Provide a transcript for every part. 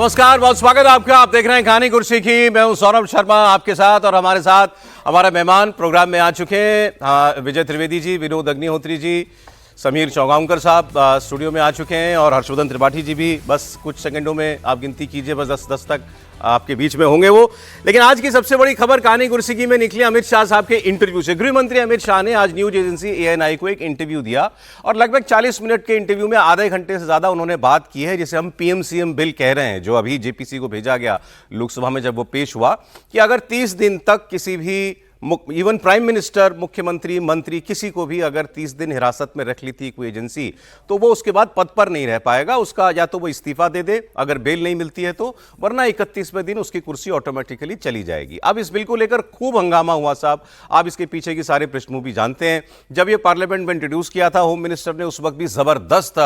नमस्कार, बहुत स्वागत है आपका। आप देख रहे हैं कहानी कुर्सी की। मैं हूं सौरभ शर्मा आपके साथ, और हमारे साथ हमारे मेहमान प्रोग्राम में आ चुके हैं विजय त्रिवेदी जी, विनोद अग्निहोत्री जी, समीर चौगांवकर साहब स्टूडियो में आ चुके हैं, और हर्षवर्धन त्रिपाठी जी भी बस कुछ सेकंडों में आप गिनती कीजिए, बस 10 तक आपके बीच में होंगे वो। लेकिन आज की सबसे बड़ी खबर कहानी कुर्सी की में निकली अमित शाह साहब के इंटरव्यू से। गृह मंत्री अमित शाह ने आज न्यूज एजेंसी ANI को एक इंटरव्यू दिया, और लगभग 40 मिनट के इंटरव्यू में आधे घंटे से ज्यादा उन्होंने बात की है, जिसे हम PM-CM बिल कह रहे हैं, जो अभी JPC को भेजा गया लोकसभा में जब वो पेश हुआ, कि अगर 30 दिन तक किसी भी इवन प्राइम मिनिस्टर, मुख्यमंत्री, मंत्री, किसी को भी अगर 30 दिन हिरासत में रख ली थी कोई एजेंसी, तो वो उसके बाद पद पर नहीं रह पाएगा। उसका या तो वो इस्तीफा दे दे अगर बेल नहीं मिलती है तो, वरना 31वें दिन उसकी कुर्सी ऑटोमेटिकली चली जाएगी। अब इस बिल को लेकर खूब हंगामा हुआ साहब। आप इसके पीछे की सारे पृष्ठभूमि जानते हैं। जब ये पार्लियामेंट में इंट्रोड्यूस किया था होम मिनिस्टर ने, उस वक्त भी जबरदस्त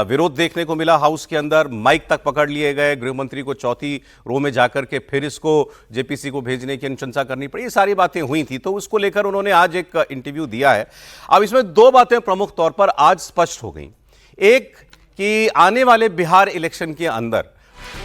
विरोध देखने को मिला हाउस के अंदर। माइक तक पकड़ लिए गए, गृह मंत्री को चौथी रो में जाकर के फिर इसको JPC को भेजने की अनुशंसा करनी पड़ी। ये सारी बातें हुई थी, तो उसको लेकर उन्होंने आज एक इंटरव्यू दिया है। अब इसमें दो बातें प्रमुख तौर पर आज स्पष्ट हो गई। एक कि आने वाले बिहार इलेक्शन के अंदर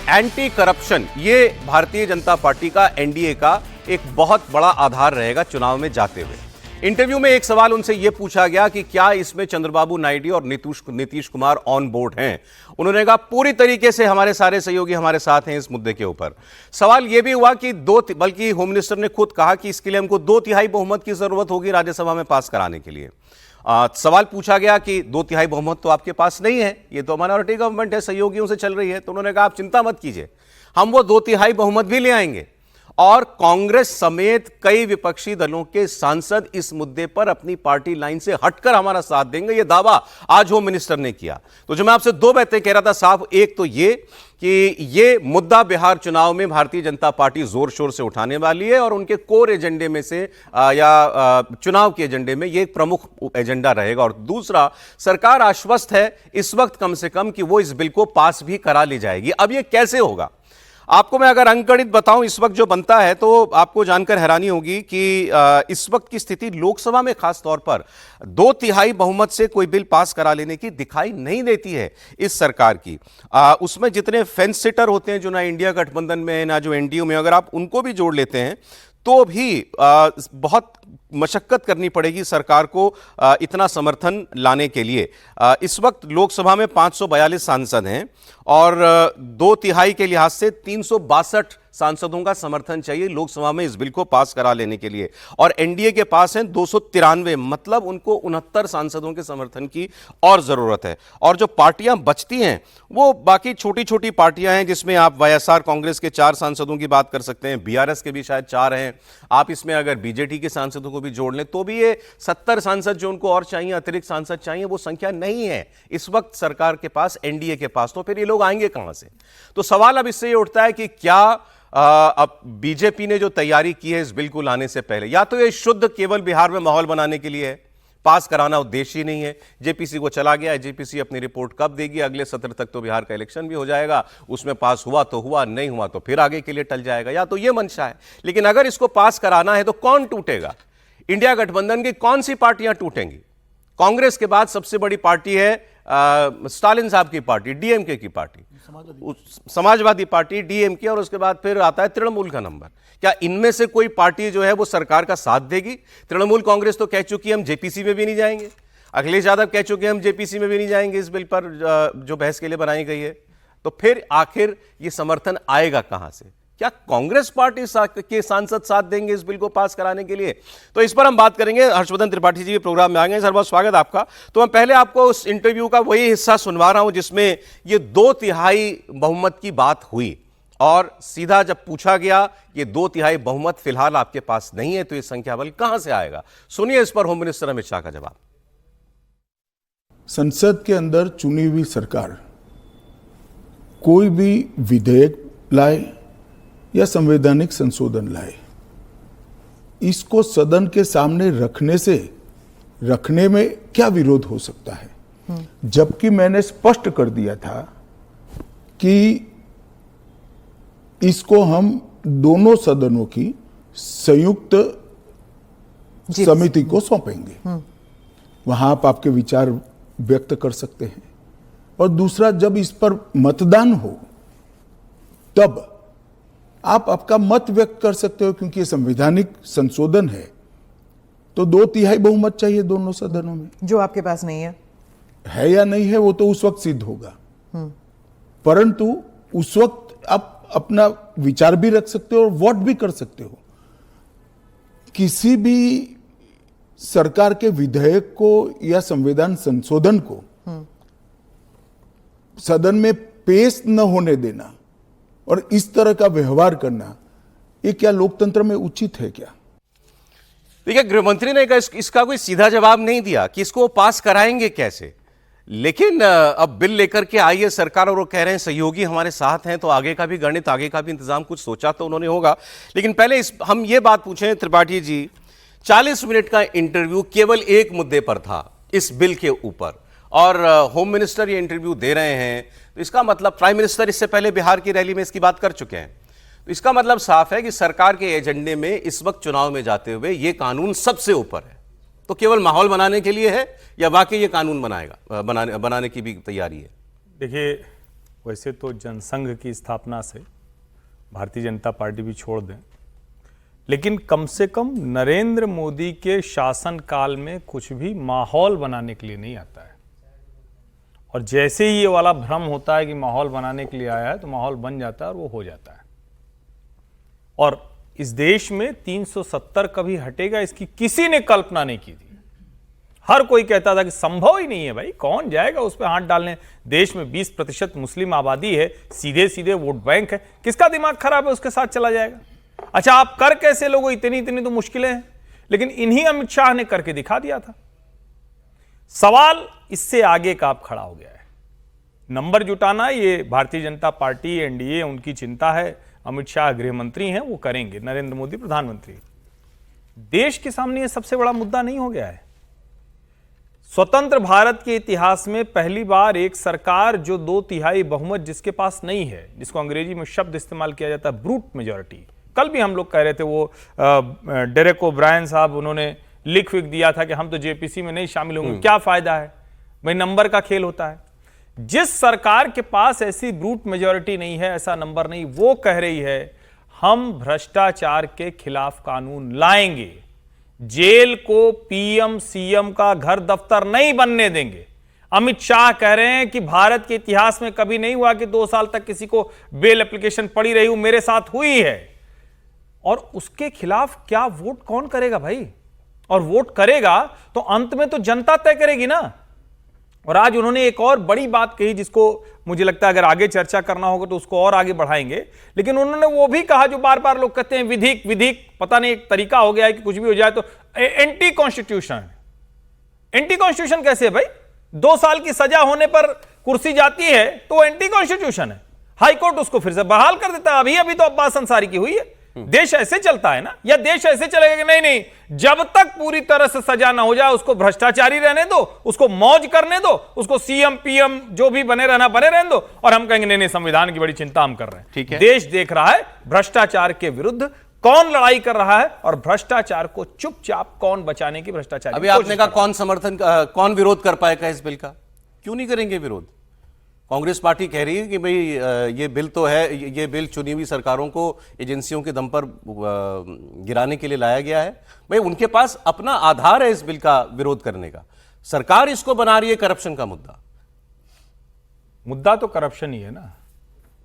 एंटी करप्शन, ये भारतीय जनता पार्टी का, NDA का एक बहुत बड़ा आधार रहेगा चुनाव में जाते हुए। इंटरव्यू में एक सवाल उनसे यह पूछा गया कि क्या इसमें चंद्रबाबू नायडू और नीतीश कुमार ऑन बोर्ड हैं। उन्होंने कहा पूरी तरीके से हमारे सारे सहयोगी हमारे साथ हैं इस मुद्दे के ऊपर। सवाल यह भी हुआ कि बल्कि होम मिनिस्टर ने खुद कहा कि इसके लिए हमको 2/3 बहुमत की जरूरत होगी राज्यसभा में पास कराने के लिए। सवाल पूछा गया कि 2/3 बहुमत तो आपके पास नहीं है, ये तो माइनॉरिटी गवर्नमेंट है, सहयोगियों से चल रही है। तो उन्होंने कहा आप चिंता मत कीजिए, हम वो 2/3 बहुमत भी ले आएंगे, और कांग्रेस समेत कई विपक्षी दलों के सांसद इस मुद्दे पर अपनी पार्टी लाइन से हटकर हमारा साथ देंगे। यह दावा आज होम मिनिस्टर ने किया। तो जो मैं आपसे दो बातें कह रहा था साहब, एक तो ये कि ये मुद्दा बिहार चुनाव में भारतीय जनता पार्टी जोर शोर से उठाने वाली है, और उनके कोर एजेंडे में से या चुनाव के एजेंडे में ये एक प्रमुख एजेंडा रहेगा। और दूसरा, सरकार आश्वस्त है इस वक्त कम से कम कि वो इस बिल को पास भी करा ले जाएगी। अब ये कैसे होगा, आपको मैं अगर अंकगणित बताऊं इस वक्त जो बनता है, तो आपको जानकर हैरानी होगी कि इस वक्त की स्थिति लोकसभा में खास तौर पर 2/3 बहुमत से कोई बिल पास करा लेने की दिखाई नहीं देती है इस सरकार की। उसमें जितने फेंस सिटर होते हैं जो ना इंडिया गठबंधन में है ना जो NDU में, अगर आप उनको भी जोड़ लेते हैं तो भी बहुत मशक्कत करनी पड़ेगी सरकार को इतना समर्थन लाने के लिए। इस वक्त लोकसभा में 542 सांसद हैं, और 2/3 के लिहाज से 362 सांसदों का समर्थन चाहिए लोकसभा में इस बिल को पास करा लेने के लिए, और NDA के पास हैं 293, मतलब उनको 69 सांसदों के समर्थन की और जरूरत है। और जो पार्टियां बचती हैं वो बाकी छोटी छोटी पार्टियां हैं, जिसमें आप YSR कांग्रेस के 4 सांसदों की बात कर सकते हैं, BRS के भी शायद 4 हैं। आप इसमें अगर BJT के सांसदों को भी जोड़ लें तो भी ये 70 सांसद जो उनको और चाहिए, अतिरिक्त सांसद चाहिए, वो संख्या नहीं है इस वक्त सरकार के पास, NDA के पास। तो फिर ये लोग आएंगे कहां से? तो सवाल अब इससे ये उठता है कि क्या अब BJP ने जो तैयारी की है इस बिल को लाने से पहले, या तो ये शुद्ध केवल बिहार में माहौल बनाने के लिए है, पास कराना उद्देश्य ही नहीं है। JPC को चला गया है, JPC अपनी रिपोर्ट कब देगी? अगले सत्र तक तो बिहार का इलेक्शन भी हो जाएगा, उसमें पास हुआ तो हुआ, नहीं हुआ तो फिर आगे के लिए टल जाएगा, या तो ये मंशा है। लेकिन अगर इसको पास कराना है तो कौन टूटेगा? इंडिया गठबंधन की कौन सी पार्टियां टूटेंगी? कांग्रेस के बाद सबसे बड़ी पार्टी है स्टालिन साहब की पार्टी, DMK की पार्टी, समाजवादी पार्टी, DMK, और उसके बाद फिर आता है तृणमूल का नंबर। क्या इनमें से कोई पार्टी जो है वो सरकार का साथ देगी? तृणमूल कांग्रेस तो कह चुकी है हम JPC में भी नहीं जाएंगे, अखिलेश यादव कह चुके हैं हम JPC में भी नहीं जाएंगे इस बिल पर जो बहस के लिए बनाई गई है। तो फिर आखिर ये समर्थन आएगा कहां से? क्या कांग्रेस पार्टी के सांसद साथ देंगे इस बिल को पास कराने के लिए? तो इस पर हम बात करेंगे। हर्षवर्धन त्रिपाठी जी भी प्रोग्राम में आ गए। सर, बहुत स्वागत आपका। तो मैं पहले आपको उस इंटरव्यू का वही हिस्सा सुनवा रहा हूं जिसमें ये 2/3 बहुमत की बात हुई, और सीधा जब पूछा गया ये 2/3 बहुमत फिलहाल आपके पास नहीं है, तो ये संख्या बल कहां से आएगा? सुनिए इस पर होम मिनिस्टर अमित शाह का जवाब। संसद के अंदर चुनी हुई सरकार कोई भी विधेयक लाए या संवैधानिक संशोधन लाए, इसको सदन के सामने रखने में क्या विरोध हो सकता है? जबकि मैंने स्पष्ट कर दिया था कि इसको हम दोनों सदनों की संयुक्त समिति को सौंपेंगे, वहां आप आपके विचार व्यक्त कर सकते हैं। और दूसरा, जब इस पर मतदान हो तब आप आपका मत व्यक्त कर सकते हो, क्योंकि ये संवैधानिक संशोधन है तो 2/3 बहुमत चाहिए दोनों सदनों में। जो आपके पास नहीं है या नहीं है वो तो उस वक्त सिद्ध होगा, परंतु उस वक्त आप अपना विचार भी रख सकते हो और वोट भी कर सकते हो। किसी भी सरकार के विधेयक को या संविधान संशोधन को सदन में पेश न होने देना और इस तरह का व्यवहार करना, ये क्या लोकतंत्र में उचित है क्या? देखिए, गृहमंत्री ने इसका कोई सीधा जवाब नहीं दिया कि इसको पास कराएंगे कैसे, लेकिन अब बिल लेकर के आई है सरकार और वो कह रहे हैं सहयोगी हमारे साथ हैं, तो आगे का भी गणित, आगे का भी इंतजाम कुछ सोचा तो उन्होंने होगा। लेकिन पहले हम ये बात पूछें त्रिपाठी जी, 40 मिनट का इंटरव्यू केवल एक मुद्दे पर था, इस बिल के ऊपर, और होम मिनिस्टर ये इंटरव्यू दे रहे हैं, तो इसका मतलब प्राइम मिनिस्टर इससे पहले बिहार की रैली में इसकी बात कर चुके हैं, तो इसका मतलब साफ है कि सरकार के एजेंडे में इस वक्त चुनाव में जाते हुए ये कानून सबसे ऊपर है। तो केवल माहौल बनाने के लिए है या वाकई ये कानून बनाने की भी तैयारी है? देखिए, वैसे तो जनसंघ की स्थापना से भारतीय जनता पार्टी भी छोड़ दें, लेकिन कम से कम नरेंद्र मोदी के शासनकाल में कुछ भी माहौल बनाने के लिए नहीं आता है। और जैसे ही ये वाला भ्रम होता है कि माहौल बनाने के लिए आया है, तो माहौल बन जाता है और वो हो जाता है। और इस देश में 370 कभी हटेगा, इसकी किसी ने कल्पना नहीं की थी। हर कोई कहता था कि संभव ही नहीं है भाई, कौन जाएगा उस पर हाथ डालने। देश में 20% मुस्लिम आबादी है, सीधे सीधे वोट बैंक है, किसका दिमाग खराब है उसके साथ चला जाएगा। अच्छा, आप कर कैसे लोगों, इतनी तो मुश्किलें हैं, लेकिन इन्हीं अमित शाह ने करके दिखा दिया था। सवाल इससे आगे का अब खड़ा हो गया है। नंबर जुटाना, ये भारतीय जनता पार्टी, एनडीए, उनकी चिंता है। अमित शाह गृह मंत्री हैं, वो करेंगे, नरेंद्र मोदी प्रधानमंत्री। देश के सामने ये सबसे बड़ा मुद्दा नहीं हो गया है। स्वतंत्र भारत के इतिहास में पहली बार एक सरकार जो 2/3 बहुमत जिसके पास नहीं है, जिसको अंग्रेजी में शब्द इस्तेमाल किया जाता है ब्रूट मेजॉरिटी। कल भी हम लोग कह रहे थे, वो डेरेक ओब्रायन साहब, उन्होंने लिख दिया था कि हम तो जेपीसी में नहीं शामिल होंगे। क्या फायदा है भाई, नंबर का खेल होता है। जिस सरकार के पास ऐसी ब्रूट मेजॉरिटी नहीं है, ऐसा नंबर नहीं, वो कह रही है हम भ्रष्टाचार के खिलाफ कानून लाएंगे, जेल को पीएम सीएम का घर दफ्तर नहीं बनने देंगे। अमित शाह कह रहे हैं कि भारत के इतिहास में कभी नहीं हुआ कि 2 साल तक किसी को बेल एप्लीकेशन पड़ी रही, मेरे साथ हुई है। और उसके खिलाफ क्या वोट कौन करेगा भाई? और वोट करेगा तो अंत में तो जनता तय करेगी ना। और आज उन्होंने एक और बड़ी बात कही, जिसको मुझे लगता है अगर आगे चर्चा करना होगा तो उसको और आगे बढ़ाएंगे। लेकिन उन्होंने वो भी कहा जो बार बार लोग कहते हैं, विधिक पता नहीं, एक तरीका हो गया है कि कुछ भी हो जाए तो एंटी कॉन्स्टिट्यूशन। एंटी कॉन्स्टिट्यूशन कैसे है भाई? 2 साल की सजा होने पर कुर्सी जाती है तो एंटी कॉन्स्टिट्यूशन है। हाईकोर्ट उसको फिर से बहाल कर देता है। अभी तो अब्बास अंसारी की हुई है। देश ऐसे चलता है ना? या देश ऐसे चलेगा कि नहीं, जब तक पूरी तरह से सजा ना हो जाए उसको भ्रष्टाचारी रहने दो, उसको मौज करने दो, उसको सीएम पीएम जो भी बने रहने दो, और हम कहेंगे नहीं, संविधान की बड़ी चिंता हम कर रहे हैं। ठीक है। देश देख रहा है भ्रष्टाचार के विरुद्ध कौन लड़ाई कर रहा है और भ्रष्टाचार को चुपचाप कौन बचाने की भ्रष्टाचार। अभी आपने कहा कौन विरोध कर पाएगा इस बिल का? क्यों नहीं करेंगे विरोध? कांग्रेस पार्टी कह रही है कि भाई ये बिल तो है, ये बिल चुनी हुई सरकारों को एजेंसियों के दम पर गिराने के लिए लाया गया है। भाई उनके पास अपना आधार है इस बिल का विरोध करने का। सरकार इसको बना रही है करप्शन का मुद्दा तो करप्शन ही है ना।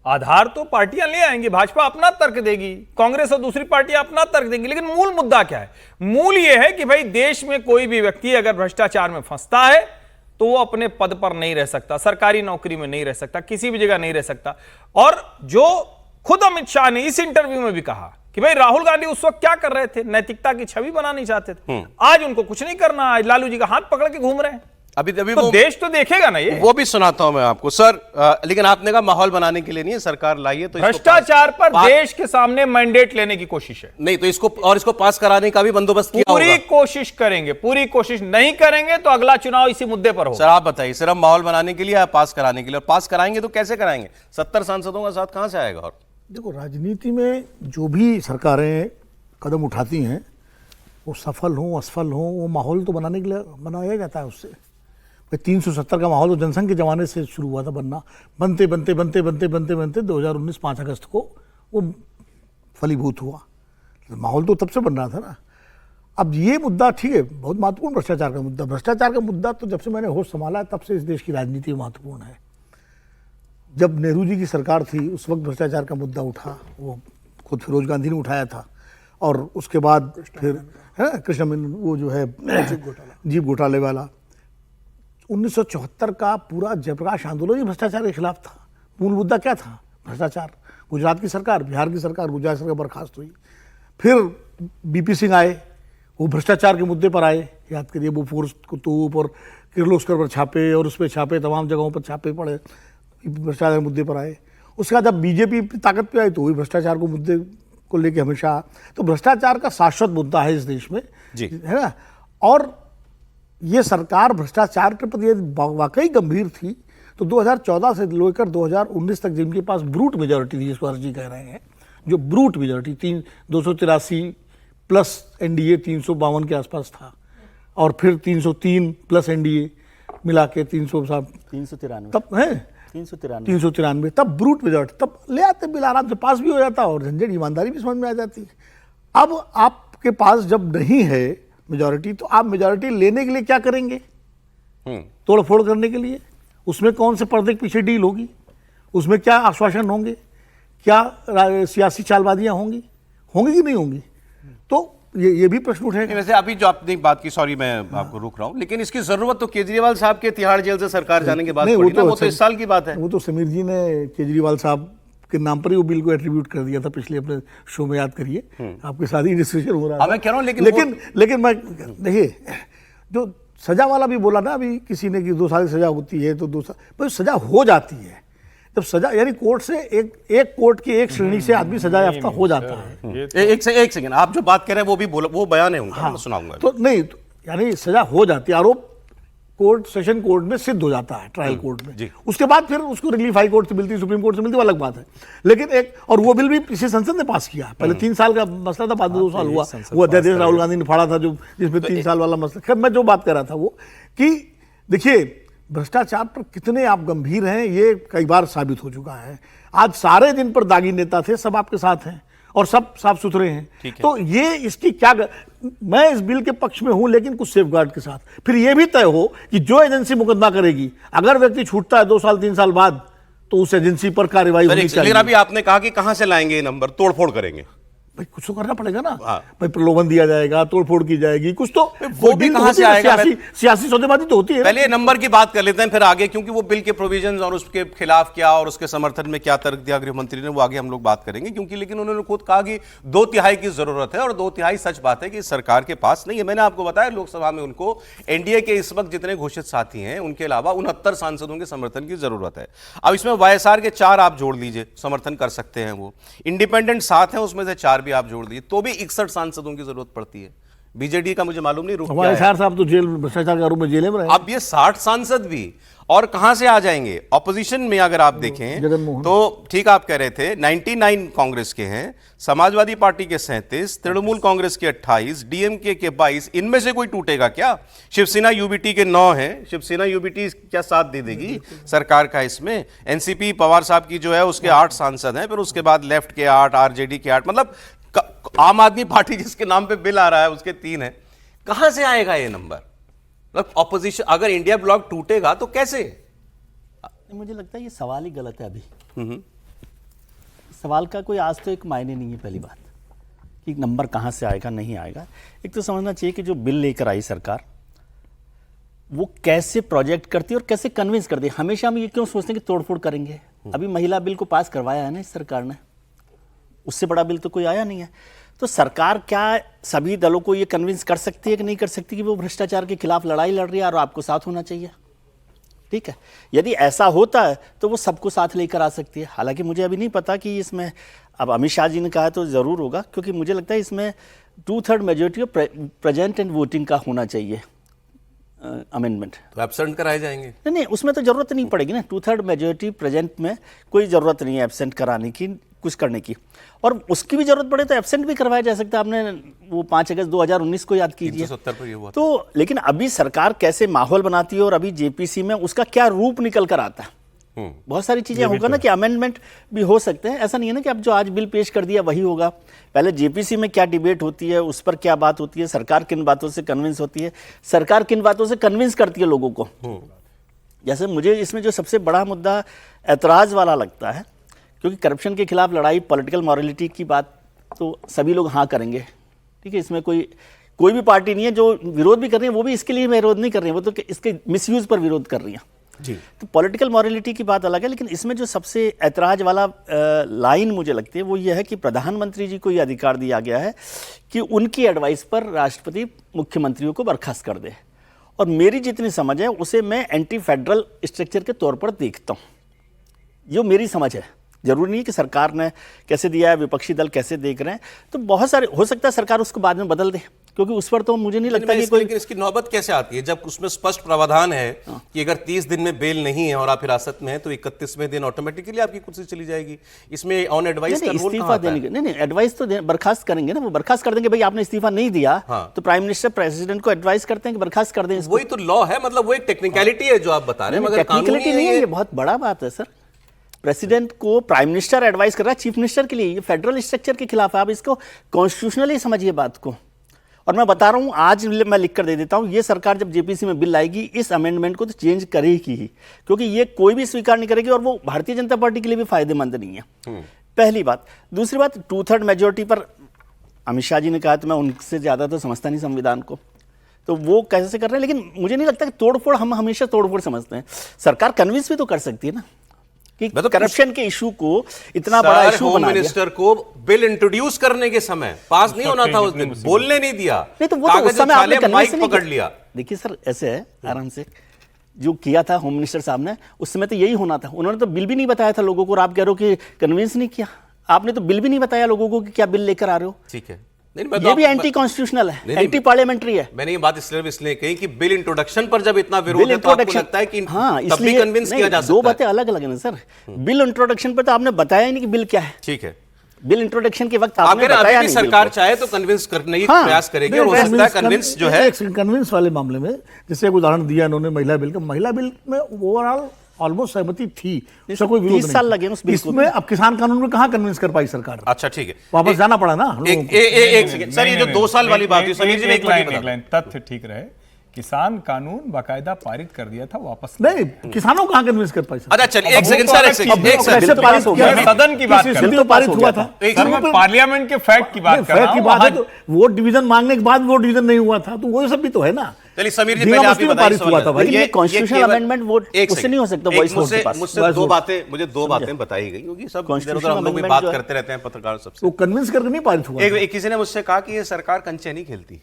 आधार तो पार्टियां ले आएंगी, भाजपा अपना तर्क देगी, कांग्रेस और दूसरी पार्टियां अपना तर्क देंगी, लेकिन मूल मुद्दा क्या है? मूल यह है कि भाई देश में कोई भी व्यक्ति अगर भ्रष्टाचार में फंसता है तो वो अपने पद पर नहीं रह सकता, सरकारी नौकरी में नहीं रह सकता, किसी भी जगह नहीं रह सकता। और जो खुद अमित शाह ने इस इंटरव्यू में भी कहा कि भाई राहुल गांधी उस वक्त क्या कर रहे थे, नैतिकता की छवि बनानी चाहते थे। आज उनको कुछ नहीं करना, आज लालू जी का हाथ पकड़ के घूम रहे हैं। अभी तो देश तो देखेगा ना ये। वो भी सुनाता हूं मैं आपको सर। लेकिन आपने कहा माहौल बनाने के लिए नहीं है, सरकार लाई है तो भ्रष्टाचार पर देश के सामने मैंडेट लेने की कोशिश है। नहीं तो इसको पास कराने का भी बंदोबस्त किया होगा। पूरी कोशिश करेंगे, पूरी कोशिश नहीं करेंगे तो अगला चुनाव इसी मुद्दे पर हो। सर आप बताइए, सिर्फ माहौल बनाने के लिए या पास कराने के लिए? और पास कराएंगे तो कैसे कराएंगे? 70 सांसदों का साथ कहां से आएगा? और देखो, राजनीति में जो भी सरकारें कदम उठाती हैं वो सफल हों असफल हों, वो माहौल तो बनाने के लिए बनाया जाता है उससे। भाई 370 का माहौल तो जनसंघ के जमाने से शुरू हुआ था बनना, बनते बनते बनते बनते बनते बनते 2019 5 अगस्त को वो फलीभूत हुआ। तो माहौल तो तब से बन रहा था ना। अब ये मुद्दा ठीक है, बहुत महत्वपूर्ण भ्रष्टाचार का मुद्दा। भ्रष्टाचार का मुद्दा तो जब से मैंने होश संभाला है तब से इस देश की राजनीति में महत्वपूर्ण है। जब नेहरू जी की सरकार थी उस वक्त भ्रष्टाचार का मुद्दा उठा, वो खुद फिरोज गांधी ने उठाया था। और उसके बाद फिर है कृष्ण मेनन, वो जो है जीप घोटाले वाला, 1974 का पूरा जयप्रकाश आंदोलन ही भ्रष्टाचार के खिलाफ था। मूल मुद्दा क्या था? भ्रष्टाचार। गुजरात की सरकार, बिहार की सरकार, गुजरात सरकार बर्खास्त हुई, फिर बीपी सिंह आए, वो भ्रष्टाचार के मुद्दे पर आए। याद करिए, वो फोर्स तोप और किर्लोस्कर पर छापे और उस पर छापे, तमाम जगहों पर छापे पड़े, भ्रष्टाचार के मुद्दे पर आए। उसके बाद जब बीजेपी ताकत पे आई तो वही भ्रष्टाचार को मुद्दे को लेके हमेशा, तो भ्रष्टाचार का शाश्वत मुद्दा है इस देश में जी, है ना। और ये सरकार भ्रष्टाचार के प्रति वाकई गंभीर थी तो 2014 से लेकर 2019 तक जिनके पास ब्रूट मेजोरिटी थी, जिसको अर्जी कह रहे हैं, जो ब्रूट मेजोरिटी 283 प्लस एनडीए 352 के आसपास था, और फिर 303 प्लस एनडीए मिला के 393 तब है 393 तब ब्रूट मेजोरिटी, तब ले आते बिल, आराम से पास भी हो जाता और झंझट ईमानदारी भी समझ में आ जाती। अब आपके पास जब नहीं है मेजोरिटी तो आप मेजोरिटी लेने के लिए क्या करेंगे? तोड़ फोड़ करने के लिए। उसमें कौन से पर्दे के पीछे डील होगी, उसमें क्या आश्वासन होंगे, क्या सियासी चालबाजियां होंगी कि नहीं होंगी? तो ये भी प्रश्न उठेगा। वैसे अभी जो आपने बात की, सॉरी मैं आपको रोक रहा हूं, लेकिन इसकी जरूरत तो केजरीवाल साहब के तिहाड़ जेल से सरकार जाने के बाद पड़ी ना, वो तो इस साल की बात है। वो तो समीर जी ने केजरीवाल साहब के नाम पर ही वो बिल को एट्रीब्यूट कर दिया था पिछले अपने शो में, याद करिए, आपके साथ ही डिस्कशन हो रहा था। मैं कह रहा हूं लेकिन मैं देखिए, जो सजा वाला भी बोला ना अभी किसी ने कि 2 साल की सजा होती है तो 2 साल, पर सजा हो जाती है जब सजा, यानी कोर्ट से एक कोर्ट की एक श्रेणी से आदमी सजा याफ्ता हो जाता है। एक सेकंड, आप जो बात कह रहे हैं वो भी वो बयान है उनका, मैं सुनाऊंगा। तो नहीं तो, यानी सजा हो जाती है, आरोप कोर्ट, सेशन कोर्ट में सिद्ध हो जाता है, ट्रायल कोर्ट में, उसके बाद फिर उसको रिलीफ हाई कोर्ट से मिलती है, सुप्रीम कोर्ट से मिलती है, वो अलग बात है। लेकिन और वो बिल भी इसी संसद ने पास किया। पहले 3 साल का मसला था, बाद में 2 साल हुआ। वो अध्यादेश राहुल गांधी ने फाड़ा था जो, जिसमें 3 साल वाला मसला। खैर, मैं जो बात कर रहा था वो कि देखिए, भ्रष्टाचार पर कितने आप गंभीर हैं ये कई बार साबित हो चुका है। आज सारे दिन पर दागी नेता थे, सब आपके साथ हैं और सब साफ सुथरे हैं। तो ये इसकी क्या, मैं इस बिल के पक्ष में हूं, लेकिन कुछ सेफगार्ड के साथ। फिर यह भी तय हो कि जो एजेंसी मुकदमा करेगी, अगर व्यक्ति छूटता है 2 साल 3 साल बाद, तो उस एजेंसी पर कार्रवाई होनी चाहिए। लेकिन अभी आपने कहा कि कहां से लाएंगे ये नंबर, तोड़फोड़ करेंगे, भाई कुछ तो करना पड़ेगा ना। भाई प्रलोभन दिया जाएगा, तोड़फोड़ की जाएगी, कुछ तो वो भी कहां से आएगा? सियासी सौदेबाजी तो होती है। पहले नंबर की बात कर लेते हैं, फिर आगे, क्योंकि वो बिल के प्रोविजंस और उसके खिलाफ क्या और उसके समर्थन में क्या तर्क दिया गृह मंत्री ने, वो आगे हम लोग बात करेंगे। क्योंकि लेकिन उन्होंने खुद कहा कि 2/3 की जरूरत है, और 2/3 सच बात है कि सरकार के पास नहीं है। मैंने आपको बताया लोकसभा में उनको एनडीए के इस वक्त जितने घोषित साथी हैं उनके अलावा 69 सांसदों के समर्थन की जरूरत है। अब इसमें वाईएसआर के 4 आप जोड़ लीजिए, समर्थन कर सकते हैं। वो इंडिपेंडेंट 7 हैं, उसमें से 4 भी आप जोड़ दीजिए तो भी 61 सांसदों की जरूरत पड़ती है। बीजेडी का मुझे मालूम नहीं, रुक गया है। साहब तो जेल, भ्रष्टाचार के आरोप में जेल में रहे। अब ये 60 सांसद भी और कहां से आ जाएंगे? ऑपोजिशन में अगर आप देखें तो ठीक आप कह रहे थे, 99 कांग्रेस के हैं, समाजवादी पार्टी के 37, तृणमूल कांग्रेस के 28, डीएमके के 22। इनमें से कोई टूटेगा क्या? शिवसेना यूबीटी के 9 हैं। शिवसेना यूबीटी क्या साथ दे देगी सरकार का इसमें? एनसीपी पवार साहब की जो है उसके 8 सांसद हैं, फिर उसके बाद लेफ्ट के 8, आरजेडी के 8, मतलब आम आदमी पार्टी जिसके नाम पे बिल आ रहा है उसके 3 हैं। कहां से आएगा ये नंबर? मतलब ऑपोजिशन, अगर इंडिया ब्लॉक टूटेगा तो कैसे? मुझे लगता है ये सवाल ही गलत है। अभी सवाल का कोई आज तो एक मायने नहीं है। पहली बात कि नंबर कहां से आएगा, नहीं आएगा। एक तो समझना चाहिए कि जो बिल लेकर आई सरकार, वो कैसे प्रोजेक्ट करती है और कैसे कन्विंस करती है। हमेशा हम ये क्यों सोचते हैं कि तोड़फोड़ करेंगे? अभी महिला बिल को पास करवाया है ना इस सरकार ने, उससे बड़ा बिल तो कोई आया नहीं है। तो सरकार क्या सभी दलों को ये कन्विंस कर सकती है कि नहीं कर सकती कि वो भ्रष्टाचार के खिलाफ लड़ाई लड़ रही है और आपको साथ होना चाहिए? ठीक है, यदि ऐसा होता है तो वो सबको साथ लेकर आ सकती है। हालांकि मुझे अभी नहीं पता कि इसमें, अब अमित शाह जी ने कहा तो ज़रूर होगा, क्योंकि मुझे लगता है इसमें 2/3 majority of present and voting का होना चाहिए अमेंडमेंट। तो एब्सेंट कराए जाएंगे? नहीं, उसमें तो ज़रूरत नहीं पड़ेगी ना। 2/3 मेजोरिटी प्रेजेंट में कोई ज़रूरत नहीं है एब्सेंट कराने की। कुछ करने की, और उसकी भी जरूरत पड़े तो एब्सेंट भी करवाया जा सकता है। आपने वो 5 अगस्त 2019 को याद कीजिए। 370 पर ये हुआ था। तो लेकिन अभी सरकार कैसे माहौल बनाती है और अभी जेपीसी में उसका क्या रूप निकल कर आता है, बहुत सारी चीजें होगा ना कि अमेंडमेंट भी हो सकते हैं। ऐसा नहीं है ना कि अब जो आज बिल पेश कर दिया वही होगा। पहले जेपीसी में क्या डिबेट होती है, उस पर क्या बात होती है, सरकार किन बातों से कन्विंस होती है, सरकार किन बातों से कन्विंस करती है लोगों को। जैसे मुझे इसमें जो सबसे बड़ा मुद्दा ऐतराज वाला लगता है, क्योंकि करप्शन के खिलाफ लड़ाई, पॉलिटिकल मॉरलिटी की बात तो सभी लोग हाँ करेंगे, ठीक है, इसमें कोई भी पार्टी नहीं है जो विरोध भी कर रही है, वो भी इसके लिए विरोध नहीं कर रही है, वो तो इसके मिसयूज पर विरोध कर रही है जी। तो पॉलिटिकल मॉरलिटी की बात अलग है। लेकिन इसमें जो सबसे ऐतराज वाला लाइन मुझे लगती है वो ये है कि प्रधानमंत्री जी को ये अधिकार दिया गया है कि उनकी एडवाइस पर राष्ट्रपति मुख्यमंत्रियों को बर्खास्त कर दे, और मेरी जितनी समझ है उसे मैं एंटी फेडरल स्ट्रक्चर के तौर पर देखता हूँ। ये मेरी समझ है, जरूरी नहीं है कि सरकार ने कैसे दिया है, विपक्षी दल कैसे देख रहे हैं, तो बहुत सारे हो सकता है सरकार उसको बाद में बदल दे, क्योंकि उस पर तो मुझे नहीं लगता कि कोई। लेकिन इसकी नौबत कैसे आती है जब उसमें स्पष्ट प्रावधान है कि अगर 30 दिन में बेल नहीं है और आप हिरासत में हैं तो 31वें दिन ऑटोमेटिकली आपकी कुर्सी चली जाएगी। इसमें ऑन एडवाइस का रोल इस्तीफा देने के नहीं, एडवाइस तो बर्खास्त करेंगे ना, वो बर्खास्त कर देंगे। भाई आपने इस्तीफा नहीं दिया तो प्राइम मिनिस्टर प्रेसिडेंट को एडवाइस करते हैं कि बर्खास्त कर दें इसको। वही तो लॉ है, मतलब वो एक टेक्निकलिटी है जो आप बता रहे हैं, मगर टेक्निकलिटी नहीं है, ये बहुत बड़ा बात है सर। प्रेसिडेंट को प्राइम मिनिस्टर एडवाइस कर रहा है चीफ मिनिस्टर के लिए, ये फेडरल स्ट्रक्चर के खिलाफ है। आप इसको कॉन्स्टिट्यूशनली समझिए बात को। और मैं बता रहा हूं, आज मैं लिख कर दे देता हूं, ये सरकार जब जेपीसी में बिल लाएगी इस अमेंडमेंट को तो चेंज करेगी ही, क्योंकि ये कोई भी स्वीकार नहीं करेगी और वो भारतीय जनता पार्टी के लिए भी फायदेमंद नहीं है। पहली बात। दूसरी बात, 2/3 मेजोरिटी पर अमित शाह जी ने कहा, तो मैं उनसे ज्यादा तो समझता नहीं संविधान को, तो वो कैसे कर रहे हैं। लेकिन मुझे नहीं लगता कि तोड़फोड़, हम हमेशा तोड़फोड़ समझते हैं, सरकार कन्विंस भी तो कर सकती है ना कि तो करप्शन के इशू को इतना बड़ा इशू होम बना दिया। मिनिस्टर को बिल इंट्रोड्यूस करने के समय पास नहीं होना था, उस दिन बोलने नहीं दिया, नहीं तो वो तो उस समय आपने माइक पकड़ लिया। देखिए सर, ऐसे है आराम से जो किया था होम मिनिस्टर साहब ने, उस समय तो यही होना था। उन्होंने तो बिल भी नहीं बताया था लोगों को, और आप कह रहे हो कि कन्विंस नहीं किया। आपने तो बिल भी नहीं बताया लोगों को कि क्या बिल लेकर आ रहे हो। ठीक है, ये भी एंटी कॉन्स्टिट्यूशनल है, एंटी पार्लियामेंटरी है। मैंने ये बात इसलिए कही कि बिल इंट्रोडक्शन पर जब इतना विरोध है तो आपको लगता है कि तब भी कन्विंस किया जा सकता है। दो बातें अलग अलग है ना सर। बिल इंट्रोडक्शन पर तो आपने बताया ही नहीं कि बिल क्या है। ठीक है, बिल इंट्रोडक्शन के वक्त आपने बताया नहीं। सरकार चाहे तो कन्विंस करने की प्रयास करेगी, और हो सकता है कन्विंस जो है कन्विंस वाले मामले में, जैसे एक उदाहरण दिया इन्होंने महिला बिल का, महिला बिल में ओवरऑल ऑलमोस्ट सहमति थी, उसका कोई विरोध 30 साल लगे उस बिल को। इसमें अब किसान कानून में कहां कन्विंस कर पाई सरकार। अच्छा ठीक है, वापस जाना पड़ा ना। एक सेकंड सर, ये जो 2 साल वाली बात हुई, समीर जी ने एक लाइन तथ्य ठीक रहे, किसान कानून बाकायदा पारित कर दिया था, वापस नहीं, किसानों कहां कन्विंस कर पाई। अच्छा चलिए एक सेकंड सर, पारित हो गया, सदन की बात कर रहा हूं। पारित हुआ था सर, मैं पार्लियामेंट के फैक्ट की बात कर रहा हूं। की बात है तो वोट डिवीजन मांगने के बाद वोट डिवीजन नहीं हुआ था, तो वो सब भी तो है ना। चलिए समीर जी, पहले आप ही बताइए, हुआ था भाई। ये कॉन्स्टिट्यूशनल अमेंडमेंट वोट उससे नहीं हो सकता, वॉइस वोट के पास। मुझे दो बातें बताई गई, क्योंकि सब इधर-उधर हम लोग भी बात करते रहते हैं पत्रकार सबसे। वो कन्विंस करके नहीं पारित हुआ। एक किसी ने मुझसे कहा कि ये सरकार कंचे नहीं खेलती,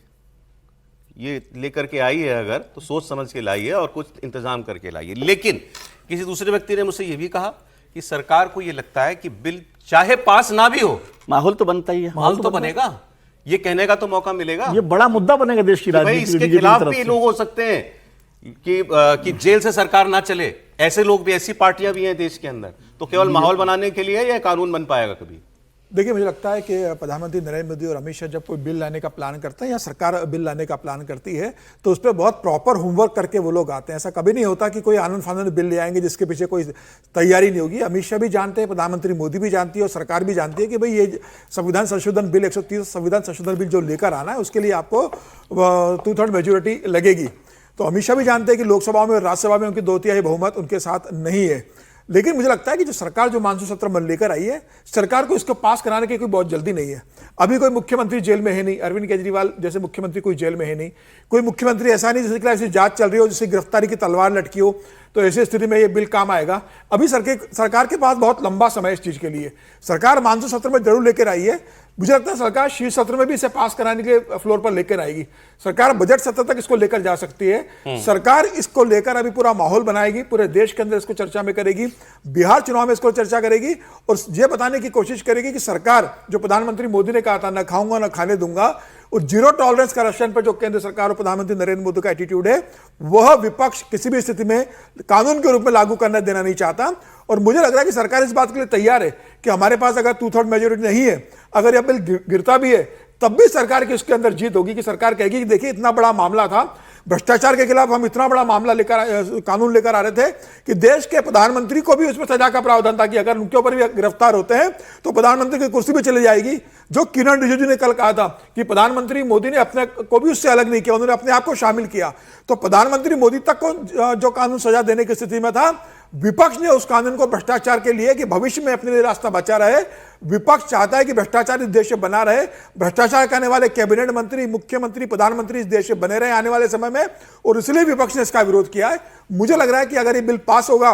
ये लेकर के आई है अगर तो सोच समझ के लाई है और कुछ इंतजाम करके लाई है। लेकिन किसी दूसरे व्यक्ति ने मुझसे ये भी कहा कि सरकार को ये लगता है कि बिल चाहे पास ना भी हो, माहौल तो बनता ही है, माहौल तो बनेगा, ये कहने का तो मौका मिलेगा। ये बड़ा मुद्दा बनेगा देश की राजनीति। इसके खिलाफ भी लोग हो सकते हैं कि जेल से सरकार ना चले, ऐसे लोग भी, ऐसी पार्टियां भी हैं देश के अंदर। तो केवल माहौल बनाने के लिए यह कानून बन पाएगा कभी? देखिए, मुझे लगता है कि प्रधानमंत्री नरेंद्र मोदी और अमित शाह जब कोई बिल लाने का प्लान करते हैं या सरकार बिल लाने का प्लान करती है तो उस पर बहुत प्रॉपर होमवर्क करके वो लोग आते हैं। ऐसा कभी नहीं होता कि कोई आनंद फानंद बिल ले आएंगे जिसके पीछे कोई तैयारी नहीं होगी। अमित शाह भी जानते हैं, प्रधानमंत्री मोदी भी जानती है और सरकार भी जानती है कि भाई ये संविधान संशोधन बिल 130 संविधान संशोधन बिल जो लेकर आना है उसके लिए आपको 2/3 मेजोरिटी लगेगी। तो अमित शाह भी जानते हैं कि लोकसभा में और राज्यसभा में उनकी 2/3 बहुमत उनके साथ नहीं है। लेकिन मुझे लगता है कि जो सरकार जो मानसून सत्र में लेकर आई है, सरकार को इसको पास कराने की कोई बहुत जल्दी नहीं है। अभी कोई मुख्यमंत्री जेल में है नहीं, अरविंद केजरीवाल जैसे मुख्यमंत्री कोई जेल में है नहीं, कोई मुख्यमंत्री ऐसा नहीं जिसके खिलाफ ऐसी जांच चल रही हो, जिससे गिरफ्तारी की तलवार लटकी हो, तो ऐसी स्थिति में ये बिल काम आएगा। अभी सरकार के पास बहुत लंबा समय इस चीज के लिए। सरकार मानसून सत्र में जरूर लेकर आई है, मुझे लगता है सरकार शीर्ष सत्र में भी इसे पास कराने के फ्लोर पर लेकर आएगी। सरकार बजट सत्र तक इसको लेकर जा सकती है। सरकार इसको लेकर अभी पूरा माहौल बनाएगी, पूरे देश के अंदर इसको चर्चा में करेगी, बिहार चुनाव में इसको चर्चा करेगी और यह बताने की कोशिश करेगी कि सरकार, जो प्रधानमंत्री मोदी ने कहा था ना खाऊंगा ना खाने दूंगा, और जीरो टॉलरेंस करप्शन पर जो केंद्र सरकार और प्रधानमंत्री नरेंद्र मोदी का एटीट्यूड है, वह विपक्ष किसी भी स्थिति में कानून के रूप में लागू करने देना नहीं चाहता। और मुझे लग रहा है कि सरकार इस बात के लिए तैयार है कि हमारे पास अगर 2/3 मेजोरिटी नहीं है, अगर यह बिल गिरता भी है, तब भी सरकार की उसके अंदर जीत होगी कि सरकार कहेगी कि देखिए इतना बड़ा मामला था, भ्रष्टाचार के खिलाफ हम इतना बड़ा मामला कानून लेकर आ रहे थे कि देश के प्रधानमंत्री को भी उसमें सजा का प्रावधान था कि अगर उनके ऊपर भी गिरफ्तार होते हैं तो प्रधानमंत्री की कुर्सी भी चली जाएगी। जो किरण रिजिजू ने कल कहा था कि प्रधानमंत्री मोदी ने अपने को भी उससे अलग नहीं किया, उन्होंने अपने आप को शामिल किया, तो प्रधानमंत्री मोदी तक को जो कानून सजा देने की स्थिति में था, विपक्ष ने उस कानून को भ्रष्टाचार के लिए कि भविष्य में अपने लिए रास्ता बचा रहे। विपक्ष चाहता है कि भ्रष्टाचार इस देश में बना रहे, भ्रष्टाचार करने वाले कैबिनेट मंत्री, मुख्यमंत्री, प्रधानमंत्री इस देश में बने रहे आने वाले समय में, और इसलिए विपक्ष ने इसका विरोध किया है। मुझे लग रहा है कि अगर ये बिल पास होगा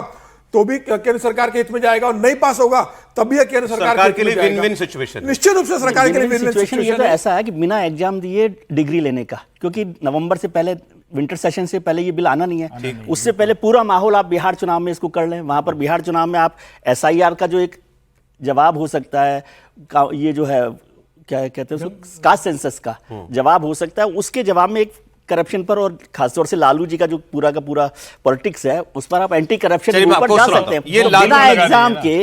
तो भी केंद्र सरकार के हित में जाएगा, और नहीं पास होगा तब भी केंद्र सरकार के लिए विन-विन सिचुएशन, निश्चित रूप से सरकार के लिए विन-विन सिचुएशन। ये तो सिचुएशन है। ऐसा है कि बिना एग्जाम दिए डिग्री लेने का, क्योंकि नवंबर से पहले, विंटर सेशन से पहले ये बिल आना नहीं है, उससे पहले पूरा माहौल आप बिहार चुनाव में इसको कर लें। वहां पर बिहार चुनाव में आप SIR का जो एक जवाब हो सकता है, ये जो है क्या कहते हैं उसको, कास्ट सेंसस का जवाब हो सकता है, उसके जवाब में एक करप्शन पर, और खासतौर से लालू जी का जो पूरा का पूरा पॉलिटिक्स है, उस पर आप एंटी करप्शन के ऊपर जा सकते हैं। ये बिना एग्जाम के,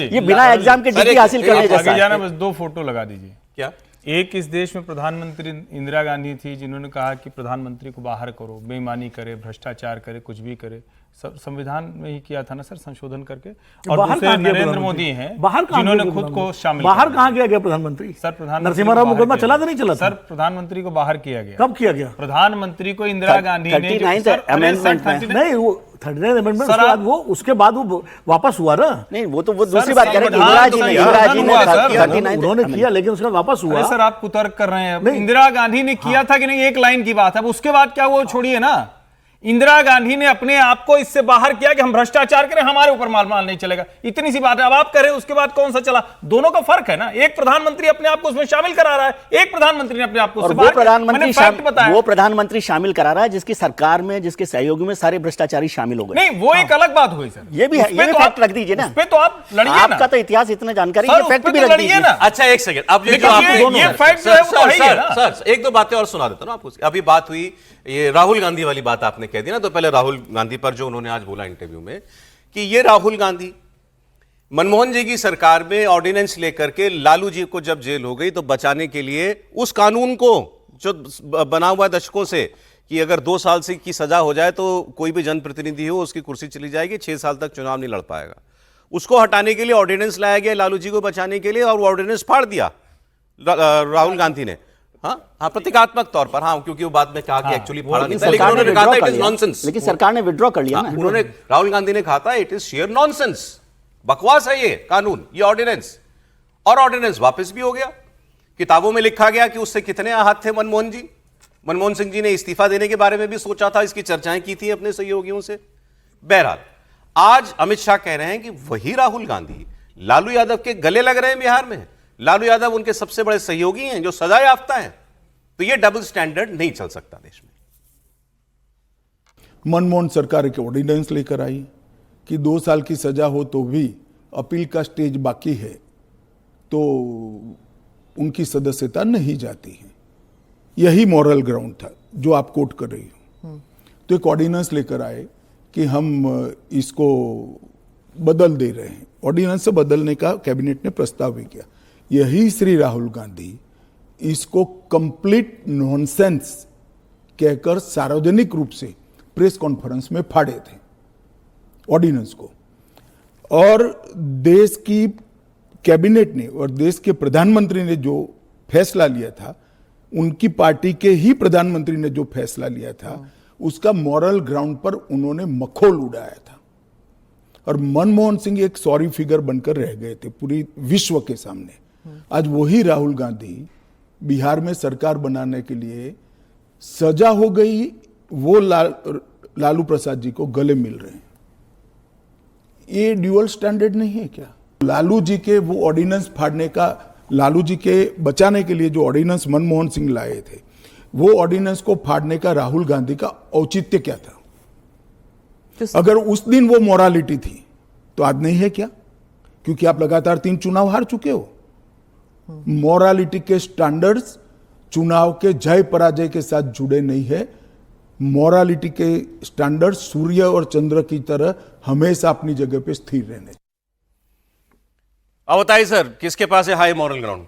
ये बिना एग्जाम के डिग्री हासिल करने जैसा है। बस 2 फोटो लगा दीजिए। क्या एक, इस देश में प्रधानमंत्री इंदिरा गांधी थी जिन्होंने कहा कि प्रधानमंत्री को बाहर करो, बेईमानी करे, भ्रष्टाचार करे, कुछ भी करे, संविधान में ही किया था ना सर, संशोधन करके। और दूसरे नरेंद्र मोदी हैं जिन्होंने खुद को शामिल, बाहर कहाँ किया गया प्रधानमंत्री? सर प्रधानमंत्री नरसिम्हा राव मुकदमा चला तो नहीं चला सर? प्रधानमंत्री को बाहर किया गया। कब किया गया? प्रधानमंत्री को इंदिरा गांधी ने, 39 अमेंडमेंट में नहीं, वो 39 अमेंडमेंट उसके बाद वो वापस हुआ ना। नहीं, वो दूसरी बात कह रहे हैं। उन्होंने किया लेकिन उसका वापस हुआ। सर आप कुतर्क कर रहे हैं। इंदिरा गांधी ने किया था कि नहीं, एक लाइन की बात है। अब उसके बाद क्या, वो छोड़िए ना, इंदिरा गांधी ने अपने आप को इससे बाहर किया कि हम भ्रष्टाचार करें, हमारे ऊपर माल नहीं चलेगा, इतनी सी बात है। अब आप करें, उसके बाद कौन सा चला? दोनों का फर्क है ना। एक प्रधानमंत्री अपने आप को उसमें शामिल करा रहा है, एक प्रधानमंत्री ने अपने आप को उससे बाहर, वो प्रधानमंत्री शामिल करा रहा है जिसकी सरकार में, जिसके सहयोगी में सारे भ्रष्टाचारी शामिल हो गए। नहीं, वो एक अलग बात हुई सर, ये भी है, ये फैक्ट रख दीजिए ना। पे तो आप लड़िए ना, आपका तो इतिहास इतना जानकारी, ये फैक्ट भी रख दीजिए ना। अच्छा एक सेकंड, अब ये फैक्ट जो है वो है ही ना। सर एक दो बातें और सुना देता हूं आपको। अभी बात हुई ये राहुल गांधी वाली बात आपने कह दी ना, तो पहले राहुल गांधी पर जो उन्होंने आज बोला इंटरव्यू में कि ये राहुल गांधी मनमोहन जी की सरकार में ऑर्डिनेंस लेकर के लालू जी को जब जेल हो गई तो बचाने के लिए उस कानून को जो बना हुआ है दशकों से कि अगर 2 साल से की सजा हो जाए तो कोई भी जनप्रतिनिधि हो उसकी कुर्सी चली जाएगी, 6 साल तक चुनाव नहीं लड़ पाएगा, उसको हटाने के लिए ऑर्डिनेंस लाया गया लालू जी को बचाने के लिए, और वो ऑर्डिनेंस फाड़ दिया राहुल गांधी ने। हाँ, प्रतीकात्मक तौर पर, हाँ, क्योंकि वो बाद में कहा कि एक्चुअली फाड़ा नहीं था, लेकिन उन्होंने कहा था इट इज नॉनसेंस। लेकिन सरकार ने विड्रॉ कर लिया ना। उन्होंने, राहुल गांधी ने कहा था इट इज शेयर नॉनसेंस, बकवास है ये कानून, ये ऑर्डिनेंस, और ऑर्डिनेंस वापस भी हो गया। किताबों में लिखा गया कि उससे कितने आहत थे मनमोहन सिंह जी ने इस्तीफा देने के बारे में भी सोचा था, इसकी चर्चाएं की थी अपने सहयोगियों से। बहरहाल आज अमित शाह कह रहे हैं कि वही राहुल गांधी लालू यादव के गले लग रहे हैं बिहार में। लालू यादव उनके सबसे बड़े सहयोगी हैं जो सजा याफ्ता हैं, तो ये डबल स्टैंडर्ड नहीं चल सकता देश में। मनमोहन सरकार एक ऑर्डिनेंस लेकर आई कि 2 साल की सजा हो तो भी अपील का स्टेज बाकी है तो उनकी सदस्यता नहीं जाती है। यही मॉरल ग्राउंड था जो आप कोट कर रही हो। तो एक ऑर्डिनेंस लेकर आए कि हम इसको बदल दे रहे हैं। ऑर्डिनेंस से बदलने का कैबिनेट ने प्रस्ताव भी किया। यही श्री राहुल गांधी इसको कंप्लीट नॉनसेंस कहकर सार्वजनिक रूप से प्रेस कॉन्फ्रेंस में फाड़े थे ऑर्डिनेंस को, और देश की कैबिनेट ने और देश के प्रधानमंत्री ने जो फैसला लिया था, उनकी पार्टी के ही प्रधानमंत्री ने जो फैसला लिया था, उसका मॉरल ग्राउंड पर उन्होंने मखौल उड़ाया था। और मनमोहन सिंह एक सॉरी फिगर बनकर रह गए थे पूरी विश्व के सामने। आज वही राहुल गांधी बिहार में सरकार बनाने के लिए सजा हो गई, वो लालू प्रसाद जी को गले मिल रहे हैं। ये ड्यूअल स्टैंडर्ड नहीं है क्या? लालू जी के वो ऑर्डिनेंस फाड़ने का, लालू जी के बचाने के लिए जो ऑर्डिनेंस मनमोहन सिंह लाए थे, वो ऑर्डिनेंस को फाड़ने का राहुल गांधी का औचित्य क्या था? अगर उस दिन वो मोरालिटी थी तो आज नहीं है क्या? क्योंकि आप लगातार 3 चुनाव हार चुके हो। मोरालिटी के स्टैंडर्ड्स चुनाव के जय पराजय के साथ जुड़े नहीं है। मोरालिटी के स्टैंडर्ड सूर्य और चंद्र की तरह हमेशा अपनी जगह पे स्थिर रहने। अब बताइए सर, किसके पास है हाई मॉरल ग्राउंड?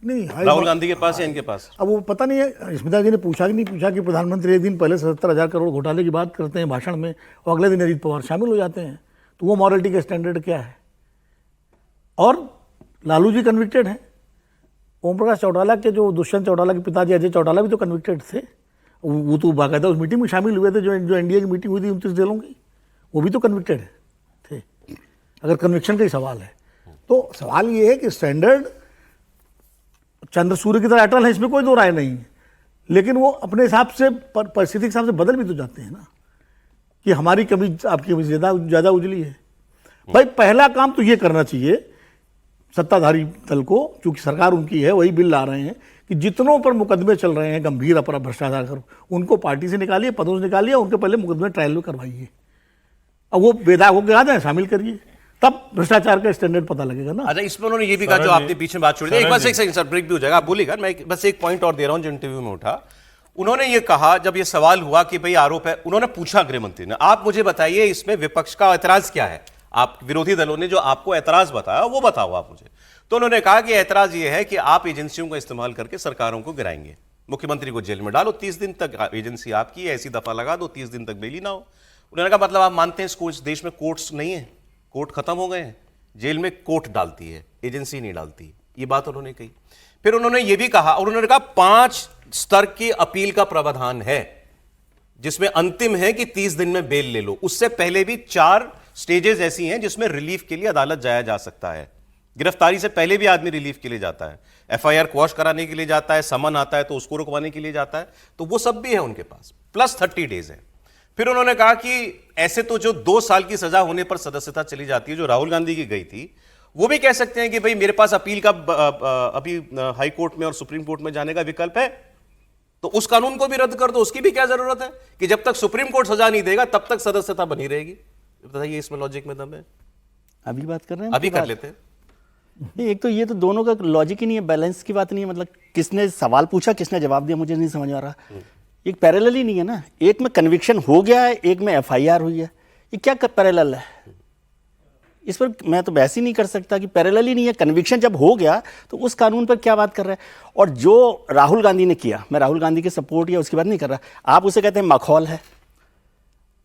नहीं राहुल गांधी के पास या इनके पास? अब वो पता नहीं है, स्मिता जी ने पूछा कि नहीं पूछा कि प्रधानमंत्री एक दिन पहले 77,000 करोड़ घोटाले की बात करते हैं भाषण में और अगले दिन अजीत पवार शामिल हो जाते हैं, तो वो मॉरलिटी का स्टैंडर्ड क्या है? और लालू जी कन्विक्टेड हैं, ओम प्रकाश चौटाला के जो दुष्यंत चौटाला के पिताजी अजय चौटाला भी तो कन्विक्टेड थे, वो तो बाकायदा उस मीटिंग में शामिल हुए थे जो एनडीए की मीटिंग हुई थी 29 जिलों की, वो भी तो कन्विक्टेड थे। अगर कन्विक्शन का ही सवाल है तो सवाल ये है कि स्टैंडर्ड चंद्र सूर्य की तरह अटल है, इसमें कोई दो राय नहीं है, लेकिन वो अपने हिसाब से परिस्थिति के हिसाब से बदल भी तो जाते हैं ना, कि हमारी कमी आपकी कमी ज़्यादा उजली है। भाई पहला काम तो ये करना चाहिए सत्ताधारी दल को, चूंकि सरकार उनकी है, वही बिल ला रहे हैं कि जितनों पर मुकदमे चल रहे हैं गंभीर अपराध भ्रष्टाचार कर, उनको पार्टी से निकालिए, पदों से निकालिए, उनके पहले मुकदमे ट्रायल में करवाइए, अब वो विधायक होकर आ जाए, शामिल करिए, तब भ्रष्टाचार का स्टैंडर्ड पता लगेगा ना। अच्छा, इसमें उन्होंने ये भी कहा जो आपने बीच में बात छोड़ी, एक बस एक सेकंड सर, ब्रेक भी हो जाएगा, आप बोलिएगा, मैं बस एक पॉइंट और दे रहा हूं जो इंटरव्यू में उठा। उन्होंने ये कहा, जब ये सवाल हुआ कि भाई आरोप है, उन्होंने पूछा गृह मंत्री ने, आप मुझे बताइए इसमें विपक्ष का ऐतराज क्या है, आप विरोधी दलों ने जो आपको ऐतराज बताया वो बताओ आप मुझे। तो उन्होंने कहा कि ऐतराज ये है कि आप एजेंसियों का इस्तेमाल करके सरकारों को गिराएंगे, मुख्यमंत्री को जेल में डालो, 30 दिन तक एजेंसी आपकी है, ऐसी दफा लगा दो, 30 दिन तक बेली ना हो। उन्होंने कहा मतलब आप मानते हैं इस देश में कोर्ट्स नहीं है, कोर्ट खत्म हो गए हैं, जेल में कोर्ट डालती है, एजेंसी नहीं डालती, ये बात उन्होंने कही। फिर उन्होंने ये भी कहा, उन्होंने कहा 5 स्तर की अपील का प्रावधान है जिसमें अंतिम है कि 30 दिन में बेल ले लो, उससे पहले भी 4 स्टेजेस ऐसी हैं जिसमें रिलीफ के लिए अदालत जाया जा सकता है, गिरफ्तारी से पहले भी आदमी रिलीफ के लिए जाता है, एफआईआर क्वॉश कराने के लिए जाता है, समन आता है तो उसको रुकवाने के लिए जाता है, तो वो सब भी है उनके पास, प्लस 30 डेज है। फिर उन्होंने कहा कि ऐसे तो जो 2 साल की सजा होने पर सदस्यता चली जाती है, जो राहुल गांधी की गई थी, वो भी कह सकते हैं कि भाई मेरे पास अपील का अभी हाई कोर्ट में और सुप्रीम कोर्ट में जाने का विकल्प है, तो उस कानून को भी रद्द कर दो, उसकी भी क्या जरूरत है कि जब तक सुप्रीम कोर्ट सजा नहीं देगा तब तक सदस्यता बनी रहेगी। बताइए इसमें लॉजिक में दम है? अभी बात कर रहे हैं, अभी कर लेते हैं। नहीं, एक तो ये तो दोनों का लॉजिक ही नहीं है, बैलेंस की बात नहीं है, मतलब किसने सवाल पूछा किसने जवाब दिया, मुझे नहीं समझ आ रहा। एक पैरेलल ही नहीं है ना, एक में कन्विक्शन हो गया है, एक में एफआईआर हुई है, ये क्या पैरेलल है? इस पर मैं तो बहस ही नहीं कर सकता कि पैरेलल ही नहीं है। कन्विक्शन जब हो गया तो उस कानून पर क्या बात कर रहे हैं? और जो राहुल गांधी ने किया, मैं राहुल गांधी के सपोर्ट या उसकी बात नहीं कर रहा, आप उसे कहते हैं मखौल है,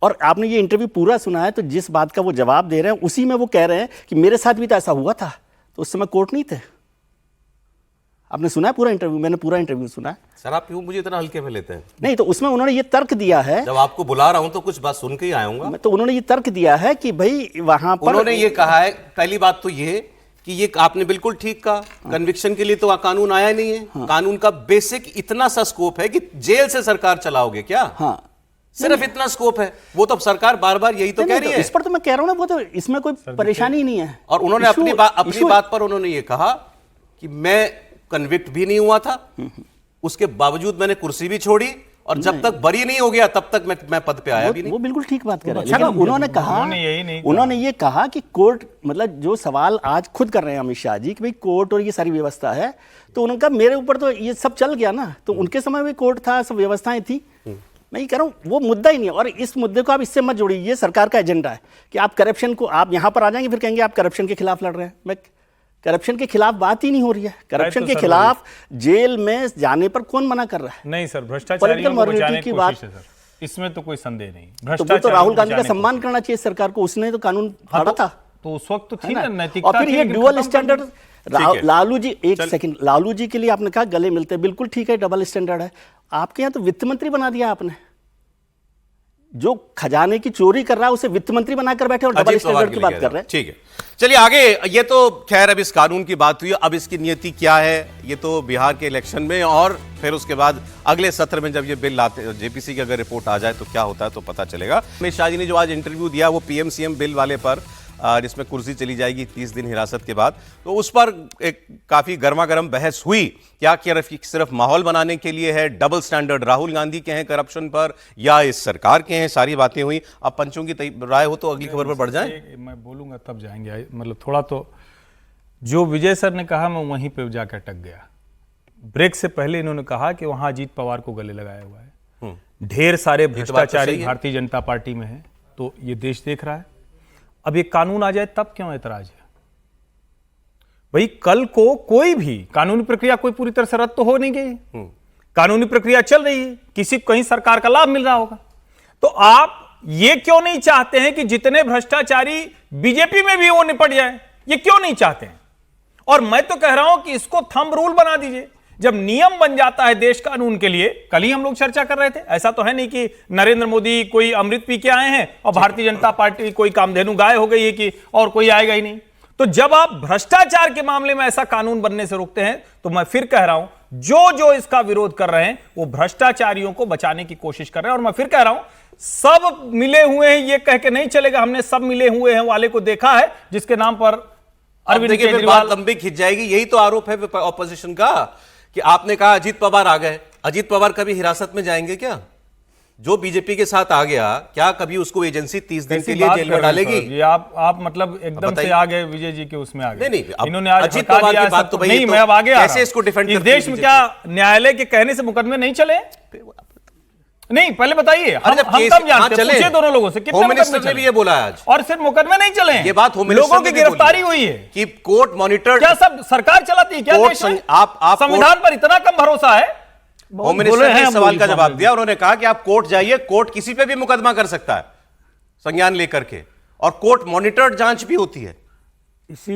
और आपने ये इंटरव्यू पूरा सुना है तो जिस बात का वो जवाब दे रहे हैं उसी में वो कह रहे हैं कि मेरे साथ भी तो ऐसा हुआ था, तो उस समय कोर्ट नहीं थे। आपने सुना है पूरा इंटरव्यू? मैंने पूरा इंटरव्यू सुना है। सर आप क्यों मुझे इतना हल्के में लेते हैं? नहीं, तो उसमें उन्होंने ये तर्क दिया है, जब आपको बुला रहा हूं तो कुछ बात सुन के ही आऊंगा। तो उन्होंने ये तर्क दिया है कि भाई वहां पर उन्होंने ये कहा है, पहली बात तो ये कि ये आपने बिल्कुल ठीक कहा, कन्विक्शन के लिए तो कानून आया नहीं है। कानून का बेसिक इतना सा स्कोप है कि जेल से सरकार चलाओगे क्या? हाँ, सिर्फ इतना स्कोप है, वो तो सरकार बार बार यही तो कह रही है। इस पर तो मैं कह रहा हूं ना, वो तो इसमें कोई परेशानी नहीं है। और उन्होंने अपनी बात पर उन्होंने ये कहा कि मैं कन्विक्ट भी नहीं हुआ था, उसके बावजूद मैंने कुर्सी भी छोड़ी, और जब तक बरी नहीं हो गया तब तक मैं पद पे आया भी नहीं। वो बिल्कुल ठीक बात कर रहे हैं, लेकिन उन्होंने ये कहा कि कोर्ट, मतलब जो सवाल आज खुद कर रहे हैं अमित शाह जी कि भाई कोर्ट और ये सारी व्यवस्था है, तो उनका मेरे ऊपर तो ये सब चल गया ना, तो उनके समय में कोर्ट था, सब व्यवस्थाएं थी। मैं ये कह रहा हूँ वो मुद्दा ही नहीं है, और इस मुद्दे को आप इससे मत जोड़िए। ये सरकार का एजेंडा है कि आप करप्शन को, आप यहाँ पर आ जाएंगे फिर कहेंगे आप करप्शन के खिलाफ लड़ रहे हैं। मैं करप्शन के खिलाफ बात ही नहीं हो रही है। करप्शन के खिलाफ जेल में जाने पर कौन मना कर रहा है? नहीं सर, भ्रष्टाचारियों को बचाने की कोशिश है सर, इसमें तो कोई संदेह नहीं। भ्रष्टाचार तो राहुल गांधी का सम्मान करना चाहिए सरकार को, उसने तो कानून फाड़ा था, तो उस वक्त तो थी ना नैतिकता। और फिर ये ड्यूअल स्टैंडर्ड, लालू जी, एक सेकंड, लालू जी के लिए आपने कहा गले मिलते, बिल्कुल ठीक है, डबल स्टैंडर्ड है। आपके यहाँ तो वित्त मंत्री बना दिया आपने, जो खजाने की चोरी कर रहा है उसे वित्त मंत्री बनाकर बैठे और डबल स्टैंडर्ड की बात कर रहे हैं। ठीक है, चलिए आगे। ये तो खैर अब इस कानून की बात हुई, अब इसकी नियति क्या है ये तो बिहार के इलेक्शन में, और फिर उसके बाद अगले सत्र में जब ये बिल लाते, जेपीसी की अगर रिपोर्ट आ जाए तो क्या होता है तो पता चलेगा। अमित शाह जी ने जो आज इंटरव्यू दिया वो पीएम सीएम बिल वाले पर, जिसमें कुर्सी चली जाएगी 30 दिन हिरासत के बाद, तो उस पर एक काफी गर्मा गर्म बहस हुई। क्या सिर्फ माहौल बनाने के लिए है, डबल स्टैंडर्ड राहुल गांधी के हैं करप्शन पर या इस सरकार के हैं, सारी बातें हुई। अब पंचों की राय हो तो अगली खबर पर बढ़ जाए। मैं बोलूंगा तब जाएंगे, मतलब थोड़ा तो जो विजय सर ने कहा मैं वहीं पे जाकर अटक गया। ब्रेक से पहले इन्होंने कहा कि वहां अजीत पवार को गले लगाया हुआ है, ढेर सारे भ्रष्टाचारी भारतीय जनता पार्टी में है, तो ये देश देख रहा है। अब ये कानून आ जाए तब क्यों ऐतराज है? भाई कल को कोई भी कानूनी प्रक्रिया कोई पूरी तरह से रद्द तो हो नहीं गई, कानूनी प्रक्रिया चल रही है, किसी को कहीं सरकार का लाभ मिल रहा होगा। तो आप ये क्यों नहीं चाहते हैं कि जितने भ्रष्टाचारी बीजेपी में भी वो निपट जाए? ये क्यों नहीं चाहते हैं? और मैं तो कह रहा हूं कि इसको थंब रूल बना दीजिए। जब नियम बन जाता है देश कानून के लिए, कल ही हम लोग चर्चा कर रहे थे, ऐसा तो है नहीं कि नरेंद्र मोदी कोई अमृत पी के आए हैं और भारतीय जनता पार्टी कोई कामधेनु गाय हो गई है कि और कोई आएगा ही नहीं। तो जब आप भ्रष्टाचार के मामले में ऐसा कानून बनने से रोकते हैं, तो मैं फिर कह रहा हूं जो जो इसका विरोध कर रहे हैं वो भ्रष्टाचारियों को बचाने की कोशिश कर रहे हैं। और मैं फिर कह रहा हूं सब मिले हुए हैं ये कह के नहीं चलेगा, हमने सब मिले हुए हैं वाले को देखा है जिसके नाम पर अरविंद केजरीवाल। लंबी खिंच जाएगी, यही तो आरोप है ऑपोजिशन का कि आपने कहा अजीत पवार आ गए, अजीत पवार कभी हिरासत में जाएंगे क्या? जो बीजेपी के साथ आ गया, क्या कभी उसको एजेंसी 30 दिन के लिए जेल में डालेगी? ये आप मतलब एकदम से आ गए विजय जी के उसमें आ गए। नहीं, इन्होंने आज अजीत पवार की बात तो भाई नहीं, मैं अब आगे कैसे इसको डिफेंड इस देश में क्या न्यायालय के कहने से मुकदमे नहीं चले? नहीं, पहले बताइए, हम कब जानते हैं? पूछिए दोनों लोगों से कितने होम मिनिस्टर ने भी ये बोला आज, और सिर्फ मुकदमे नहीं चले, ये बात होम मिनिस्टर लोगों की गिरफ्तारी हुई है कि कोर्ट मॉनिटर। क्या सब सरकार चलाती है क्या देश में? आप संविधान पर इतना कम भरोसा है? होम मिनिस्टर ने इस सवाल का जवाब दिया, उन्होंने कहा कि आप कोर्ट जाइए, कोर्ट किसी पे भी मुकदमा कर सकता है संज्ञान लेकर के, और कोर्ट मॉनिटर्ड जांच भी होती है। इसी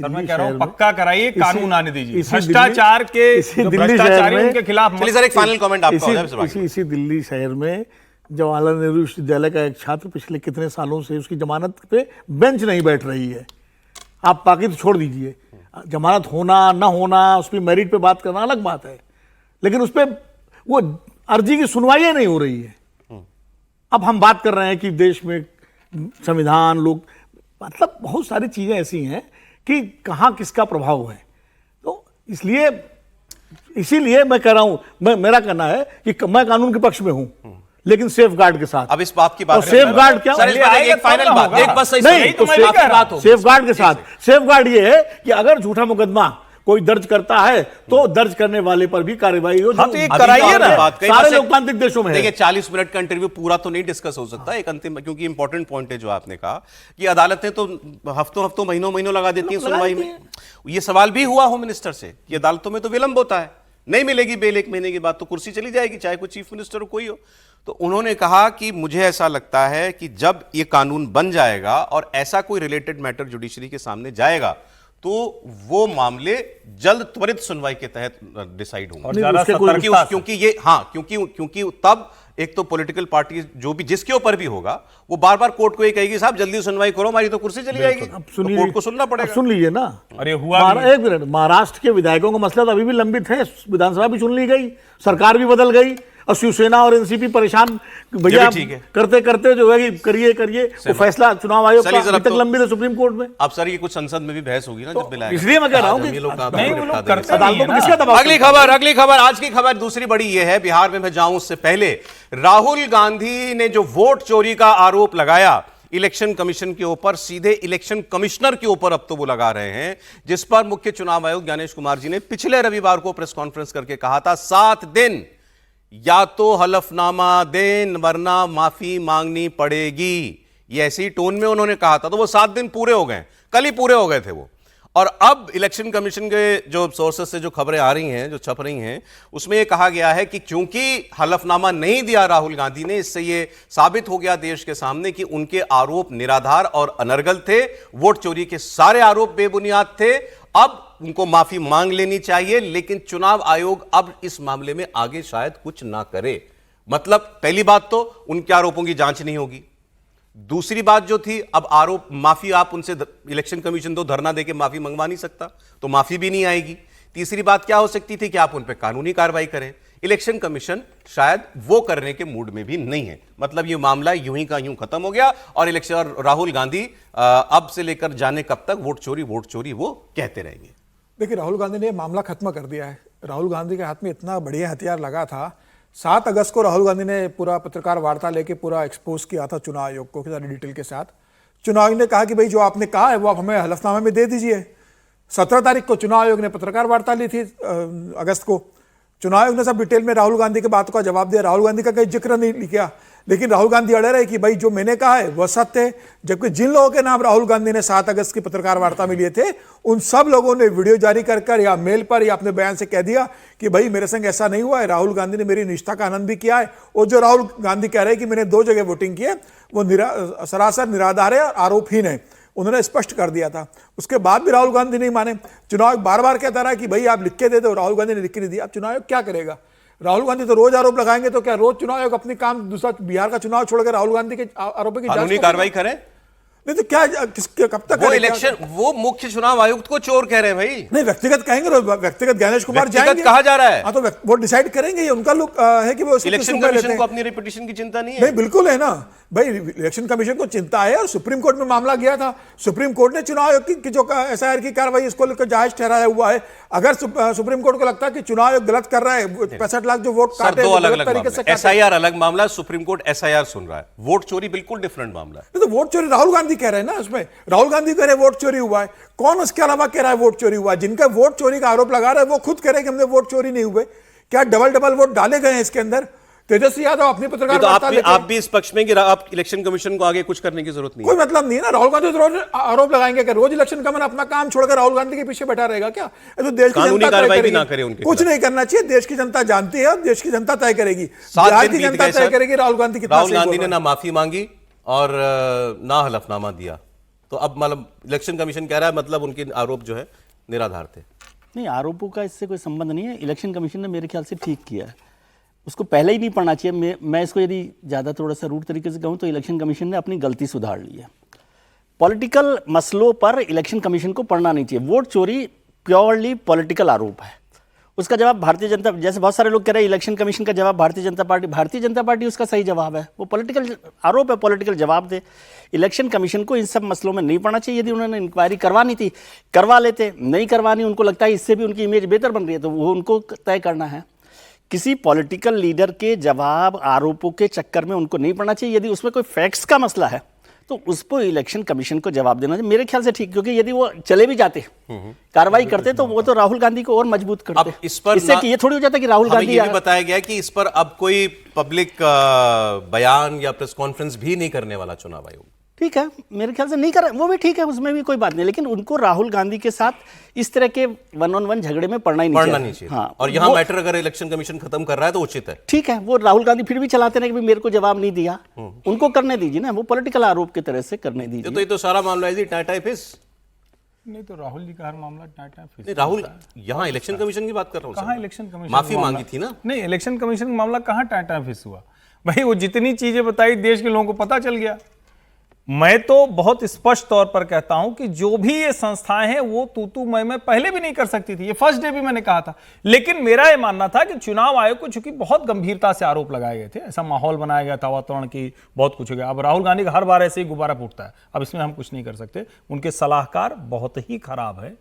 मैं कह रहा हूं पक्का कराइए, कानून आने दीजिए, भ्रष्टाचार के भ्रष्टाचारियों के खिलाफ। चलिए सर, एक फाइनल कमेंट आपका। इसी दिल्ली शहर में जवाहरलाल नेहरू विश्वविद्यालय का एक छात्र पिछले कितने सालों से उसकी जमानत पे बेंच नहीं बैठ रही है। आप बाकी तो छोड़ दीजिए, जमानत होना ना होना, उस पर मेरिट पे बात करना अलग बात है, लेकिन उस पर वो अर्जी की सुनवाई नहीं हो रही है। अब हम बात कर रहे हैं कि देश में संविधान, लोग, मतलब बहुत सारी चीजें ऐसी हैं कि कहाँ किसका प्रभाव है। तो इसीलिए मैं कह रहा हूं, मेरा कहना है कि मैं कानून के पक्ष में हूं, लेकिन सेफ गार्ड के साथ। अब इस बात की बात, सेफ गार्ड क्या? एक फाइनल बात, एक बस नहीं, तो सेफ गार्ड के साथ, सेफ गार्ड ये है कि अगर झूठा मुकदमा कोई दर्ज करता है तो दर्ज करने वाले पर भी कार्रवाई हो। हाँ, तो ये कराइए ना, सारे लोकतांत्रिक देशों में। देखिए 40 मिनट का इंटरव्यू पूरा तो नहीं डिस्कस हो सकता, एक अंतिम, क्योंकि इंपॉर्टेंट पॉइंट है जो आपने कहा कि अदालतें तो हफ्तों महीनों लगा देती हैं सुनवाई में। ये सवाल भी हुआ होम मिनिस्टर से कि अदालतों में तो विलंब होता है, नहीं मिलेगी बेल 1 महीने के बाद तो कुर्सी चली जाएगी, चाहे कोई चीफ मिनिस्टर हो कोई हो। तो उन्होंने कहा कि मुझे ऐसा लगता है कि जब ये कानून बन जाएगा और ऐसा कोई रिलेटेड मैटर जुडिशरी के सामने जाएगा तो वो मामले जल्द त्वरित सुनवाई के तहत डिसाइड होंगे। क्योंकि ये, हाँ, क्योंकि तब एक तो पॉलिटिकल पार्टी जो भी जिसके ऊपर भी होगा वो बार बार कोर्ट को ये कहेगी साहब जल्दी सुनवाई करो, हमारी तो कुर्सी चली जाएगी, तो कोर्ट को सुनना पड़ेगा। सुन लीजिए ना, अरे हुआ एक मिनट, महाराष्ट्र के विधायकों का मसला तो अभी भी लंबित है, विधानसभा भी चुन ली गई, सरकार भी बदल गई, और शिवसेना और एनसीपी परेशान भैया करते करते जो है कि करिए वो फैसला चुनाव आयोग का अभी तक लंबित है सुप्रीम कोर्ट में। अब सर ये कुछ संसद में भी बहस होगी ना, जब बिलाएगा, इसलिए मैं कह रहा हूं कि अदालतों में किसका दबाव। अगली खबर, आज की खबर दूसरी बड़ी ये है, बिहार में मैं जाऊं उससे पहले राहुल गांधी ने जो वोट चोरी का आरोप लगाया इलेक्शन कमीशन के ऊपर, सीधे इलेक्शन कमिश्नर के ऊपर अब तो वो लगा रहे हैं, जिस पर मुख्य चुनाव आयुक्त ज्ञानेश कुमार जी ने पिछले रविवार को प्रेस कॉन्फ्रेंस करके कहा था 7 दिन या तो हलफनामा दें वरना माफी मांगनी पड़ेगी। ये ऐसी टोन में उन्होंने कहा था, तो वो 7 दिन पूरे हो गए, कल ही पूरे हो गए थे वो। और अब इलेक्शन कमीशन के जो सोर्सेस से जो खबरें आ रही हैं, जो छप रही हैं, उसमें यह कहा गया है कि क्योंकि हलफनामा नहीं दिया राहुल गांधी ने, इससे यह साबित हो गया देश के सामने कि उनके आरोप निराधार और अनर्गल थे, वोट चोरी के सारे आरोप बेबुनियाद थे, अब उनको माफी मांग लेनी चाहिए। लेकिन चुनाव आयोग अब इस मामले में आगे शायद कुछ ना करे। मतलब पहली बात तो उनके आरोपों की जांच नहीं होगी, दूसरी बात जो थी, अब आरोप माफी आप उनसे, इलेक्शन कमीशन तो धरना देके माफी मंगवा नहीं सकता, तो माफी भी नहीं आएगी। तीसरी बात क्या हो सकती थी कि आप उन पर कानूनी कार्रवाई करें, इलेक्शन कमीशन शायद वो करने के मूड में भी नहीं है। मतलब ये मामला यूं ही का यूं खत्म हो गया और इलेक्शन, और राहुल गांधी अब से लेकर जाने कब तक वोट चोरी वो कहते रहेंगे। देखिए, राहुल गांधी ने मामला खत्म कर दिया है। राहुल गांधी के हाथ में इतना बढ़िया हथियार लगा था। 7 अगस्त को राहुल गांधी ने पूरा पत्रकार वार्ता लेके पूरा एक्सपोज किया था चुनाव आयोग को सारी डिटेल के साथ। चुनाव आयोग ने कहा कि भाई जो आपने कहा है वो आप हमें हलफनामे में दे दीजिए। 17 तारीख को चुनाव आयोग ने पत्रकार वार्ता ली थी, अगस्त को। चुनाव आयोग ने सब डिटेल में राहुल गांधी की बातों का जवाब दिया, राहुल गांधी का कहीं जिक्र नहीं किया। लेकिन राहुल गांधी अड़े रहे कि भाई जो मैंने कहा है वह सत्य है, जबकि जिन लोगों के नाम राहुल गांधी ने 7 अगस्त की पत्रकार वार्ता में लिए थे उन सब लोगों ने वीडियो जारी कर या मेल पर या अपने बयान से कह दिया कि भाई मेरे संग ऐसा नहीं हुआ है, राहुल गांधी ने मेरी निष्ठा का आनंद भी किया है, और जो राहुल गांधी कह रहे हैं कि मैंने 2 जगह वोटिंग की है वो सरासर निराधार है और आरोपहीन है, उन्होंने स्पष्ट कर दिया था। उसके बाद भी राहुल गांधी नहीं माने। चुनाव आयोग बार बार कहता रहा कि भाई आप लिख के दे दो, राहुल गांधी ने लिख के नहीं दिया। अब चुनाव आयोग क्या करेगा? राहुल गांधी तो रोज आरोप लगाएंगे, तो क्या रोज चुनाव आयोग अपनी काम दूसरा बिहार का चुनाव छोड़कर राहुल गांधी के आरोपों की कानूनी कार्रवाई करें? नहीं तो क्या कब तक वो इलेक्शन, वो मुख्य चुनाव आयुक्त को चोर कह रहे हैं भाई। नहीं, व्यक्तिगत कहेंगे तो व्यक्तिगत ज्ञानेश कुमार जाएंगे, कहा जा रहा है। हाँ, तो वो डिसाइड करेंगे, ये उनका लुक है कि वो इलेक्शन कमीशन को अपनी रेपुटेशन की चिंता नहीं है। नहीं, बिल्कुल है ना भाई, इलेक्शन कमीशन को चिंता है, और सुप्रीम कोर्ट में मामला गया था, सुप्रीम कोर्ट ने चुनाव आयोग की जो एसआईआर की कार्रवाई इसको लेकर जायज ठहराया हुआ है। अगर सुप्रीम कोर्ट को लगता है कि चुनाव आयोग गलत कर रहा है, 65 लाख जो वोट काटे अलग तरीके से, एसआईआर अलग मामला, सुप्रीम कोर्ट एसआईआर सुन रहा है, वोट चोरी बिल्कुल डिफरेंट मामला है। तो वोट चोरी राहुल गांधी कह रहे हैं ना, उसमें राहुल गांधी कह रहे वोट चोरी हुआ है, कौन उसके अलावा कह रहा है वोट चोरी हुआ है? जिनका वोट चोरी का आरोप लगा रहे हैं वो खुद कह रहे हैं कि हमने वोट चोरी नहीं हुए। क्या डबल वोट डाले गए हैं इसके अंदर? तेजस्वी यादव अपनी पत्रकार तो आप भी इस पक्ष में कि आप इलेक्शन कमीशन को आगे कुछ करने की जरूरत नहीं कोई मतलब नहीं है ना। राहुल गांधी तो रोज आरोप लगाएंगे कि रोज इलेक्शन कमीशन अपना काम छोड़कर राहुल गांधी के पीछे बैठा रहेगा क्या? तो देश की जनता कार्रवाई भी ना करे उनके, कुछ नहीं करना चाहिए। देश की जनता जानती है, और देश की जनता तय करेगी, बिहार की जनता तय करेगी राहुल गांधी कितना। राहुल गांधी ने ना माफी मांगी और ना हलफनामा दिया, तो अब मतलब इलेक्शन कमीशन कह रहा है मतलब उनके आरोप जो है निराधार थे। नहीं, आरोपों का इससे कोई संबंध नहीं है। इलेक्शन कमीशन ने मेरे ख्याल से ठीक किया है, उसको पहले ही नहीं पढ़ना चाहिए। मैं इसको यदि ज़्यादा थोड़ा सा रूट तरीके से कहूँ तो इलेक्शन कमीशन ने अपनी गलती सुधार ली है। पॉलिटिकल मसलों पर इलेक्शन कमीशन को पढ़ना नहीं चाहिए। वोट चोरी प्योरली पॉलिटिकल आरोप है, उसका जवाब भारतीय जनता, जैसे बहुत सारे लोग कह रहे हैं इलेक्शन कमीशन का जवाब भारतीय जनता पार्टी उसका सही जवाब है। वो पॉलिटिकल आरोप है, पॉलिटिकल जवाब दे। इलेक्शन कमीशन को इन सब मसलों में नहीं पड़ना चाहिए। यदि उन्होंने इंक्वायरी करवानी थी करवा लेते, नहीं करवानी, उनको लगता है इससे भी उनकी इमेज बेहतर बन रही है, तो वो उनको तय करना है। किसी पॉलिटिकल लीडर के जवाब आरोपों के चक्कर में उनको नहीं पड़ना चाहिए। यदि उसमें कोई फैक्ट्स का मसला है तो उस पर इलेक्शन कमीशन को जवाब देना चाहिए, मेरे ख्याल से ठीक। क्योंकि यदि वो चले भी जाते, कार्रवाई करते, तो वो तो राहुल गांधी को और मजबूत करते। अब इस पर इससे कि ये थोड़ी हो जाता कि राहुल गांधी, ये भी बताया गया कि इस पर अब कोई पब्लिक बयान या प्रेस कॉन्फ्रेंस भी नहीं करने वाला चुनाव आयोग। ठीक है, मेरे ख्याल से नहीं कर, वो भी ठीक है, उसमें भी कोई बात नहीं। लेकिन उनको राहुल गांधी के साथ इस तरह के 1-on-1 झगड़े में पड़ना ही नहीं चाहिए। हाँ, और यहाँ मैटर अगर इलेक्शन कमीशन खत्म कर रहा है तो उचित है। ठीक है, वो राहुल गांधी फिर भी चलाते रहे कि मेरे को जवाब नहीं दिया, उनको करने दीजिए ना, वो पॉलिटिकल आरोप की तरह से करने दीजिए। तो ये तो सारा मामला है जी टाटा फिस। नहीं तो राहुल जी का हर मामला टाटा फिस। नहीं, राहुल यहाँ इलेक्शन कमीशन की बात कर रहा हूँ। कहाँ इलेक्शन कमीशन माफी मांगी थी ना? नहीं, इलेक्शन कमीशन का मामला कहाँ टाटा फिस हुआ भाई? वो जितनी चीजें बताई देश के लोगों को पता चल गया। मैं तो बहुत स्पष्ट तौर पर कहता हूं कि जो भी ये संस्थाएं हैं वो तू मैं पहले भी नहीं कर सकती थी, ये फर्स्ट डे भी मैंने कहा था। लेकिन मेरा ये मानना था कि चुनाव आयोग को चूंकि बहुत गंभीरता से आरोप लगाए गए थे, ऐसा माहौल बनाया गया था वातावरण की, बहुत कुछ हो गया। अब राहुल गांधी का हर बार ऐसे ही गुब्बारा फूटता है, अब इसमें हम कुछ नहीं कर सकते। उनके सलाहकार बहुत ही खराब है।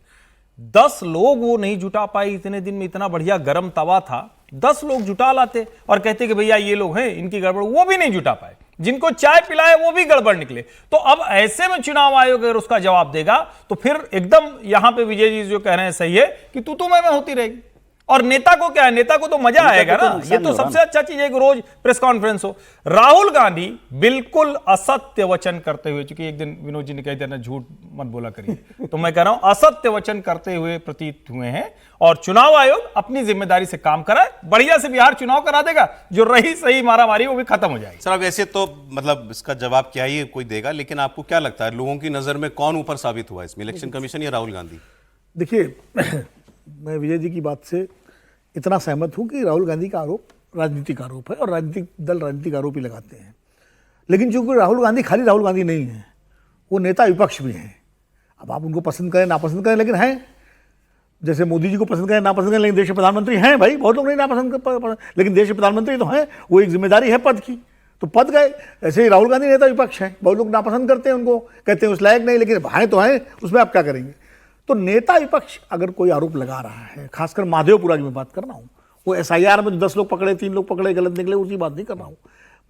10 लोग वो नहीं जुटा पाए इतने दिन में, इतना बढ़िया गर्म तवा था, 10 लोग जुटा लाते और कहते कि भैया ये लोग हैं, इनकी गड़बड़, वो भी नहीं जुटा पाए। जिनको चाय पिलाए वो भी गड़बड़ निकले। तो अब ऐसे में चुनाव आयोग अगर उसका जवाब देगा तो फिर एकदम यहां पे विजय जी जो कह रहे हैं सही है कि तू मैं होती रहेगी। और नेता को क्या है, नेता को तो मजा आएगा ना, ये तो सबसे अच्छा चीज है कि रोज प्रेस कॉन्फ्रेंस हो। राहुल गांधी बिल्कुल असत्य वचन करते हुए, क्योंकि एक दिन विनोद जी ने कह दिया झूठ मत बोला करिए, तो मैं कह रहा हूं असत्य वचन करते हुए प्रतीत हुए हैं। और चुनाव आयोग अपनी जिम्मेदारी से काम कराए, बढ़िया से बिहार चुनाव करा देगा, जो रही सही मारामारी वो भी खत्म हो जाएगी। सर, अब ऐसे तो मतलब इसका जवाब क्या ही कोई देगा, लेकिन आपको क्या लगता है लोगों की नजर में कौन ऊपर साबित हुआ इसमें, इलेक्शन कमीशन या राहुल गांधी? देखिए, मैं विजय जी की बात से इतना सहमत हूं कि राहुल गांधी का आरोप राजनीतिक आरोप है और राजनीतिक दल राजनीतिक आरोप ही लगाते हैं। लेकिन चूंकि राहुल गांधी खाली राहुल गांधी नहीं है, वो नेता विपक्ष भी हैं। अब आप उनको पसंद करें नापसंद करें, लेकिन हैं। जैसे मोदी जी को पसंद करें नापसंद करें, लेकिन देश के प्रधानमंत्री हैं भाई। बहुत लोग नहीं नापसंद, लेकिन देश के प्रधानमंत्री तो हैं, वो एक जिम्मेदारी है पद की, तो पद गए। ऐसे ही राहुल गांधी नेता विपक्ष हैं, बहुत लोग नापसंद करते हैं उनको, कहते हैं उस लायक नहीं, लेकिन हैं तो हैं, उसमें आप क्या करेंगे। तो नेता विपक्ष अगर कोई आरोप लगा रहा है, खासकर महादेवपुरा की मैं बात कर रहा हूँ, वो एसआईआर में 10 लोग पकड़े, 3 लोग पकड़े, गलत निकले, उसकी बात नहीं कर रहा हूँ।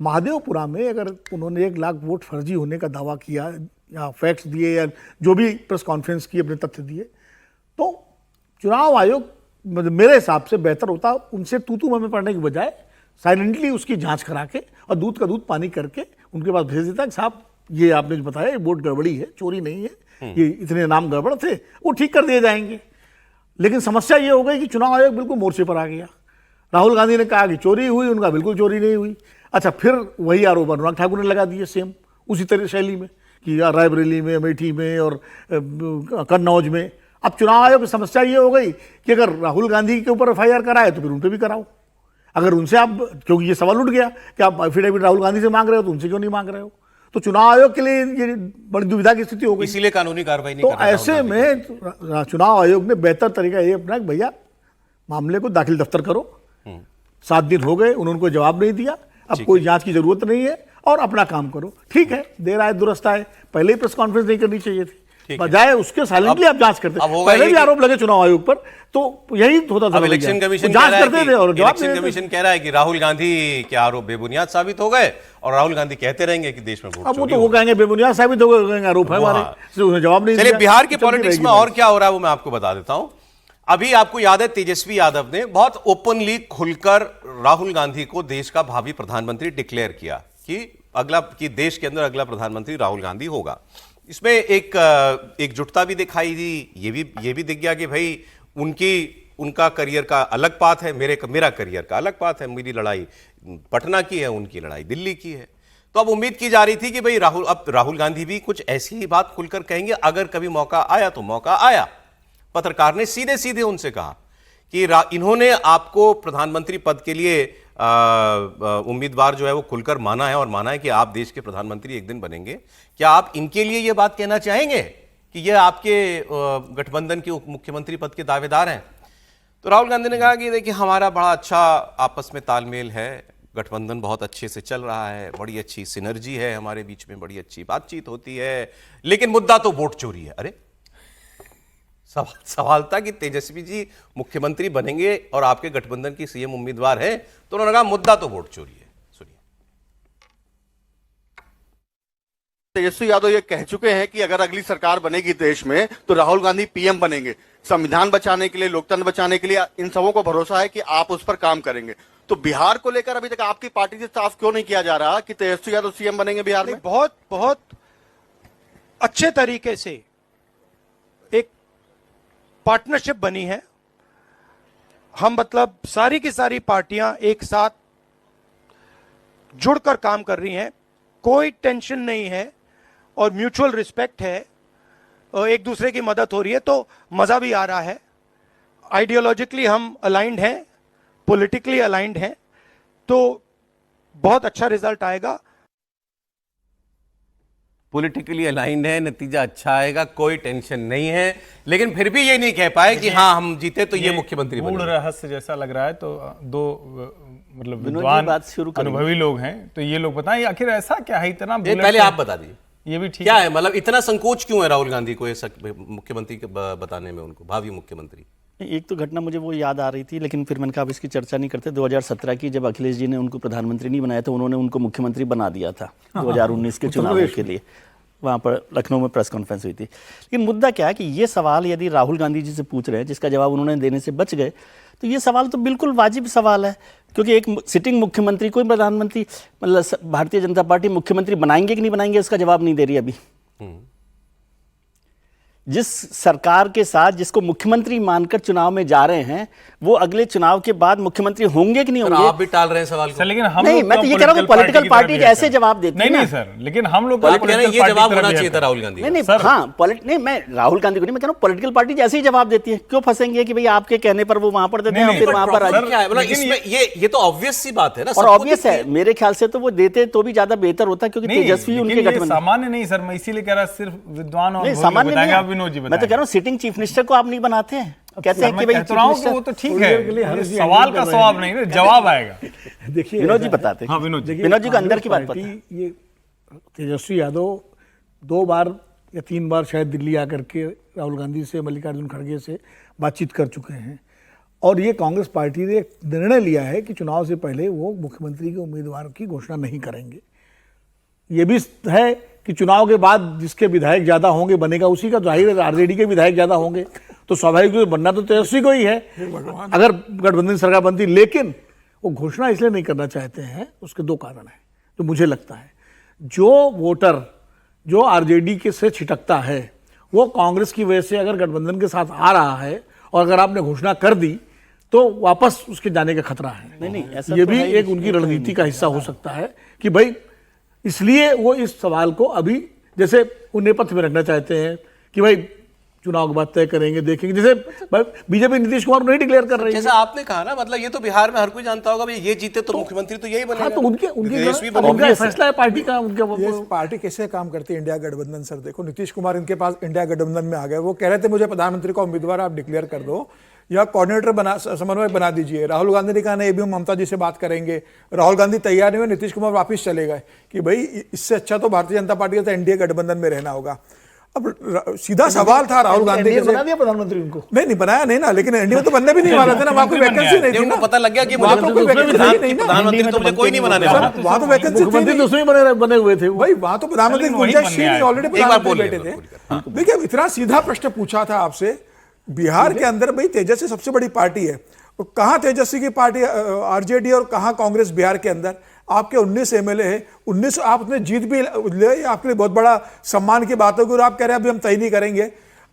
महादेवपुरा में अगर उन्होंने 1 लाख वोट फर्जी होने का दावा किया या फैक्ट्स दिए या जो भी प्रेस कॉन्फ्रेंस की अपने तथ्य दिए, तो चुनाव आयोग मेरे हिसाब से बेहतर होता उनसे तू मैं पढ़ने की बजाय साइलेंटली उसकी जांच करा के और दूध का दूध पानी करके उनके पास भेज देता है कि साहब ये आपने जो बताया ये वोट गड़बड़ी है, चोरी नहीं है, ये इतने नाम गड़बड़ थे, वो ठीक कर दिए जाएंगे। लेकिन समस्या ये हो गई कि चुनाव आयोग बिल्कुल मोर्चे पर आ गया। राहुल गांधी ने कहा कि चोरी हुई, उनका बिल्कुल चोरी नहीं हुई। अच्छा, फिर वही आरोप अनुराग ठाकुर ने लगा दिए सेम उसी तरह शैली में कि रायबरेली में, अमेठी में और कन्नौज में। अब चुनाव आयोग की समस्या ये हो गई कि अगर राहुल गांधी के ऊपर एफआईआर कराए तो फिर उन पर भी कराओ। अगर उनसे आप, क्योंकि ये सवाल उठ गया कि आप एफिडेविट राहुल गांधी से मांग रहे हो तो उनसे क्यों नहीं मांग रहे हो, तो चुनाव आयोग के लिए ये बड़ी दुविधा की स्थिति हो गई। इसीलिए कानूनी कार्रवाई नहीं तो कर रहा राहुल ऐसे गांधी। में चुनाव आयोग ने बेहतर तरीका ये अपना कि भैया मामले को दाखिल दफ्तर करो, 7 दिन हो गए, उन्होंने कोई जवाब नहीं दिया, अब कोई जांच की जरूरत नहीं है और अपना काम करो। ठीक है, देर आए दुरुस्त आए, पहले ही प्रेस कॉन्फ्रेंस नहीं करनी चाहिए थी, बजाय उसके साइलेंटली आप जांच करते। पहले भी आरोप लगे चुनाव आयोग पर, तो यही होता था। अब इलेक्शन कमीशन जांच करते थे और जवाब इलेक्शन कमीशन कह रहा है कि राहुल गांधी के आरोप बेबुनियाद साबित हो गए और राहुल गांधी कहते रहेंगे कि देश में वोट अब वो चोरी तो वो कहेंगे बेबुनियाद साबित हो गए, कहेंगे आरोप है हमारे, उन्हें जवाब नहीं दिया। चलिए, बिहार के चलती पॉलिटिक्स रहेगी में और क्या हो रहा है वो मैं आपको बता देता हूं। अभी आपको याद है तेजस्वी यादव ने बहुत ओपनली खुलकर राहुल गांधी को देश का भावी प्रधानमंत्री डिक्लेयर किया कि देश के अंदर अगला प्रधानमंत्री राहुल गांधी होगा। इसमें एकजुटता भी दिखाई दी, ये भी दिख गया कि भाई उनका करियर का अलग पाथ है, मेरा करियर का अलग पाथ है, मेरी लड़ाई पटना की है, उनकी लड़ाई दिल्ली की है। तो अब उम्मीद की जा रही थी कि भाई राहुल गांधी भी कुछ ऐसी ही बात खुलकर कहेंगे, अगर कभी मौका आया तो मौका आया। पत्रकार ने सीधे सीधे उनसे कहा कि इन्होंने आपको प्रधानमंत्री पद के लिए उम्मीदवार जो है वो खुलकर माना है और माना है कि आप देश के प्रधानमंत्री एक दिन बनेंगे। क्या आप इनके लिए ये बात कहना चाहेंगे कि ये आपके गठबंधन के उप मुख्यमंत्री पद के दावेदार हैं? तो राहुल गांधी ने कहा कि देखिए, हमारा बड़ा अच्छा आपस में तालमेल है, गठबंधन बहुत अच्छे से चल रहा है, बड़ी अच्छी सिनर्जी है हमारे बीच में, बड़ी अच्छी बातचीत होती है, लेकिन मुद्दा तो वोट चोरी है। अरे सवाल था कि तेजस्वी जी मुख्यमंत्री बनेंगे और आपके गठबंधन की सीएम उम्मीदवार हैं, तो उन्होंने कहा मुद्दा तो वोट चोरी है। सुनिए। तेजस्वी यादव ये कह चुके हैं कि अगर अगली सरकार बनेगी देश में तो राहुल गांधी पीएम बनेंगे। संविधान बचाने के लिए, लोकतंत्र बचाने के लिए इन सबों को भरोसा है कि आप उस पर काम करेंगे। तो बिहार को लेकर अभी तक आपकी पार्टी से साफ क्यों नहीं किया जा रहा कि तेजस्वी यादव सीएम बनेंगे बिहार में? बहुत बहुत अच्छे तरीके से एक पार्टनरशिप बनी है। हम मतलब सारी की सारी पार्टियां एक साथ जुड़कर काम कर रही हैं, कोई टेंशन नहीं है और म्यूचुअल रिस्पेक्ट है और एक दूसरे की मदद हो रही है, तो मजा भी आ रहा है। आइडियोलॉजिकली हम अलाइंड हैं, पॉलिटिकली अलाइंड हैं, तो बहुत अच्छा रिजल्ट आएगा। पॉलिटिकली अलाइंड है, नतीजा अच्छा आएगा, कोई टेंशन नहीं है, लेकिन फिर भी ये नहीं कह पाए कि हाँ हम जीते तो ये मुख्यमंत्री मूल बनेंगे। रहस्य जैसा लग रहा है। तो दो मतलब विनोद जी विद्वान बात शुरू करेंगे। अनुभवी लोग हैं, तो ये लोग बताएं आखिर ऐसा क्या है इतना पहले आप बता दीजिए ये भी ठीक क्या है, मतलब इतना संकोच क्यों है राहुल गांधी को मुख्यमंत्री के बताने में, उनको भावी मुख्यमंत्री? एक तो घटना मुझे वो याद आ रही थी, लेकिन फिर मैंने कहा अब इसकी चर्चा नहीं करते। 2017 की जब अखिलेश जी ने उनको प्रधानमंत्री नहीं बनाया था, उन्होंने उनको मुख्यमंत्री बना दिया था 2019 के चुनाव के लिए। वहाँ पर लखनऊ में प्रेस कॉन्फ्रेंस हुई थी। लेकिन मुद्दा क्या है कि ये सवाल यदि राहुल गांधी जी से पूछ रहे हैं, जिसका जवाब उन्होंने देने से बच गए, तो ये सवाल तो बिल्कुल वाजिब सवाल है, क्योंकि एक सिटिंग मुख्यमंत्री कोई प्रधानमंत्री मतलब भारतीय जनता पार्टी मुख्यमंत्री बनाएंगे कि नहीं बनाएंगे इसका जवाब नहीं दे रही अभी। जिस सरकार के साथ जिसको मुख्यमंत्री मानकर चुनाव में जा रहे हैं, वो अगले चुनाव के बाद मुख्यमंत्री होंगे कि नहीं होंगे? आप भी टाल रहे हैं सवाल को। लेकिन हम नहीं, लोग मैं तो ये कह रहा हूँ पॉलिटिकल पार्टी ऐसे जवाब देती है। नहीं सर, लेकिन हम लोग ये जवाब होना चाहिए था राहुल गांधी। नहीं हाँ, नहीं मैं राहुल गांधी को नहीं, मैं कह रहा हूँ पॉलिटिकल पार्टी ऐसे ही जवाब देती है। क्यों फंसेंगे कि भाई आपके कहने पर वो वहां पर देते हैं, फिर वहां पर ये तो ऑब्वियस सी बात है ना, और ऑब्वियस है। मेरे ख्याल से तो वो देते तो भी ज्यादा बेहतर होता, क्योंकि तेजस्वी उनके गठबंधन। सामान्य नहीं सर, मैं इसीलिए कह रहा सिर्फ विद्वान और सामान्य नहीं है। विनोद जी मैं तो कह रहा हूँ सिटिंग चीफ मिनिस्टर को आप नहीं बनाते हैं, कहते हैं कि भाई चीफ मिनिस्टर। वो तो ठीक है, सवाल का जवाब नहीं, जवाब आएगा। देखिए विनोद जी बताते हैं। हाँ विनोद जी, विनोद जी को अंदर की बात पता है। ये तेजस्वी यादव 2 बार या 3 बार शायद दिल्ली आकर के राहुल गांधी से, मल्लिकार्जुन खड़गे से बातचीत कर चुके हैं, और ये कांग्रेस पार्टी ने एक निर्णय लिया है कि चुनाव से पहले वो मुख्यमंत्री के उम्मीदवार की घोषणा नहीं करेंगे। ये भी है कि चुनाव के बाद जिसके विधायक ज्यादा होंगे बनेगा उसी का, जाहिर है आरजेडी के विधायक ज्यादा होंगे तो स्वाभाविक रूप से बनना तो तेजस्वी को ही है अगर गठबंधन सरकार बनती। लेकिन वो घोषणा इसलिए नहीं करना चाहते हैं, उसके 2 कारण हैं। तो मुझे लगता है जो वोटर जो आरजेडी के से छिटकता है वो कांग्रेस की वजह से अगर गठबंधन के साथ आ रहा है और अगर आपने घोषणा कर दी तो वापस उसके जाने का खतरा है। नहीं, ऐसा ये तो भी है ही एक नहीं, उनकी ये तो है रणनीति नहीं। का हिस्सा हो सकता है कि भाई इसलिए वो इस सवाल को अभी जैसे वो नेपथ्य में रखना चाहते हैं कि भाई चुनाव के बाद तय करेंगे, देखेंगे। जैसे बीजेपी नीतीश कुमार नहीं डिक्लेयर कर रही है। जैसा आपने कहा ना, मतलब ये तो बिहार में हर कोई जानता होगा भाई, ये जीते तो मुख्यमंत्री तो यही बनेगा। हाँ, तो उनके बनेगा। फैसला है पार्टी का। ये पार्टी कैसे काम करती है इंडिया गठबंधन? सर देखो, नीतीश कुमार इनके पास इंडिया गठबंधन में आ गए, वो कह रहे थे मुझे प्रधानमंत्री का उम्मीदवार आप डिक्लेयर कर दो या कोऑर्डिनेटर बना, समन्वयक बना दीजिए। राहुल गांधी ने कहा नहीं, भी हम ममता जी से बात करेंगे। राहुल गांधी तैयार नहीं हुए, नीतीश कुमार वापस चले गए कि भाई इससे अच्छा तो भारतीय जनता पार्टी का तो एनडीए गठबंधन में रहना होगा। अब सीधा सवाल था राहुल गांधी के, बना दिया प्रधानमंत्री उनको। नहीं बनाया नहीं ना, लेकिन एनडीए में तो बनने भी नहीं वाले थे ना, वहां कोई वैकेंसी नहीं थी उनको ना। पता लग गया कि वहां तो कोई वैकेंसी नहीं ना, प्रधानमंत्री तो मुझे कोई नहीं बनाने वाला। वहां तो वैकेंसी मुख्यमंत्री थी तो उसमें बने हुए थे भाई, वहां तो प्रधानमंत्री गुंजाइश ही नहीं, ऑलरेडी प्रधानमंत्री बैठे थे। देखिए, इतना सीधा प्रश्न पूछा था आपसे, बिहार के अंदर भाई तेजस्वी सबसे बड़ी पार्टी है, कहां तेजस्वी की पार्टी आरजेडी और कहां कांग्रेस? बिहार के अंदर आपके 19 एमएलए है, 19 आप उसमें जीत भी ले, आपके लिए बहुत बड़ा सम्मान की बात होगी और आप कह रहे हैं अभी हम तय नहीं करेंगे।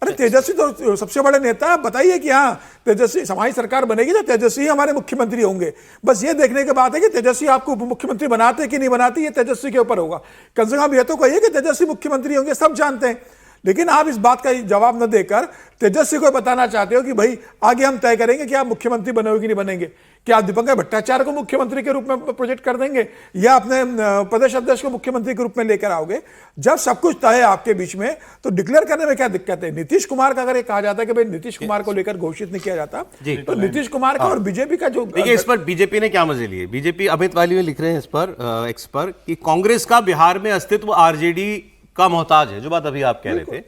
अरे तेजस्वी तो सबसे बड़े नेता है, बताइए कि हाँ तेजस्वी हमारी सरकार बनेगी तो तेजस्वी हमारे मुख्यमंत्री होंगे। बस ये देखने की बात है कि तेजस्वी आपको उप मुख्यमंत्री बनाते कि नहीं बनाते, ये तेजस्वी के ऊपर होगा। कम से कम ये तो कहिए कि तेजस्वी मुख्यमंत्री होंगे, सब जानते हैं। लेकिन आप इस बात का जवाब न देकर तेजस्वी को बताना चाहते हो कि भाई आगे हम तय करेंगे कि आप मुख्यमंत्री बनेंगे कि नहीं बनेंगे। क्या आप दीपंकर भट्टाचार्य को मुख्यमंत्री के रूप में प्रोजेक्ट कर देंगे या अपने प्रदेश अध्यक्ष को मुख्यमंत्री के रूप में लेकर आओगे? जब सब कुछ तय है आपके बीच में तो डिक्लेयर करने में क्या दिक्कत है? नीतीश कुमार का अगर ये कहा जाता है कि भाई नीतीश कुमार को लेकर घोषित नहीं किया जाता तो नीतीश कुमार का और बीजेपी का जो, देखिए इस पर बीजेपी ने क्या मजे लिए। बीजेपी अमित वाली में लिख रहे हैं इस पर एक्स पर कि कांग्रेस का बिहार में अस्तित्व आरजेडी का मोहताज है, जो बात अभी आप कह रहे थे।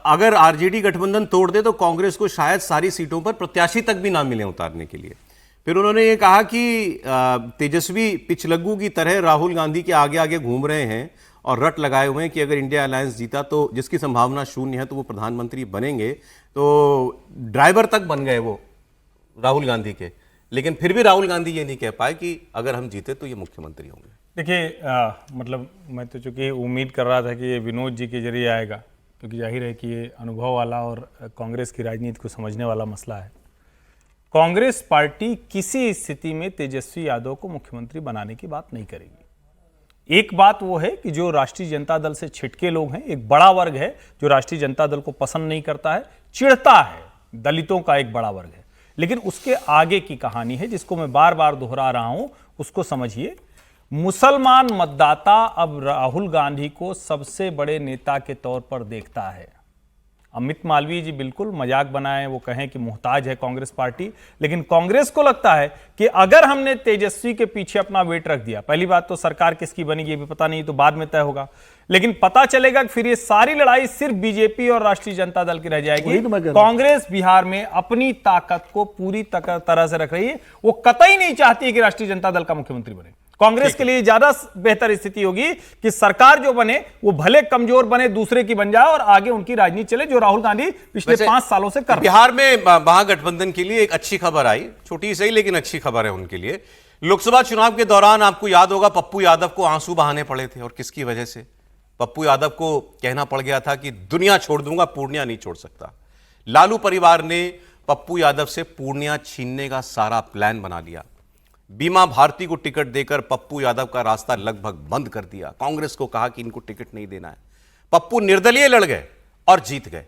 अगर आरजेडी गठबंधन तोड़ दे तो कांग्रेस को शायद सारी सीटों पर प्रत्याशी तक भी ना मिले उतारने के लिए। फिर उन्होंने ये कहा कि तेजस्वी पिछलग्गू की तरह राहुल गांधी के आगे आगे घूम रहे हैं और रट लगाए हुए हैं कि अगर इंडिया अलायंस जीता तो, जिसकी संभावना शून्य है, तो वो प्रधानमंत्री बनेंगे। तो ड्राइवर तक बन गए वो राहुल गांधी के, लेकिन फिर भी राहुल गांधी ये नहीं कह पाए कि अगर हम जीते तो ये मुख्यमंत्री होंगे। देखिए मतलब मैं तो चूंकि उम्मीद कर रहा था कि ये विनोद जी के जरिए आएगा, क्योंकि जाहिर है कि ये अनुभव वाला और कांग्रेस की राजनीति को समझने वाला मसला है। कांग्रेस पार्टी किसी स्थिति में तेजस्वी यादव को मुख्यमंत्री बनाने की बात नहीं करेगी। एक बात वो है कि जो राष्ट्रीय जनता दल से छिटके लोग हैं, एक बड़ा वर्ग है जो राष्ट्रीय जनता दल को पसंद नहीं करता है, चिढ़ता है, दलितों का एक बड़ा वर्ग है। लेकिन उसके आगे की कहानी है जिसको मैं बार बार दोहरा रहा हूं, उसको समझिए। मुसलमान मतदाता अब राहुल गांधी को सबसे बड़े नेता के तौर पर देखता है। अमित मालवीय जी बिल्कुल मजाक बनाए, वो कहें कि मुहताज है कांग्रेस पार्टी, लेकिन कांग्रेस को लगता है कि अगर हमने तेजस्वी के पीछे अपना वेट रख दिया, पहली बात तो सरकार किसकी बनेगी ये भी पता नहीं, तो बाद में तय होगा, लेकिन पता चलेगा कि फिर ये सारी लड़ाई सिर्फ बीजेपी और राष्ट्रीय जनता दल की रह जाएगी। कांग्रेस बिहार में अपनी ताकत को पूरी तरह से रख रही है, वो कतई नहीं चाहती कि राष्ट्रीय जनता दल का मुख्यमंत्री बने। कांग्रेस के लिए ज्यादा बेहतर स्थिति होगी कि सरकार जो बने वो भले कमजोर बने, दूसरे की बन जाए और आगे उनकी राजनीति चले, जो राहुल गांधी पिछले 5 सालों से कर रहे हैं। बिहार में महागठबंधन के लिए एक अच्छी खबर आई, छोटी सही लेकिन अच्छी खबर है उनके लिए। लोकसभा चुनाव के दौरान आपको याद होगा पप्पू यादव को आंसू बहाने पड़े थे, और किसकी वजह से? पप्पू यादव को कहना पड़ गया था कि दुनिया छोड़ दूंगा, पूर्णिया नहीं छोड़ सकता। लालू परिवार ने पप्पू यादव से पूर्णिया छीनने का सारा प्लान बना लिया। बीमा भारती को टिकट देकर पप्पू यादव का रास्ता लगभग बंद कर दिया। कांग्रेस को कहा कि इनको टिकट नहीं देना है। पप्पू निर्दलीय लड़ गए और जीत गए।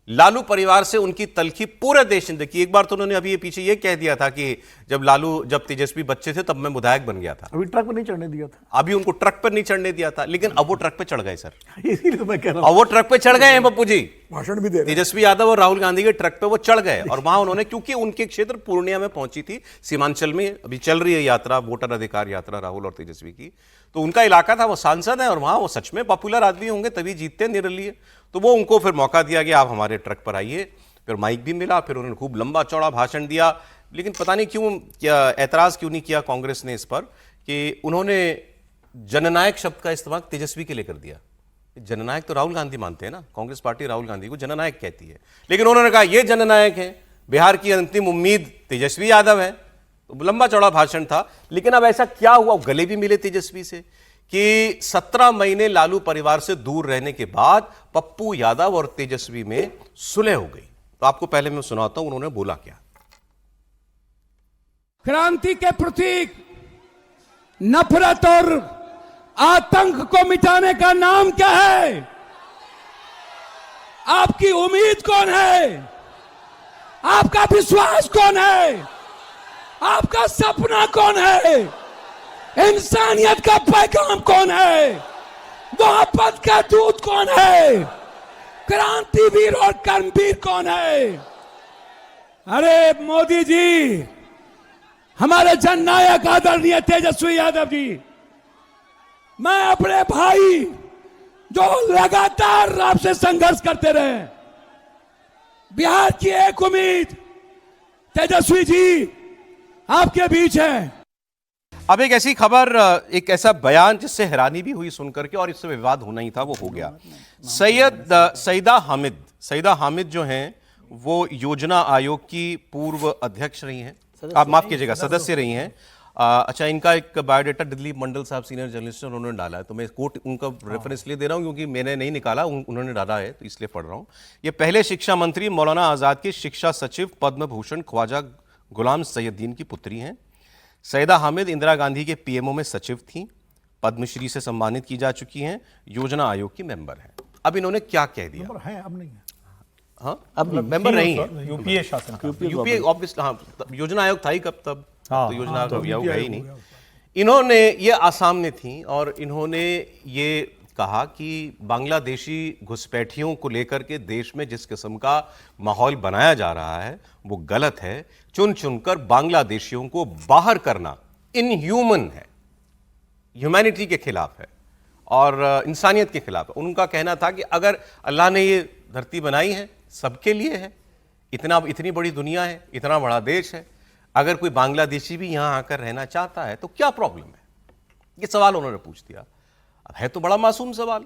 लालू परिवार से उनकी तलखी पूरे देश ने देखी। एक बार तो उन्होंने अभी ये पीछे ये कह दिया था कि जब तेजस्वी बच्चे थे तब मैं विधायक बन गया था। अभी ट्रक पर नहीं चढ़ने दिया था, अभी उनको ट्रक पर नहीं चढ़ने दिया था, लेकिन अब वो ट्रक पे चढ़ गए सर। इसीलिए मैं कह रहा हूं, अब वो ट्रक पे चढ़ गए हैं पप्पू जी, भाषण भी दे रहे हैं। तेजस्वी यादव और राहुल गांधी के ट्रक पे वो चढ़ गए। और वहां उन्होंने, क्योंकि उनके क्षेत्र पूर्णिया में पहुंची थी, सीमांचल में अभी चल रही है यात्रा, वोटर अधिकार यात्रा राहुल और तेजस्वी की, तो उनका इलाका था, वो सांसद है और वहां वो सच में पॉपुलर आदमी होंगे तभी जीतते निर्दलीय। तो वो उनको फिर मौका दिया कि आप हमारे ट्रक पर आइए। फिर माइक भी मिला, फिर उन्होंने खूब लंबा चौड़ा भाषण दिया। लेकिन पता नहीं क्यों, क्या ऐतराज क्यों नहीं किया कांग्रेस ने इस पर कि उन्होंने जननायक शब्द का इस्तेमाल तेजस्वी के लिए कर दिया। जननायक तो राहुल गांधी मानते हैं ना, कांग्रेस पार्टी राहुल गांधी को जननायक कहती है, लेकिन उन्होंने कहा ये जननायक है, बिहार की अंतिम उम्मीद तेजस्वी यादव है। तो लंबा चौड़ा भाषण था, लेकिन अब ऐसा क्या हुआ, गले भी मिले तेजस्वी से कि 17 महीने लालू परिवार से दूर रहने के बाद पप्पू यादव और तेजस्वी में सुलह हो गई। तो आपको पहले मैं सुनाता हूं उन्होंने बोला क्या। क्रांति के प्रतीक नफरत और आतंक को मिटाने का नाम क्या है? आपकी उम्मीद कौन है? आपका विश्वास कौन है? आपका सपना कौन है? इंसानियत का पैगाम कौन है? मोहब्बत का दूत कौन है? क्रांतिवीर और कर्मवीर कौन है? अरे मोदी जी, हमारे जननायक आदरणीय तेजस्वी यादव जी, मैं अपने भाई जो लगातार आपसे संघर्ष करते रहे, बिहार की एक उम्मीद तेजस्वी जी आपके बीच है। अब एक ऐसी खबर, एक ऐसा बयान जिससे हैरानी भी हुई सुनकर के, और इससे विवाद होना ही था, वो हो गया। सईदा हामिद जो हैं वो योजना आयोग की पूर्व अध्यक्ष रही हैं, आप माफ कीजिएगा सदस्य रही हैं। अच्छा, इनका एक बायोडाटा दिलीप मंडल साहब सीनियर जर्नलिस्ट उन्होंने डाला है, तो मैं कोट उनका रेफरेंस ले दे रहा हूं क्योंकि मैंने नहीं निकाला, उन्होंने डाला है तो इसलिए पढ़ रहा हूं। ये पहले शिक्षा मंत्री मौलाना आजाद के शिक्षा सचिव पद्म भूषण ख्वाजा गुलाम सैयदीन की पुत्री हैं। सईदा हामिद इंदिरा गांधी के पीएमओ में सचिव थीं, पद्मश्री से सम्मानित की जा चुकी हैं, योजना आयोग की मेंबर हैं। अब इन्होंने क्या कह दिया? है, अब नहीं है। हाँ, अब मेंबर नहीं है, यूपीए शासन, यूपीए ऑब्वियसली। हाँ, योजना आयोग था ही कब तब, हाँ, तो योजना आयोग है ही नहीं। इन्होंने ये आसाम में थी और इन्होंने ये कहा कि बांग्लादेशी घुसपैठियों को लेकर के देश में जिस किस्म का माहौल बनाया जा रहा है वो गलत है। चुन चुनकर बांग्लादेशियों को बाहर करना इनह्यूमन है, ह्यूमैनिटी के खिलाफ है और इंसानियत के खिलाफ है। उनका कहना था कि अगर अल्लाह ने ये धरती बनाई है सबके लिए है, इतनी बड़ी दुनिया है, इतना बड़ा देश है, अगर कोई बांग्लादेशी भी यहाँ आकर रहना चाहता है तो क्या प्रॉब्लम है? ये सवाल उन्होंने पूछ दिया। अब है तो बड़ा मासूम सवाल,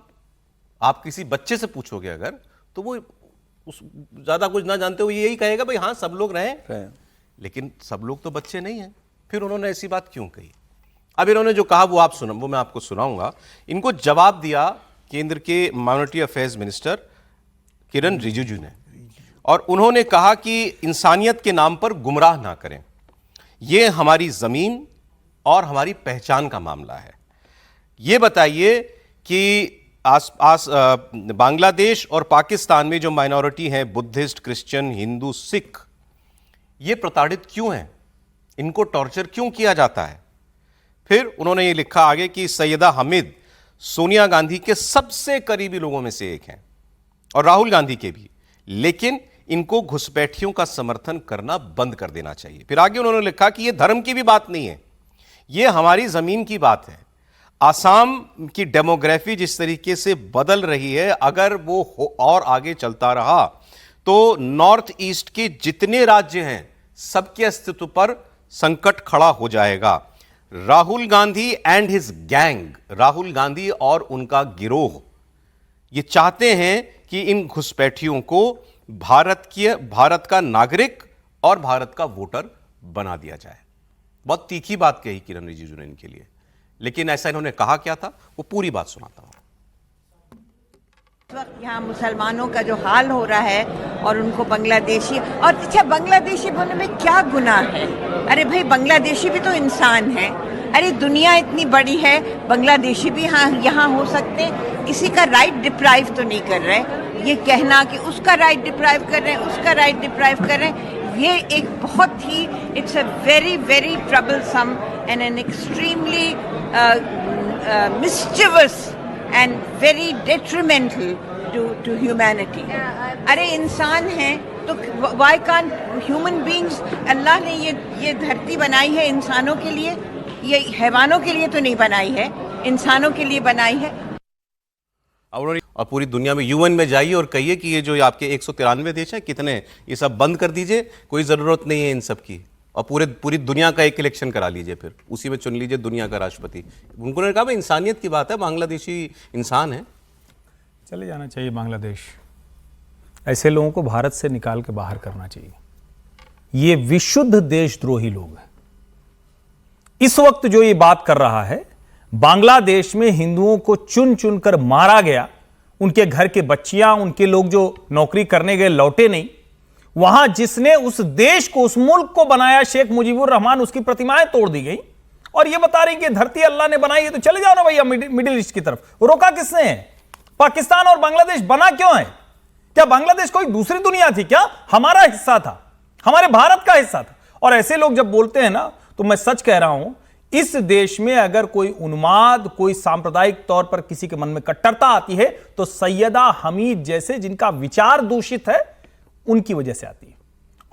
आप किसी बच्चे से पूछोगे अगर तो वो उस ज्यादा कुछ ना जानते हुए यही कहेगा भाई हाँ सब लोग रहें, लेकिन सब लोग तो बच्चे नहीं हैं। फिर उन्होंने ऐसी बात क्यों कही? अब इन्होंने जो कहा वो मैं आपको सुनाऊंगा। इनको जवाब दिया केंद्र के माइनॉरिटी अफेयर्स मिनिस्टर किरण रिजिजू ने, और उन्होंने कहा कि इंसानियत के नाम पर गुमराह ना करें, ये हमारी जमीन और हमारी पहचान का मामला है। ये बताइए कि बांग्लादेश और पाकिस्तान में जो माइनॉरिटी हैं, बुद्धिस्ट, क्रिश्चियन, हिंदू, सिख, ये प्रताड़ित क्यों हैं? इनको टॉर्चर क्यों किया जाता है? फिर उन्होंने ये लिखा आगे कि सैयदा हामिद सोनिया गांधी के सबसे करीबी लोगों में से एक हैं और राहुल गांधी के भी, लेकिन इनको घुसपैठियों का समर्थन करना बंद कर देना चाहिए। फिर आगे उन्होंने लिखा कि यह धर्म की भी बात नहीं है, यह हमारी जमीन की बात है। आसाम की डेमोग्राफी जिस तरीके से बदल रही है, अगर वो और आगे चलता रहा तो नॉर्थ ईस्ट के जितने राज्य हैं सबके अस्तित्व पर संकट खड़ा हो जाएगा। Rahul Gandhi and his gang, Rahul Gandhi और उनका गिरोह ये चाहते हैं कि इन घुसपैठियों को भारत का नागरिक और भारत का वोटर बना दिया जाए। बहुत तीखी बात कही किरण रिजिजू ने इनके लिए, लेकिन ऐसा इन्होंने कहा क्या था वो पूरी बात सुनाता हूं। इस वक्त यहाँ मुसलमानों का जो हाल हो रहा है और उनको बांग्लादेशी, और अच्छा बांग्लादेशी बोलने में क्या गुनाह है? अरे भाई बांग्लादेशी भी तो इंसान है। अरे दुनिया इतनी बड़ी है, बांग्लादेशी भी यहाँ हो सकते हैं। किसी का राइट डिप्राइव तो नहीं कर रहे। ये कहना कि उसका राइट डिप्राइव कर रहे हैं, उसका राइट डिप्राइव कर रहे हैं, ये एक बहुत ही it's a very very troublesome and an extremely mischievous and very detrimental to humanity. अरे इंसान हैं तो why can't human beings, अल्लाह ने ये धरती बनाई है इंसानों के लिए, ये हैवानों के लिए तो नहीं बनाई है, इंसानों के लिए बनाई है। और पूरी दुनिया में यूएन में जाइए और कहिए कि ये जो आपके 193 देश हैं कितने, ये सब बंद कर दीजिए, कोई ज़रूरत नहीं है इन सब की, और पूरी दुनिया का एक इलेक्शन करा लीजिए, फिर उसी में चुन लीजिए दुनिया का राष्ट्रपति। उन्होंने कहा भाई इंसानियत की बात है, बांग्लादेशी इंसान है, चले जाना चाहिए बांग्लादेश। ऐसे लोगों को भारत से निकाल के बाहर करना चाहिए। ये विशुद्ध देशद्रोही लोग हैं। इस वक्त जो ये बात कर रहा है, बांग्लादेश में हिंदुओं को चुन चुनकर मारा गया, उनके घर के बच्चियां, उनके लोग जो नौकरी करने गए लौटे नहीं। वहां जिसने उस देश को, उस मुल्क को बनाया, शेख मुजीबुर रहमान, उसकी प्रतिमाएं तोड़ दी गई और ये बता रही कि धरती अल्लाह ने बनाई है तो चले जाओ ना भैया मिडिल ईस्ट की तरफ। रोका किसने है? पाकिस्तान और बांग्लादेश बना क्यों है? क्या बांग्लादेश कोई दूसरी दुनिया थी क्या? हमारा हिस्सा था, हमारे भारत का हिस्सा था। और ऐसे लोग जब बोलते हैं ना, तो मैं सच कह रहा हूं, इस देश में अगर कोई उन्माद, कोई सांप्रदायिक तौर पर किसी के मन में कट्टरता आती है तो सैयदा हमीद जैसे जिनका विचार दूषित है उनकी वजह से आती है।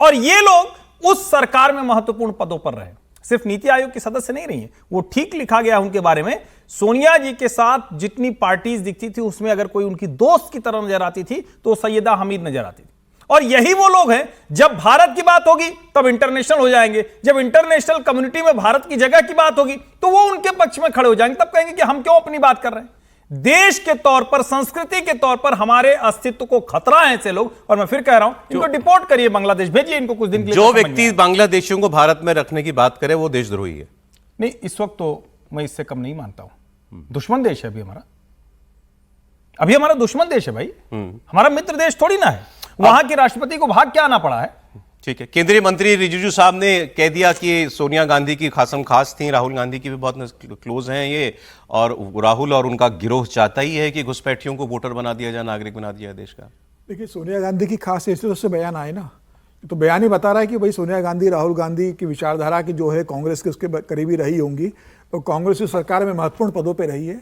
और ये लोग उस सरकार में महत्वपूर्ण पदों पर रहे, सिर्फ नीति आयोग के सदस्य नहीं रही है। वो ठीक लिखा गया उनके बारे में, सोनिया जी के साथ जितनी पार्टीज दिखती थी उसमें अगर कोई उनकी दोस्त की तरह नजर आती थी तो सैयदा हमीद नजर आती थी। और यही वो लोग हैं, जब भारत की बात होगी तब इंटरनेशनल हो जाएंगे, जब इंटरनेशनल कम्युनिटी में भारत की जगह की बात होगी तो वो उनके पक्ष में खड़े हो जाएंगे, तब कहेंगे कि हम क्यों अपनी बात कर रहे हैं। देश के तौर पर, संस्कृति के तौर पर हमारे अस्तित्व को खतरा है ऐसे लोग। और मैं फिर कह रहा हूं, इनको डिपोर्ट करिए, बांग्लादेश भेजिए इनको कुछ दिन के लिए। जो व्यक्ति बांग्लादेशियों को भारत में रखने की बात करे वो देशद्रोही है। नहीं, इस वक्त तो मैं इससे कम नहीं मानता हूं। दुश्मन देश है अभी हमारा दुश्मन देश है भाई, हमारा मित्र देश थोड़ी ना है। वहां के राष्ट्रपति को भाग क्या आना पड़ा है। ठीक है, केंद्रीय मंत्री रिजिजू साहब ने कह दिया कि सोनिया गांधी की खासम खास थी, राहुल गांधी की भी बहुत क्लोज हैं ये, और राहुल और उनका गिरोह चाहता ही है कि घुसपैठियों को वोटर बना दिया जाए, नागरिक बना दिया जाए देश का। देखिए, सोनिया गांधी की खास हैसियत उससे बयान आए ना, तो बयान ही बता रहा है कि भाई सोनिया गांधी राहुल गांधी की विचारधारा की जो है कांग्रेस के उसके करीबी रही होंगी और कांग्रेस की सरकार में महत्वपूर्ण पदों पर रही है।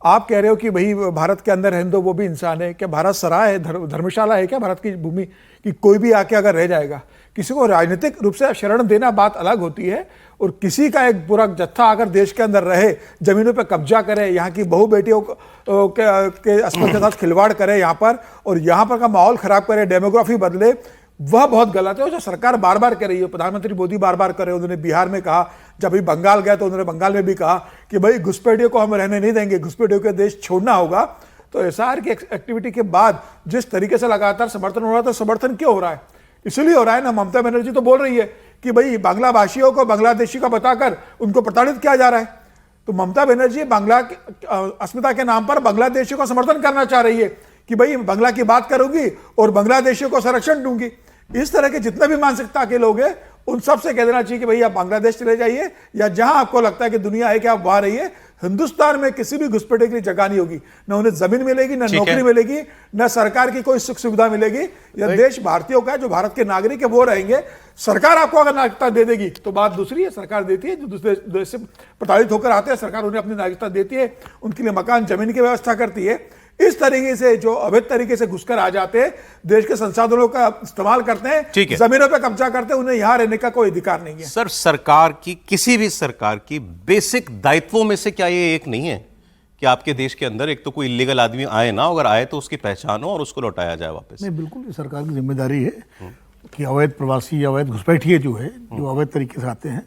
आप कह रहे हो कि भाई भारत के अंदर रहने दो, वो भी इंसान है क्या? भारत सराय है, धर्मशाला है क्या भारत की भूमि कि कोई भी आके अगर रह जाएगा? किसी को राजनीतिक रूप से शरण देना बात अलग होती है, और किसी का एक पूरा जत्था अगर देश के अंदर रहे, जमीनों पे कब्जा करे, यहाँ की बहू बेटियों के अस्पताल के साथ खिलवाड़ करे यहाँ पर, और यहाँ पर का माहौल खराब करे, डेमोग्राफी बदले, वह बहुत गलत है। और जो सरकार बार बार कर रही है, प्रधानमंत्री मोदी बार बार कर रहे हैं, उन्होंने बिहार में कहा, जब भी बंगाल गया तो उन्होंने बंगाल में भी कहा कि भाई घुसपैठियों को हम रहने नहीं देंगे, घुसपैठियों के देश छोड़ना होगा। तो एसआर की एक्टिविटी के बाद जिस तरीके से लगातार समर्थन हो रहा था, समर्थन क्यों हो रहा है? इसलिए हो रहा है ना, ममता बनर्जी तो बोल रही है कि भाई बांग्ला भाषियों को बांग्लादेशी का बताकर उनको प्रताड़ित किया जा रहा है। तो ममता बनर्जी बांग्ला अस्मिता के नाम पर बांग्लादेशियों का समर्थन करना चाह रही है कि भाई बांग्ला की बात करूंगी और बांग्लादेशियों को संरक्षण दूंगी। इस तरह के जितने भी मानसिकता के लोग हैं उन सब से कह देना चाहिए कि भाई आप बांग्लादेश चले जाइए, या जहां आपको लगता है कि दुनिया है कि आप वहां रहिए। हिंदुस्तान में किसी भी घुसपैठे की जगह नहीं होगी, न उन्हें जमीन मिलेगी, न नौकरी मिलेगी, न सरकार की कोई सुख सुविधा मिलेगी। यह देश भारतीयों का है, जो भारत के नागरिक है वो रहेंगे। सरकार आपको अगर नागरिकता दे देगी तो बात दूसरी है, सरकार देती है। जो दूसरे देश से प्रताड़ित होकर आते हैं, सरकार उन्हें अपनी नागरिकता देती है, उनके लिए मकान जमीन की व्यवस्था करती है। इस तरीके से जो अवैध तरीके से घुसकर आ जाते हैं, देश के संसाधनों का इस्तेमाल करते हैं, जमीनों पर कब्जा करते हैं, उन्हें यहां रहने का कोई अधिकार नहीं है। सर, सरकार की, किसी भी सरकार की बेसिक दायित्वों में से क्या ये एक नहीं है कि आपके देश के अंदर एक तो कोई इलीगल आदमी आए ना, अगर आए तो उसकी पहचान हो और उसको लौटाया जाए वापस? नहीं, बिल्कुल ये सरकार की जिम्मेदारी है कि अवैध प्रवासी, अवैध घुसपैठिए जो है, जो अवैध तरीके से आते हैं,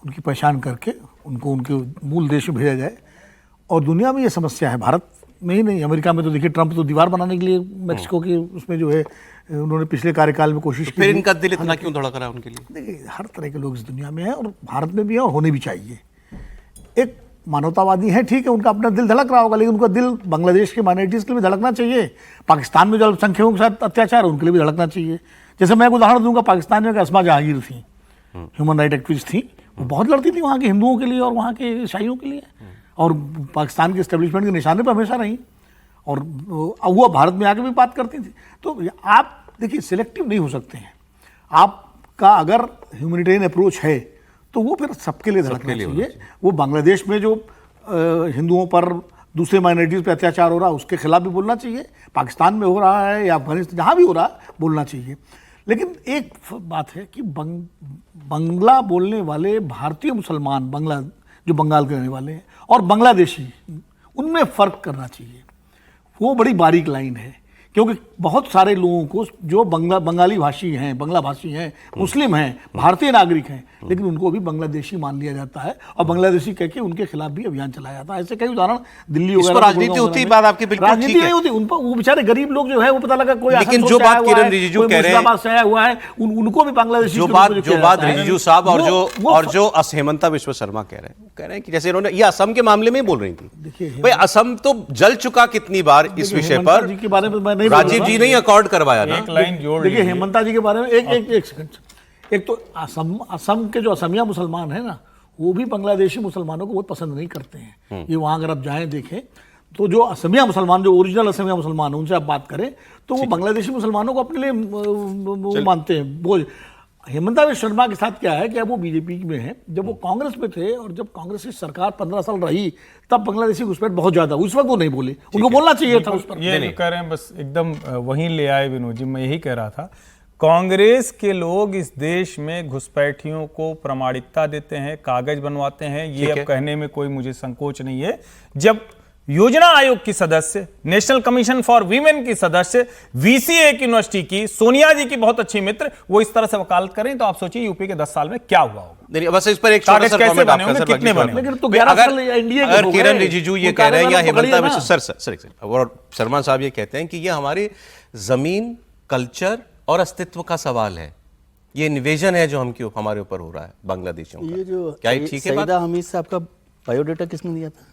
उनकी पहचान करके उनको उनके मूल देश में भेजा जाए। और दुनिया में ये समस्या है, भारत में ही नहीं, अमेरिका में तो देखिए ट्रंप तो दीवार बनाने के लिए मैक्सिको के उसमें जो है उन्होंने पिछले कार्यकाल में कोशिश की। फिर इनका दिल इतना क्यों धड़क रहा है उनके लिए? देखिए, हर तरह के लोग इस दुनिया में हैं और भारत में भी हैं और होने भी चाहिए। एक मानवतावादी है, ठीक है, उनका अपना दिल धड़क रहा होगा, लेकिन उनका दिल बांग्लादेश के माइनॉरिटीज़ के लिए भी धड़कना चाहिए। पाकिस्तान में जो अल्पसंख्यकों के साथ अत्याचार है उनके लिए भी धड़कना चाहिए। जैसे मैं एक उदाहरण दूंगा, पाकिस्तान में अस्मा जहांगीर थी, ह्यूमन राइट एक्टिविस्ट थी, वो बहुत लड़ती थी वहाँ के हिंदुओं के लिए और वहाँ के ईसाइयों के लिए, और पाकिस्तान के एस्टेब्लिशमेंट के निशाने पर हमेशा रही, और वो भारत में आके भी बात करती थी। तो आप देखिए, सिलेक्टिव नहीं हो सकते हैं। आपका अगर ह्यूमैनिटेरियन अप्रोच है तो वो फिर सबके लिए धड़कना चाहिए। वो बांग्लादेश में जो हिंदुओं पर, दूसरे माइनॉरिटीज़ पे अत्याचार हो रहा है उसके खिलाफ भी बोलना चाहिए, पाकिस्तान में हो रहा है या अफगानिस्तान, जहाँ भी हो रहा है बोलना चाहिए। लेकिन एक बात है कि बंगला बोलने वाले भारतीय मुसलमान, जो बंगाल के रहने वाले हैं, और बांग्लादेशी, उनमें फ़र्क करना चाहिए। वो बड़ी बारीक लाइन है क्योंकि बहुत सारे लोगों को जो बंगाली भाषी हैं, बांग्ला भाषी हैं, मुस्लिम हैं, भारतीय नागरिक हैं, लेकिन उनको भी बांग्लादेशी मान लिया जाता है और बांग्लादेशी कह के उनके खिलाफ भी अभियान चलाया जाता है। ऐसे कई उदाहरण दिल्ली इस पर राजनीति होती है, बात आपकी बिल्कुल राजनीति ठीक है। नहीं होती, उन पर वो बेचारे गरीब लोग जो है वो पता लगा कोई लेकिन आसनसोल जो से बात आया हुआ किरण है, रिजिजू कोई कह रहे हैं, मुर्शिदाबाद से आया हुआ है, उनको भी बांग्लादेशी जो के रूप में बात किया जाता है। रिजिजू साहब और वो- जो हेमंता विश्व शर्मा कह रहे हैं कि जैसे इन्होंने ये असम के मामले में ही बोल रही थी, भाई असम तो जल चुका कितनी बार इस विषय हेमंता पर, जी के बारे में मैं नहीं बोल राजीव रहा। जी ने अकॉर्ड करवाया ना। एक लाइन जोड़ देखिए लीजिए। हेमंता जी के बारे में एक सेकंड, एक तो असम के जो असमिया मुसलमान है ना, वो भी बांग्लादेशी मुसलमानों को बहुत पसंद नहीं करते हैं। ये वहां अगर आप जाएं देखें तो जो असमिया मुसलमान, जो ओरिजिनल असमिया मुसलमान है, उनसे आप बात करें तो वो बांग्लादेशी मुसलमानों को अपने लिए वो मानते हैं। वो हेमंता विश्व शर्मा के साथ क्या है कि अब वो बीजेपी में है, जब वो कांग्रेस में थे और जब कांग्रेस की सरकार 15 साल रही तब बांग्लादेशी घुसपैठ बहुत ज्यादा, उस वक्त वो नहीं बोले, उनको बोलना चाहिए था उस पर। ये जो कह रहे हैं बस एकदम वहीं ले आए विनोद जी, मैं यही कह रहा था। कांग्रेस के लोग इस देश में घुसपैठियों को प्रामाणिकता देते हैं, कागज बनवाते हैं, ये अब कहने में कोई मुझे संकोच नहीं है। जब योजना आयोग की सदस्य, नेशनल कमीशन फॉर वीमेन की सदस्य, वीसीए यूनिवर्सिटी की सोनिया जी की बहुत अच्छी मित्र, वो इस तरह से वकालत करें तो आप सोचिए यूपी के 10 साल में क्या हुआ होगा। नहीं, बस इस पर एक छोटा सा कमेंट आपका सर, कितने बने? लेकिन तो 11 साल एनडीए के अगर हो गए, किरण रिजिजू ये वो कह रहे हैं या कागज हेमंता पकड़िए विश्व ना। सर और शर्मा साहब ये कहते हैं कि ये हमारी जमीन, कल्चर और अस्तित्व का सवाल है, ये इन्वेजन है जो हमारे ऊपर हो रहा है बांग्लादेशियों का। ये जो क्या ये ठीक है बात? सईदा हमीद साहब का बायोडेटा किसने दिया था?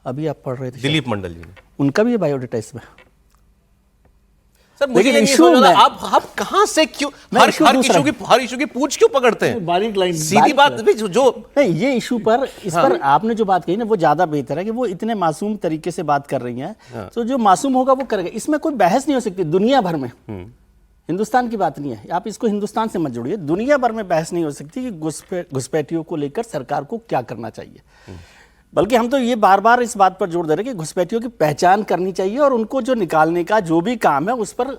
अभी आप पढ़ रहे थे दिलीप मंडल जी ने। उनका भी बायोडेटा इसमें। सर मुझे लेकिन ये नहीं issue समझ आ रहा, में- आप कहां से क्यों मैं हर issue हर दूसरा इशू की पूछ क्यों पकड़ते हैं? बारीक लाइन, सीधी बारीक बात लाइन। भी जो नहीं, ये इशू पर इस पर आपने जो बात कही ना वो ज्यादा बेहतर है कि वो इतने मासूम तरीके से बात कर रही हैं, तो जो मासूम होगा वो करेगा। इसमें कोई बहस नहीं हो सकती दुनिया भर में। हिंदुस्तान की बात नहीं है, आप इसको हिंदुस्तान से मत जोड़िए। दुनिया भर में बहस नहीं हो सकती कि घुसपैठियों को लेकर सरकार को क्या करना चाहिए। बल्कि हम तो ये बार बार इस बात पर जोर दे रहे हैं कि घुसपैठियों की पहचान करनी चाहिए और उनको जो निकालने का जो भी काम है उस पर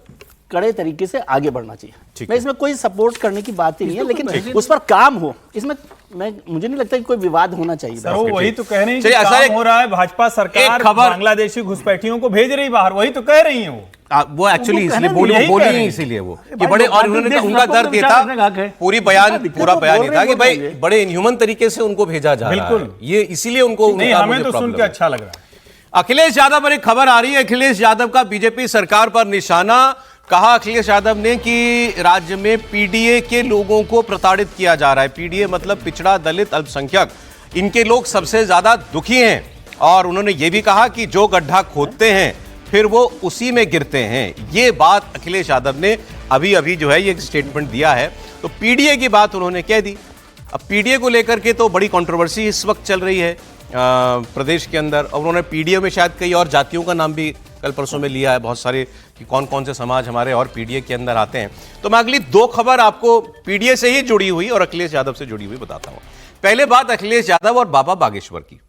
कड़े तरीके से आगे बढ़ना चाहिए। मैं इसमें कोई सपोर्ट करने की बात ही नहीं है, लेकिन उस पर काम हो, इसमें मुझे नहीं लगता कि कोई विवाद होना चाहिए। सर वो वही तो कह रही है कि चलिए, ऐसा काम हो रहा है, भाजपा सरकार बांग्लादेशी घुसपैठियों को भेज रही बाहर, वही तो कह रही है वो एक्चुअली उनको इसलिए कहना बोली नहीं, यही कह रहे हैं। इसीलिए वो कि भाई, बड़े, तो और भारतीय उन्होंने देश उनका में दर्द ये विचार रखने का हक था, है। पूरा बोल बयान ये था कि भाई रहे हैं। बड़े इनह्यूमन तरीके से उनको भेजा जा रहा है। बिल्कुल। ये इसीलिए उनको नहीं, उनका हमें मुझे तो सुन प्रॉब्लम के है। अच्छा लग रहा है। अखिलेश यादव पर एक खबर आ रही है, अखिलेश यादव का बीजेपी सरकार पर निशाना। कहा अखिलेश यादव ने कि राज्य में पीडीए के लोगों को प्रताड़ित किया जा रहा है। पीडीए मतलब पिछड़ा, दलित, अल्पसंख्यक, इनके लोग सबसे ज्यादा दुखी हैं। और उन्होंने ये भी कहा कि जो गड्ढा खोदते हैं फिर वो उसी में गिरते हैं। ये बात अखिलेश यादव ने अभी जो है ये स्टेटमेंट दिया है। तो पीडीए की बात उन्होंने कह दी। अब पीडीए को लेकर के तो बड़ी कंट्रोवर्सी इस वक्त चल रही है प्रदेश के अंदर। और उन्होंने पीडीए में शायद कई और जातियों का नाम भी कल परसों में लिया है, बहुत सारे, कि कौन कौन से समाज हमारे और पीडीए के अंदर आते हैं। तो मैं अगली 2 खबर आपको पीडीए से ही जुड़ी हुई और अखिलेश यादव से जुड़ी हुई बताता हूं। पहले बात अखिलेश यादव और बाबा बागेश्वर की।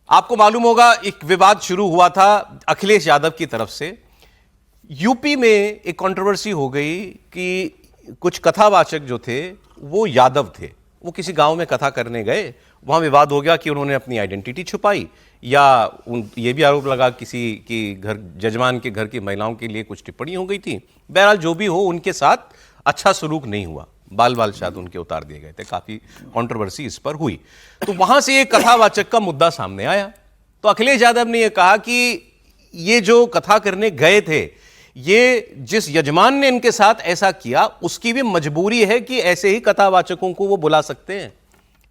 आपको मालूम होगा एक विवाद शुरू हुआ था अखिलेश यादव की तरफ से। यूपी में एक कंट्रोवर्सी हो गई कि कुछ कथावाचक जो थे वो यादव थे। वो किसी गांव में कथा करने गए, वहां विवाद हो गया कि उन्होंने अपनी आइडेंटिटी छुपाई, या ये भी आरोप लगा किसी की घर, जजमान के घर की महिलाओं के लिए कुछ टिप्पणी हो गई थी। बहरहाल जो भी हो, उनके साथ अच्छा सलूक नहीं हुआ, बाल शायद उनके उतार दिए गए थे। काफी कंट्रोवर्सी इस पर हुई। तो वहां से एक कथावाचक का मुद्दा सामने आया। तो अखिलेश यादव ने यह कहा कि ये जो कथा करने गए थे, ये जिस यजमान ने इनके साथ ऐसा किया उसकी भी मजबूरी है कि ऐसे ही कथावाचकों को वो बुला सकते हैं।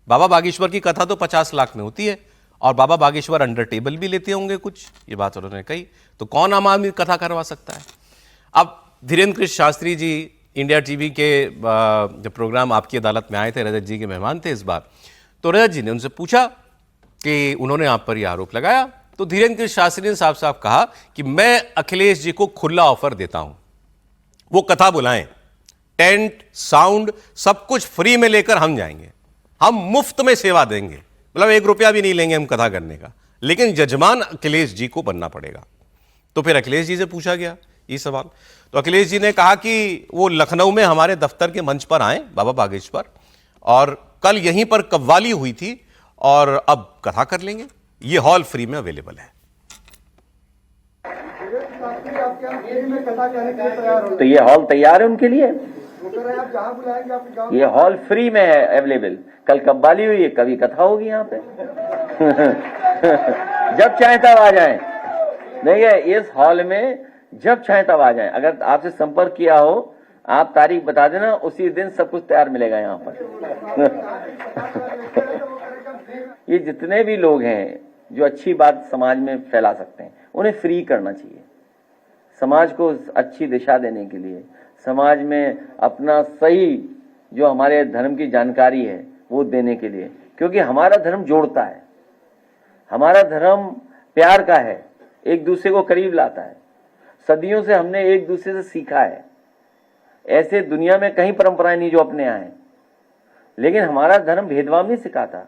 बाबा बागेश्वर की कथा तो 50 लाख में होती है और बाबा बागेश्वर अंडर टेबल भी लेते होंगे कुछ, ये बात उन्होंने कही। तो कौन आम आदमी कथा करवा सकता है? अब धीरेन्द्र कृष्ण शास्त्री जी इंडिया टीवी के जब प्रोग्राम आपकी अदालत में आए थे, रजत जी के मेहमान थे इस बार, तो रजत जी ने उनसे पूछा कि उन्होंने आप पर यह आरोप लगाया। तो धीरेन्द्र कृष्ण शास्त्री ने साफ साफ कहा कि मैं अखिलेश जी को खुला ऑफर देता हूं, वो कथा बुलाएं, टेंट, साउंड सब कुछ फ्री में लेकर हम जाएंगे, हम मुफ्त में सेवा देंगे, मतलब 1 रुपया भी नहीं लेंगे हम कथा करने का, लेकिन यजमान अखिलेश जी को बनना पड़ेगा। तो फिर अखिलेश जी से पूछा गया ये सवाल। तो अखिलेश जी ने कहा कि वो लखनऊ में हमारे दफ्तर के मंच पर आए बाबा बागेश्वर, और कल यहीं पर कव्वाली हुई थी और अब कथा कर लेंगे, ये हॉल फ्री में अवेलेबल है। तो ये हॉल तैयार है उनके लिए, ये हॉल फ्री में है अवेलेबल। कल कव्वाली हुई है, कभी कथा होगी यहाँ पे जब चाहे तब आ जाएं। देखिए इस हॉल में जब चाहे तब आ जाएं। अगर आपसे संपर्क किया हो, आप तारीख बता देना, उसी दिन सब कुछ तैयार मिलेगा यहाँ पर ये जितने भी लोग हैं जो अच्छी बात समाज में फैला सकते हैं, उन्हें फ्री करना चाहिए। समाज को अच्छी दिशा देने के लिए, समाज में अपना सही जो हमारे धर्म की जानकारी है वो देने के लिए, क्योंकि हमारा धर्म जोड़ता है, हमारा धर्म प्यार का है, एक दूसरे को करीब लाता है। सदियों से हमने एक दूसरे से सीखा है। ऐसे दुनिया में कहीं परंपराएं नहीं जो अपने यहाँ हैं, लेकिन हमारा धर्म भेदभाव नहीं सिखाता,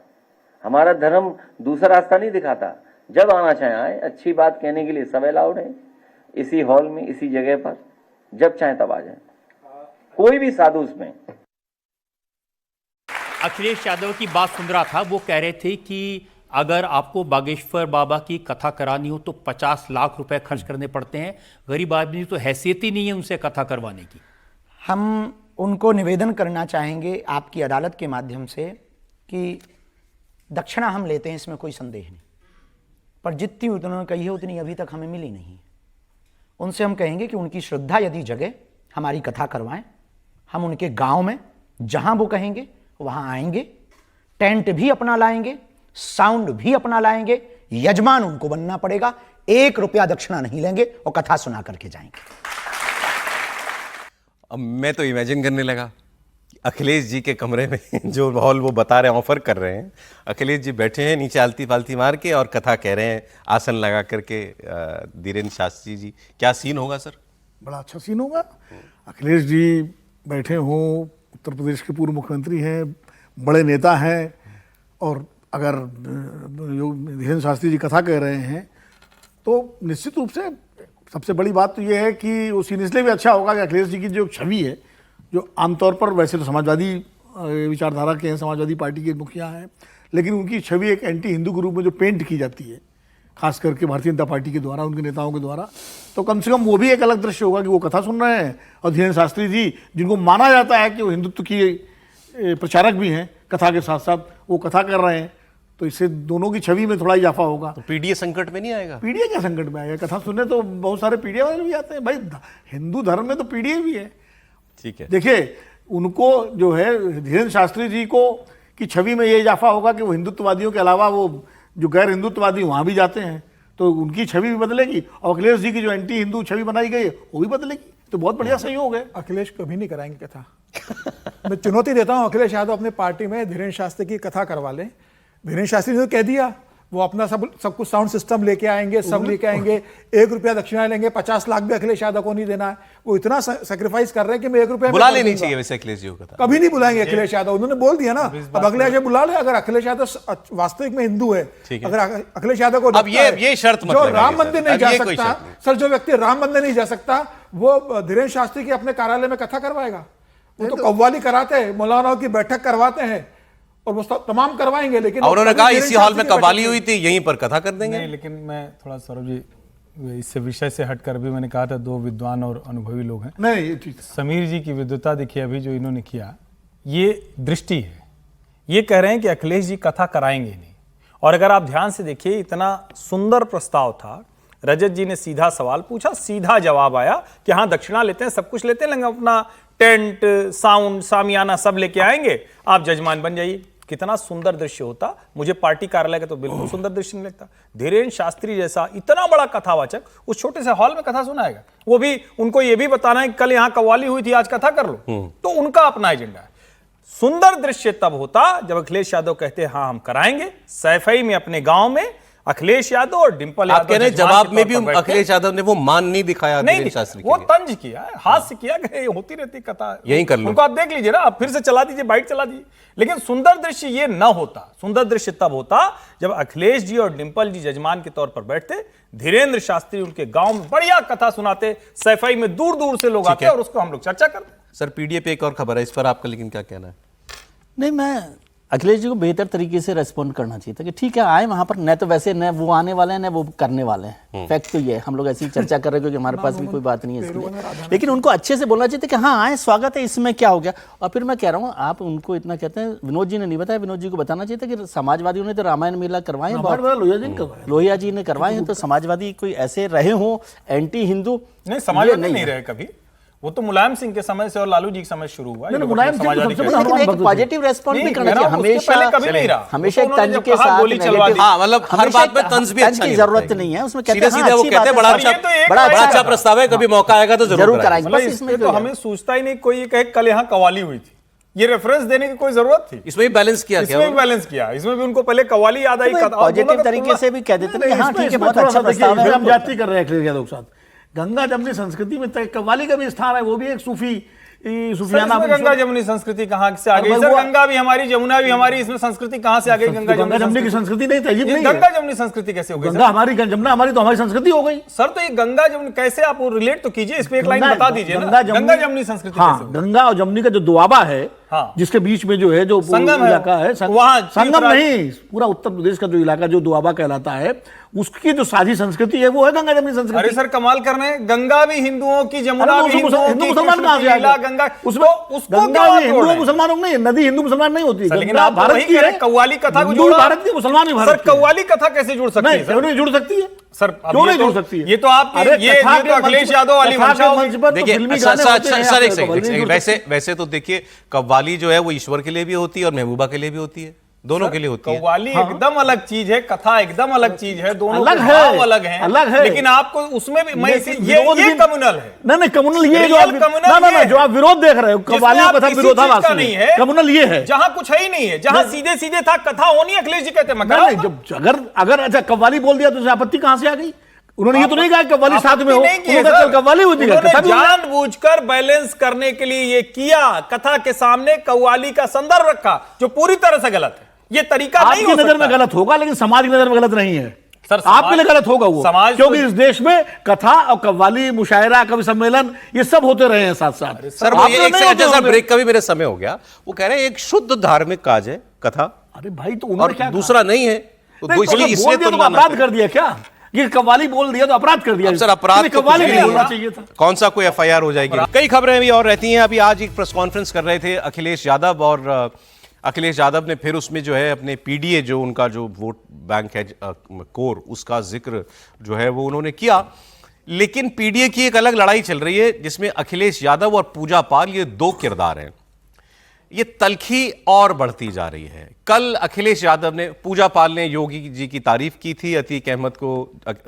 हमारा धर्म दूसरा रास्ता नहीं दिखाता। जब आना चाहे आए, अच्छी बात कहने के लिए सब अलाउड है, इसी हॉल में, इसी जगह पर, जब चाहे तब आ जाए, कोई भी साधु उसमें। अखिलेश यादव की बात सुन रहा था, वो कह रहे थे कि अगर आपको बागेश्वर बाबा की कथा करानी हो तो 50 लाख रुपए खर्च करने पड़ते हैं। गरीब आदमी तो हैसियत ही नहीं है उनसे कथा करवाने की। हम उनको निवेदन करना चाहेंगे आपकी अदालत के माध्यम से कि दक्षिणा हम लेते हैं, इसमें कोई संदेह नहीं, पर जितनी उन्होंने कही है उतनी अभी तक हमें मिली नहीं। उनसे हम कहेंगे कि उनकी श्रद्धा यदि जगे, हमारी कथा करवाएं। हम उनके गांव में जहां वो कहेंगे वहां आएंगे, टेंट भी अपना लाएंगे, साउंड भी अपना लाएंगे, यजमान उनको बनना पड़ेगा, 1 रुपया दक्षिणा नहीं लेंगे और कथा सुना करके जाएंगे। अब मैं तो इमेजिन करने लगा अखिलेश जी के कमरे में जो हॉल वो बता रहे हैं, ऑफर कर रहे हैं, अखिलेश जी बैठे हैं नीचे आलती पालती मार के और कथा कह रहे हैं आसन लगा करके। धीरेन्द्र शास्त्री जी, क्या सीन होगा सर? बड़ा अच्छा सीन होगा। अखिलेश जी बैठे हों, उत्तर प्रदेश के पूर्व मुख्यमंत्री हैं, बड़े नेता हैं, और अगर धीरेन्द्र शास्त्री जी कथा कह रहे हैं तो निश्चित रूप से सबसे बड़ी बात तो ये है कि वो सीन इसलिए भी अच्छा होगा कि अखिलेश जी की जो छवि है, जो आमतौर पर वैसे तो समाजवादी विचारधारा के हैं, समाजवादी पार्टी के मुखिया हैं, लेकिन उनकी छवि एक एंटी हिंदू के रूप में जो पेंट की जाती है, खास करके भारतीय जनता पार्टी के द्वारा, उनके नेताओं के द्वारा, तो कम से कम वो भी एक अलग दृश्य होगा कि वो कथा सुन रहे हैं और धीरेन्द्र शास्त्री जी, जिनको माना जाता है कि वो हिंदुत्व की प्रचारक भी हैं, कथा के साथ साथ वो कथा कर रहे हैं, तो इससे दोनों की छवि में थोड़ा इजाफा होगा। तो पीडीए संकट में नहीं आएगा? पीडीए क्या संकट में आएगा? कथा सुनने तो बहुत सारे पीडीए वाले भी आते हैं भाई, हिंदू धर्म में तो पीडीए भी है। ठीक है, देखिए उनको जो है धीरेन्द्र शास्त्री जी को की छवि में ये इजाफा होगा कि वो हिंदुत्ववादियों के अलावा वो जो गैर हिंदुत्ववादी वहाँ भी जाते हैं, तो उनकी छवि भी बदलेगी, और अखिलेश जी की जो एंटी हिंदू छवि बनाई गई है वो भी बदलेगी। तो बहुत बढ़िया संयोग है। अखिलेश कभी नहीं कराएंगे कथा। मैं चुनौती देता हूं, अखिलेश यादव अपने पार्टी में धीरेन्द्र शास्त्री की कथा करवा लें। धीरेन्द्र शास्त्री ने तो कह दिया वो अपना सब कुछ साउंड सिस्टम लेके आएंगे, सब लेके आएंगे, 1 रुपया दक्षिणा लेंगे, 50 लाख भी अखिलेश यादव को नहीं देना है। वो इतना सेक्रीफाइस कर रहे हैं कि मैं 1 रुपया बुला लेनी चाहिए वैसे अखिलेश जी को कथा। कभी नहीं बुलाएंगे अखिलेश यादव, उन्होंने बोल दिया ना। अब अखिलेश यादव बुला ले, अगर अखिलेश यादव वास्तविक में हिंदू है, अगर अखिलेश यादव को अब ये शर्त मत जो लगाइए राम मंदिर नहीं जा कोई सकता सर, जो व्यक्ति राम मंदिर नहीं जा सकता, वो धीरेन्द्र शास्त्री के अपने कार्यालय में कथा करवाएगा? वो तो कव्वाली कराते हैं, मौलानाओं की बैठक करवाते हैं, और वो तमाम करवाएंगे। लेकिन उन्होंने कहा इसी हॉल में कव्वाली हुई थी, यहीं पर कथा कर देंगे। नहीं, लेकिन मैं थोड़ा सौरभ जी इससे विषय से हटकर भी, मैंने कहा था 2 विद्वान और अनुभवी लोग हैं। नहीं, ठीक। समीर जी की विद्वता देखिए अभी जो इन्होंने किया, ये दृष्टि है। ये कह रहे हैं कि अखिलेश जी कथा कराएंगे नहीं, और अगर आप ध्यान से देखिए इतना सुंदर प्रस्ताव था, रजत जी ने सीधा सवाल पूछा, सीधा जवाब आया कि हाँ दक्षिणा लेते हैं, सब कुछ लेते हैं, लेकिन अपना टेंट, साउंड, सामियाना सब लेके आएंगे, आप जजमान बन जाइए। कितना सुंदर दृश्य होता। मुझे पार्टी कार्यालय का तो बिल्कुल सुंदर दृश्य नहीं लगता। धीरेन्द्र शास्त्री जैसा इतना बड़ा कथावाचक उस छोटे से हॉल में कथा सुनाएगा, वो भी उनको ये भी बताना है कि कल यहां कव्वाली हुई थी, आज कथा कर लो। तो उनका अपना एजेंडा है। सुंदर दृश्य तब होता जब अखिलेश यादव कहते हैं हाँ हम कराएंगे, सैफई में अपने गांव में अखिलेश यादव और डिंपल यादव। आप कह रहे हैं जवाब में भी अखिलेश यादव ने वो मान नहीं दिखाया धीरेन्द्र शास्त्री के वो लिए। तंज किया, हास्य किया कि होती रहती कथा, यहीं कर लो। उनको आप देख लीजिए ना, आप फिर से चला दीजिए, बाइट चला दीजिए। लेकिन सुंदर दृश्य ये न होता। सुंदर दृश्य तब होता जब अखिलेश जी और डिंपल जी जजमान के तौर पर बैठते, धीरेन्द्र शास्त्री उनके गांव में बढ़िया कथा सुनाते, सैफई में दूर दूर से लोग आते और उसको हम लोग चर्चा करते। सर पीडीए पे एक और खबर है, इस पर आपका लेकिन क्या कहना है? नहीं, मैं अखिलेश जी को बेहतर तरीके से रेस्पॉन्ड करना चाहिए था कि ठीक है आए वहां पर, न तो वैसे न वो आने वाले हैं न वो करने वाले हैं। फैक्ट तो ये है, हम लोग ऐसी चर्चा कर रहे हैं क्योंकि हमारे पास भी कोई बात नहीं है इसलिए, लेकिन उनको अच्छे से बोलना चाहिए था कि हाँ आए, स्वागत है, इसमें क्या हो गया। और फिर मैं कह रहा हूँ आप उनको इतना कहते हैं, विनोद जी ने नहीं बताया, विनोद जी को बताना चाहिए था कि समाजवादियों ने तो रामायण मेला करवाए, लोहिया जी ने करवाए हैं, तो समाजवादी कोई ऐसे रहे हों एंटी हिंदू? नहीं, समाजवादी नहीं रहे कभी, वो तो मुलायम सिंह के समय से और लालू जी के समय शुरू हुआ। पॉजिटिव रेस्पॉन्ड भी करना चाहिए हमेशा, कभी नहीं रहा, हमेशा एक तंज के साथ गोली चलवा दी। हाँ, मतलब हर बात में तंज भी अच्छा की जरूरत नहीं है उसमें, कहते हैं सीधे वो कहते हैं बड़ा अच्छा प्रस्ताव है, कभी मौका आएगा तो जरूर कराएंगे। इसमें तो हमें सोचता ही नहीं कोई कहे कल यहाँ कवाली हुई थी, ये रेफरेंस देने की कोई जरूरत थी? इसमें भी बैलेंस किया, इसमें भी बैलेंस किया, इसमें भी उनको पहले कवाली याद आई, पॉजिटिव तरीके से भी कह देते हैं हाँ ठीक है बहुत अच्छा प्रस्ताव है। हम जाति कर रहे हैं अखिलेश यादव के साथ, गंगा जमनी संस्कृति में कव्वाली का भी स्थान है, वो भी एक सूफियाना। गंगा जमुनी संस्कृति कहाँ से आ गई सर? गंगा भी हमारी, जमुना भी हमारी, इसमें संस्कृति कहाँ से आ गई? गंगा जमुनी की संस्कृति नहीं था, ये गंगा जमुनी संस्कृति कैसे हो गई? गंगा हमारी, जमुना हमारी, तो हमारी संस्कृति हो गई सर। तो ये गंगा जमुनी कैसे, आप रिलेट तो कीजिए, इस पे एक लाइन बता दीजिए ना, गंगा जमुनी संस्कृति। हाँ, गंगा और जमुनी का जो दुआबा है, हाँ, जिसके बीच में जो है जो इलाका है, संगम नहीं, पूरा उत्तर प्रदेश का जो इलाका जो दुआबा कहलाता है, उसकी जो साझी संस्कृति है वो है गंगा जमुनी संस्कृति। अरे सर कमाल कर रहे हैं, गंगा भी हिंदुओं की, जमुना भी हिंदुओं की, मुसलमान कहां से आ गया? गंगा उसमें गंगा भी हिंदू मुसलमानों की नहीं, नदी हिंदू मुसलमान नहीं होती, गंगा भारत की है। कव्वाली कथा को जोड़ा, भारत की, मुसलमान भी भारत की। कव्वाली कथा कैसे जुड़ सकती है? क्यों नहीं जुड़ सकती है सर? क्यों नहीं जुड़ सकती है? ये तो आप ये तो अखिलेश यादव वाली देखिए सर, एक वैसे तो देखिए कव्वाली जो है वो ईश्वर के लिए भी होती है और महबूबा के लिए भी होती है, दोनों के लिए होती है। कव्वाली एकदम अलग चीज है, कथा एकदम अलग चीज है, दोनों अलग है, अलग है। लेकिन आपको उसमें भी मैं ये कम्युनल है। नहीं कम्युनल ये जो आप विरोध देख रहे हो, कव्वाली कथा विरोधाभास नहीं है, कम्युनल ये है जहां कुछ है ही नहीं है, जहां सीधे सीधे था कथा होनी, अखिलेश जी कहते हैं अगर अच्छा कव्वाली बोल दिया तो आपत्ति कहां से आ गई? उन्होंने ये तो नहीं कहा कव्वाली साथ में हो, कव्वाली होती है, जानबूझकर बैलेंस करने के लिए ये किया, कथा के सामने कव्वाली का संदर्भ रखा जो पूरी तरह से गलत है। ये तरीका नहीं हो सकता। आपकी नजर में गलत होगा लेकिन समाज की नजर में गलत नहीं है सर, आपके लिए गलत होगा वो, क्योंकि इस देश में कथा और कव्वाली, मुशायरा, कवि सम्मेलन ये सब होते रहे हैं साथ साथ। सर वो ये एक ब्रेक का भी मेरे समय हो गया, वो कह रहे हैं एक शुद्ध धार्मिक काज है कथा। अरे भाई तो उन्होंने क्या दूसरा नहीं है, तो इसलिए तो अपराध कर दिया क्या? ये कव्वाली बोल दिया तो अपराध कर दिया सर, अपराध कव्वाली नहीं बोलना चाहिए था। कौन सा कोई एफआईआर हो जाएगी? कई खबरें भी और रहती हैं। अभी आज एक प्रेस कॉन्फ्रेंस कर रहे थे अखिलेश यादव, और अखिलेश यादव ने फिर उसमें जो है अपने पीडीए जो उनका जो वोट बैंक है कोर, उसका जिक्र जो है वो उन्होंने किया। लेकिन पीडीए की एक अलग लड़ाई चल रही है जिसमें अखिलेश यादव और पूजा पाल ये दो किरदार हैं। ये तलखी और बढ़ती जा रही है। कल अखिलेश यादव ने, पूजा पाल ने योगी जी की तारीफ की थी, अतीक अहमद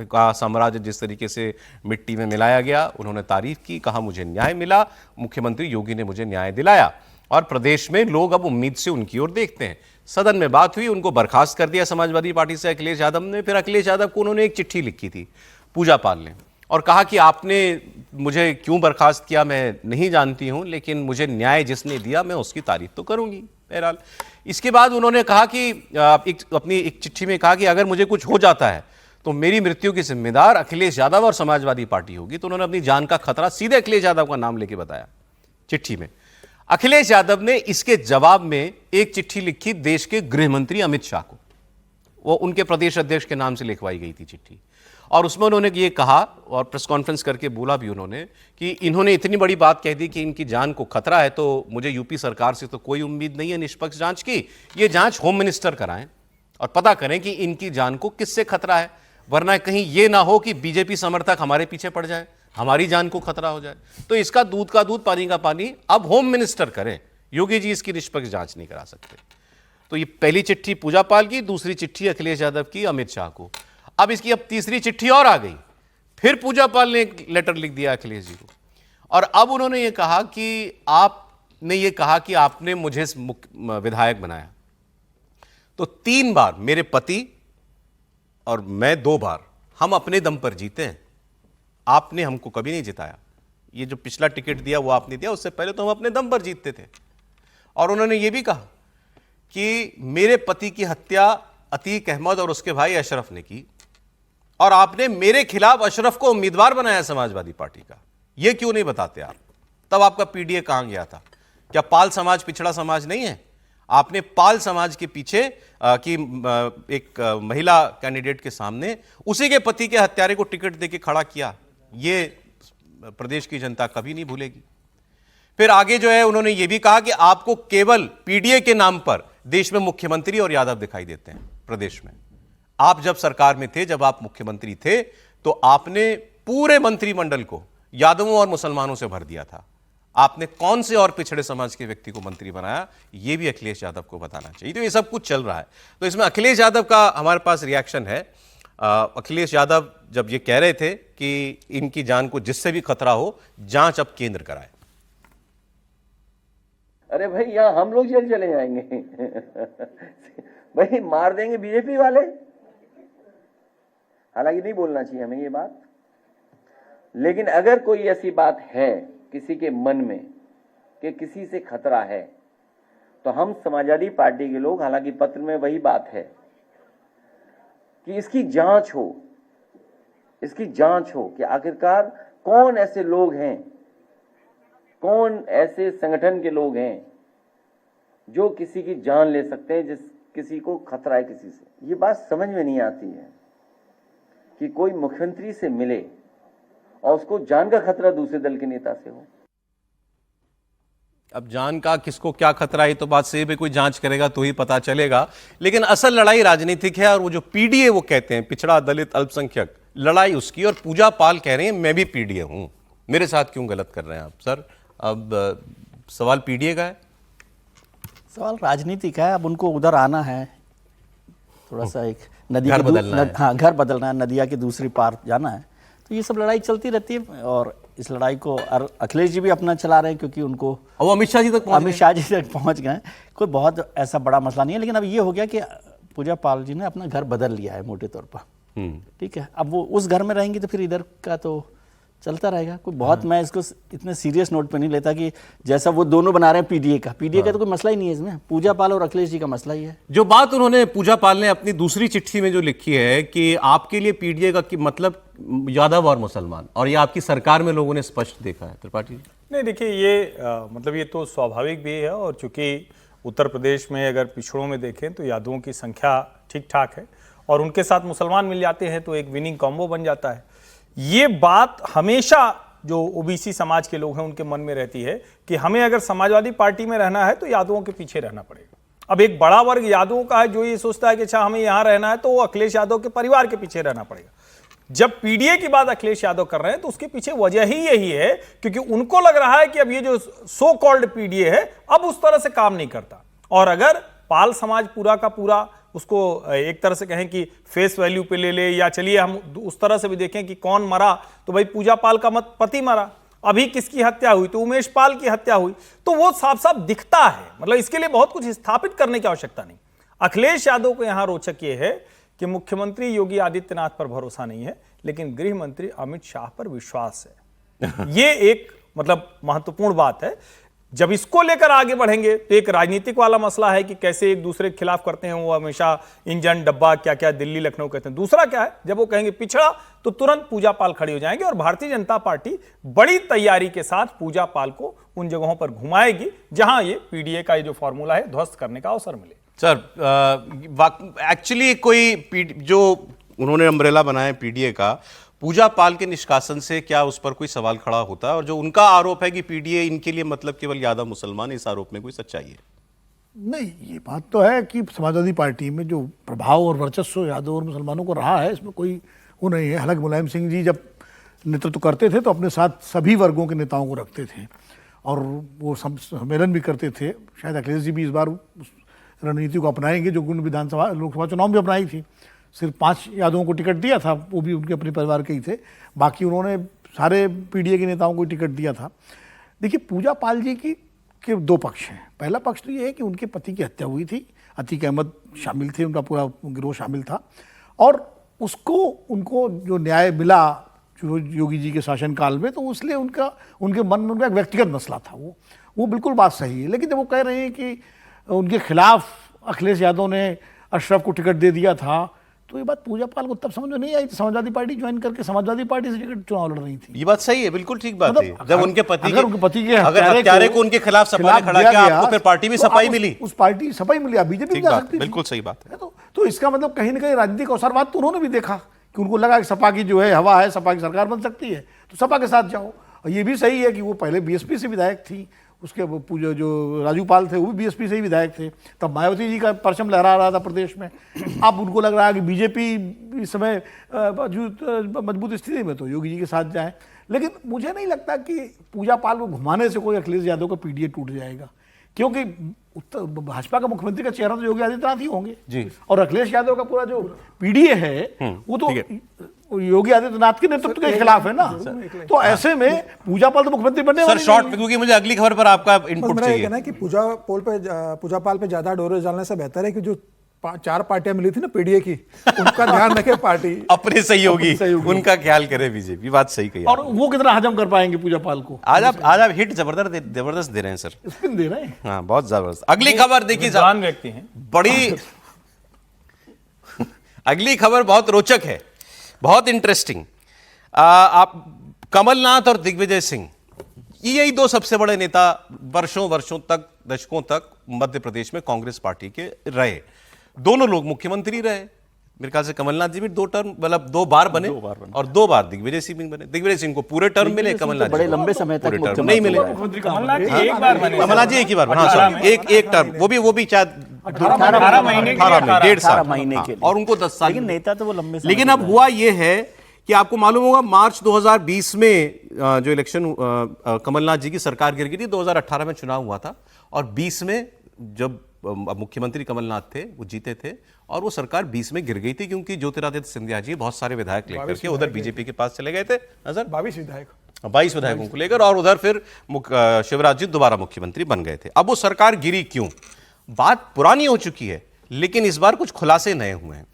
का साम्राज्य जिस तरीके से मिट्टी में मिलाया गया, उन्होंने तारीफ की, कहा मुझे न्याय मिला, मुख्यमंत्री योगी ने मुझे न्याय दिलाया, और प्रदेश में लोग अब उम्मीद से उनकी ओर देखते हैं। सदन में बात हुई, उनको बर्खास्त कर दिया समाजवादी पार्टी से अखिलेश यादव ने। फिर अखिलेश यादव को उन्होंने एक चिट्ठी लिखी थी पूजा पाल ने, और कहा कि आपने मुझे क्यों बर्खास्त किया मैं नहीं जानती हूं, लेकिन मुझे न्याय जिसने दिया मैं उसकी तारीफ तो करूंगी। बहरहाल इसके बाद उन्होंने कहा कि अपनी एक चिट्ठी में कहा कि अगर मुझे कुछ हो जाता है तो मेरी मृत्यु की जिम्मेदार अखिलेश यादव और समाजवादी पार्टी होगी। तो उन्होंने अपनी जान का खतरा सीधे अखिलेश यादव का नाम लेके बताया चिट्ठी में। अखिलेश यादव ने इसके जवाब में एक चिट्ठी लिखी देश के गृह मंत्री अमित शाह को, वो उनके प्रदेश अध्यक्ष के नाम से लिखवाई गई थी चिट्ठी, और उसमें उन्होंने ये कहा और प्रेस कॉन्फ्रेंस करके बोला भी उन्होंने कि इन्होंने इतनी बड़ी बात कह दी कि इनकी जान को खतरा है, तो मुझे यूपी सरकार से तो कोई उम्मीद नहीं है निष्पक्ष जांच की। ये जांच होम मिनिस्टर कराएं और पता करें कि इनकी जान को किससे खतरा है, वरना कहीं ये ना हो कि बीजेपी समर्थक हमारे पीछे पड़ जाए, हमारी जान को खतरा हो जाए। तो इसका दूध का दूध पानी का पानी अब होम मिनिस्टर करें, योगी जी इसकी निष्पक्ष जांच नहीं करा सकते। तो ये पहली चिट्ठी पूजा पाल की, दूसरी चिट्ठी अखिलेश यादव की अमित शाह को। अब इसकी तीसरी चिट्ठी और आ गई, फिर पूजा पाल ने एक लेटर लिख दिया अखिलेश जी को, और अब उन्होंने ये कहा कि आपने ये कहा कि आपने मुझे विधायक बनाया, तो 3 बार मेरे पति और मैं 2 बार, हम अपने दम पर जीते हैं, आपने हमको कभी नहीं जिताया। ये जो पिछला टिकट दिया वो आपने दिया, उससे पहले तो हम अपने दम पर जीतते थे। और उन्होंने ये भी कहा कि मेरे पति की हत्या अतीक अहमद और उसके भाई अशरफ ने की, और आपने मेरे खिलाफ अशरफ को उम्मीदवार बनाया समाजवादी पार्टी का। ये क्यों नहीं बताते आप? तब आपका पीडीए कहां गया था? क्या पाल समाज पिछड़ा समाज नहीं है? आपने पाल समाज के पीछे की एक महिला कैंडिडेट के सामने उसी के पति के हत्यारे को टिकट देके खड़ा किया। ये प्रदेश की जनता कभी नहीं भूलेगी। फिर आगे जो है उन्होंने ये भी कहा कि आपको केवल पीडीए के नाम पर देश में मुख्यमंत्री और यादव दिखाई देते हैं प्रदेश में। आप जब सरकार में थे, जब आप मुख्यमंत्री थे, तो आपने पूरे मंत्रिमंडल को यादवों और मुसलमानों से भर दिया था। आपने कौन से और पिछड़े समाज के व्यक्ति को मंत्री बनाया, यह भी अखिलेश यादव को बताना चाहिए। तो ये सब कुछ चल रहा है। तो इसमें अखिलेश यादव का हमारे पास रिएक्शन है। अखिलेश यादव जब ये कह रहे थे कि इनकी जान को जिससे भी खतरा हो, जांच अब केंद्र कराए। अरे भाई, यहां हम लोग जेल चले जाएंगे भाई, मार देंगे बीजेपी वाले। हालांकि नहीं बोलना चाहिए हमें ये बात, लेकिन अगर कोई ऐसी बात है किसी के मन में कि किसी से खतरा है, तो हम समाजवादी पार्टी के लोग, हालांकि पत्र में वही बात है कि इसकी जांच हो कि आखिरकार कौन ऐसे लोग हैं, कौन ऐसे संगठन के लोग हैं जो किसी की जान ले सकते हैं, जिस किसी को खतरा है किसी से। ये बात समझ में नहीं आती है कि कोई मुख्यमंत्री से मिले और उसको जान का खतरा दूसरे दल के नेता से हो। अब जान का किसको क्या खतरा है तो बात से भी कोई जांच करेगा तो ही पता चलेगा। लेकिन असल लड़ाई राजनीतिक है, और वो जो पीडीए वो कहते हैं पिछड़ा दलित अल्पसंख्यक, लड़ाई उसकी। और पूजा पाल कह रहे हैं मैं भी पीडीए हूं, मेरे साथ क्यों गलत कर रहे हैं आप सर? अब सवाल पीडीए का है, सवाल राजनीति का है। अब उनको उधर आना है, थोड़ा सा एक नदी घर बदलना है। हाँ, घर बदलना है, नदिया के दूसरी पार जाना है। तो ये सब लड़ाई चलती रहती है, और इस लड़ाई को अखिलेश जी भी अपना चला रहे हैं, क्योंकि उनको वो अमित शाह जी तक पहुंच गए। कोई बहुत ऐसा बड़ा मसला नहीं है, लेकिन अब ये हो गया कि पूजा पाल जी ने अपना घर बदल लिया है मोटे तौर पर। ठीक है, अब वो उस घर में रहेंगी तो फिर इधर का तो चलता रहेगा। कोई बहुत मैं इसको इतने सीरियस नोट पे नहीं लेता कि जैसा वो दोनों बना रहे हैं पीडीए का तो कोई मसला ही नहीं है इसमें। पूजा पाल और अखिलेश जी का मसला ही है। जो बात उन्होंने पूजा पाल ने अपनी दूसरी चिट्ठी में जो लिखी है कि आपके लिए पीडीए का मतलब यादव और मुसलमान, और ये आपकी सरकार में लोगों ने स्पष्ट देखा है। त्रिपाठी जी, नहीं देखिए, ये मतलब ये तो स्वाभाविक भी है, और चूंकि उत्तर प्रदेश में अगर पिछड़ों में देखें तो यादवों की संख्या ठीक ठाक है, और उनके साथ मुसलमान मिल जाते हैं तो एक विनिंग कॉम्बो बन जाता है। ये बात हमेशा जो ओबीसी समाज के लोग हैं उनके मन में रहती है कि हमें अगर समाजवादी पार्टी में रहना है तो यादवों के पीछे रहना पड़ेगा। अब एक बड़ा वर्ग यादवों का है जो ये सोचता है कि अच्छा हमें यहां रहना है तो वो अखिलेश यादव के परिवार के पीछे रहना पड़ेगा। जब पीडीए की बात अखिलेश यादव कर रहे हैं तो उसके पीछे वजह ही यही है, क्योंकि उनको लग रहा है कि अब ये जो सो कॉल्ड पीडीए है अब उस तरह से काम नहीं करता, और अगर पाल समाज पूरा का पूरा उसको एक तरह से कहें कि फेस वैल्यू पे ले ले, या चलिए हम उस तरह से भी देखें कि कौन मरा, तो भाई पूजा पाल का मत पति मरा। अभी किसकी हत्या हुई? तो उमेश पाल की हत्या हुई। तो वो साफ साफ दिखता है, मतलब इसके लिए बहुत कुछ स्थापित करने की आवश्यकता नहीं। अखिलेश यादव को यहां रोचक ये है कि मुख्यमंत्री योगी आदित्यनाथ पर भरोसा नहीं है, लेकिन गृह मंत्री अमित शाह पर विश्वास है। ये एक मतलब महत्वपूर्ण बात है। जब इसको लेकर आगे बढ़ेंगे तो एक राजनीतिक वाला मसला है कि कैसे एक दूसरे के खिलाफ करते हैं, वो हमेशा इंजन डब्बा क्या क्या दिल्ली लखनऊ कहते हैं। दूसरा क्या है, जब वो कहेंगे पिछड़ा तो तुरंत पूजा पाल खड़ी हो जाएंगे, और भारतीय जनता पार्टी बड़ी तैयारी के साथ पूजा पाल को उन जगहों पर घुमाएगी जहां ये पीडीए का ये जो फॉर्मूला है ध्वस्त करने का अवसर मिले। सर एक्चुअली कोई जो उन्होंने अम्ब्रेला बनाया पीडीए का, पूजा पाल के निष्कासन से क्या उस पर कोई सवाल खड़ा होता है? और जो उनका आरोप है कि पीडीए इनके लिए मतलब केवल यादव मुसलमान, इस आरोप में कोई सच्चाई है? नहीं, ये बात तो है कि समाजवादी पार्टी में जो प्रभाव और वर्चस्व यादव और मुसलमानों को रहा है, इसमें कोई वो नहीं है। हालांकि मुलायम सिंह जी जब नेतृत्व करते थे तो अपने साथ सभी वर्गों के नेताओं को रखते थे, और वो सम्मेलन भी करते थे। शायद अखिलेश जी भी इस बार उस रणनीति को अपनाएंगे जो उन्होंने विधानसभा लोकसभा चुनाव में अपनाई थी। सिर्फ 5 यादवों को टिकट दिया था, वो भी उनके अपने परिवार के ही थे, बाकी उन्होंने सारे पीडीए के नेताओं को टिकट दिया था। देखिए, पूजा पाल जी के 2 पक्ष हैं। पहला पक्ष तो ये है कि उनके पति की हत्या हुई थी, अतीक अहमद शामिल थे, उनका पूरा गिरोह शामिल था, और उनको जो न्याय मिला जो योगी जी के शासनकाल में, तो इसलिए उनके मन में उनका एक व्यक्तिगत मसला था। वो बिल्कुल बात सही है। लेकिन जब वो कह रहे हैं कि उनके खिलाफ अखिलेश यादव ने अशरफ को टिकट दे दिया था, तो ये बात पूजा पाल को तब समझ में नहीं आई, समाजवादी पार्टी ज्वाइन करके समाजवादी पार्टी से टिकट चुनाव लड़ रही थी। ये बात सही है, बिल्कुल ठीक बात है। जब उनके पति अगर उनके पति के अगर हत्यारे को उनके खिलाफ सपा ने खड़ा किया, आपको फिर पार्टी भी सफाई मिली। उस पार्टी सफाई मिली, आप बीजेपी ठीक जा बात, सकती थी। बिल्कुल सही बात है। तो इसका मतलब कहीं ना कहीं राजनीतिक अवसरवाद तो उन्होंने भी देखा कि उनको लगा कि सपा की जो है हवा है, सपा की सरकार बन सकती है, तो सपा के साथ जाओ। और ये भी सही है कि वो पहले बीएसपी से विधायक थी, उसके पूजा जो राजू पाल थे वो भी बीएसपी से ही विधायक थे, तब मायावती जी का परचम लहरा रहा था प्रदेश में। अब उनको लग रहा है कि बीजेपी इस समय मजबूत स्थिति में, तो योगी जी के साथ जाए। लेकिन मुझे नहीं लगता कि पूजा पाल को घुमाने से कोई अखिलेश यादव का पीडीए टूट जाएगा, क्योंकि उत्तर भाजपा का मुख्यमंत्री का चेहरा तो योगी आदित्यनाथ ही होंगे जी। और अखिलेश यादव का पूरा जो पीडीए है वो तो योगी आदित्यनाथ के नेतृत्व के खिलाफ है ना। तो ऐसे में पूजा पाल तो मुख्यमंत्री बनने सर वाली शॉर्ट नहीं में, है। क्योंकि मुझे अगली खबर पर आपका इनपुट मेरा ये चाहिए। कहना है कि पूजा पाल पे ज्यादा डोरे डालने से बेहतर है कि जो 4 पार्टियां मिली थी ना पीडीए की, उनका ध्यान रखे पार्टी, अपने सहयोगी उनका ख्याल करे बीजेपी। बात सही कही। और वो कितना हजम कर पाएंगे पूजा पाल को। आज आप हिट जबरदस्त दे रहे हैं सर। स्पिन दे रहे हैं। हाँ, बहुत जबरदस्त। अगली खबर देखिए विद्वान व्यक्ति हैं। बड़ी अगली खबर बहुत रोचक है, बहुत इंटरेस्टिंग। आप कमलनाथ और दिग्विजय सिंह, यही 2 सबसे बड़े नेता वर्षों तक, दशकों तक मध्य प्रदेश में कांग्रेस पार्टी के रहे। दोनों लोग मुख्यमंत्री रहे। मेरे ख्याल से कमलनाथ जी भी 2 टर्म, मतलब 2 बार बने और 2 बार दिग्विजय सिंह भी बने। दिग्विजय सिंह को पूरे टर्म मिले, कमलनाथ बड़े लंबे समय तक नहीं मिले। कमलनाथ जी एक बार बने, कमलनाथ जी एक ही बार बने। हाँ सॉरी, एक टर्म, वो भी शायद 18 महीने के लिए, 1.5 साल महीने के लिए। और उनको 10 साल। लेकिन नेता तो वो लंबे समय लेकिन अब हुआ ये है कि आपको मालूम होगा मार्च 2020 में जो इलेक्शन कमलनाथ जी की सरकार गिर गई थी, 2018 में चुनाव हुआ था और 20 में जब मुख्यमंत्री कमलनाथ थे वो जीते थे और वो सरकार 20 में गिर गई थी, क्योंकि ज्योतिरादित्य सिंधिया जी बहुत सारे विधायक लेकर के उधर बीजेपी के पास चले गए थे। सर 22 विधायकों को लेकर, और उधर फिर शिवराज जी दोबारा मुख्यमंत्री बन गए थे। अब वो सरकार गिरी क्यों? बात पुरानी हो चुकी है, लेकिन इस बार कुछ खुलासे नए हुए हैं।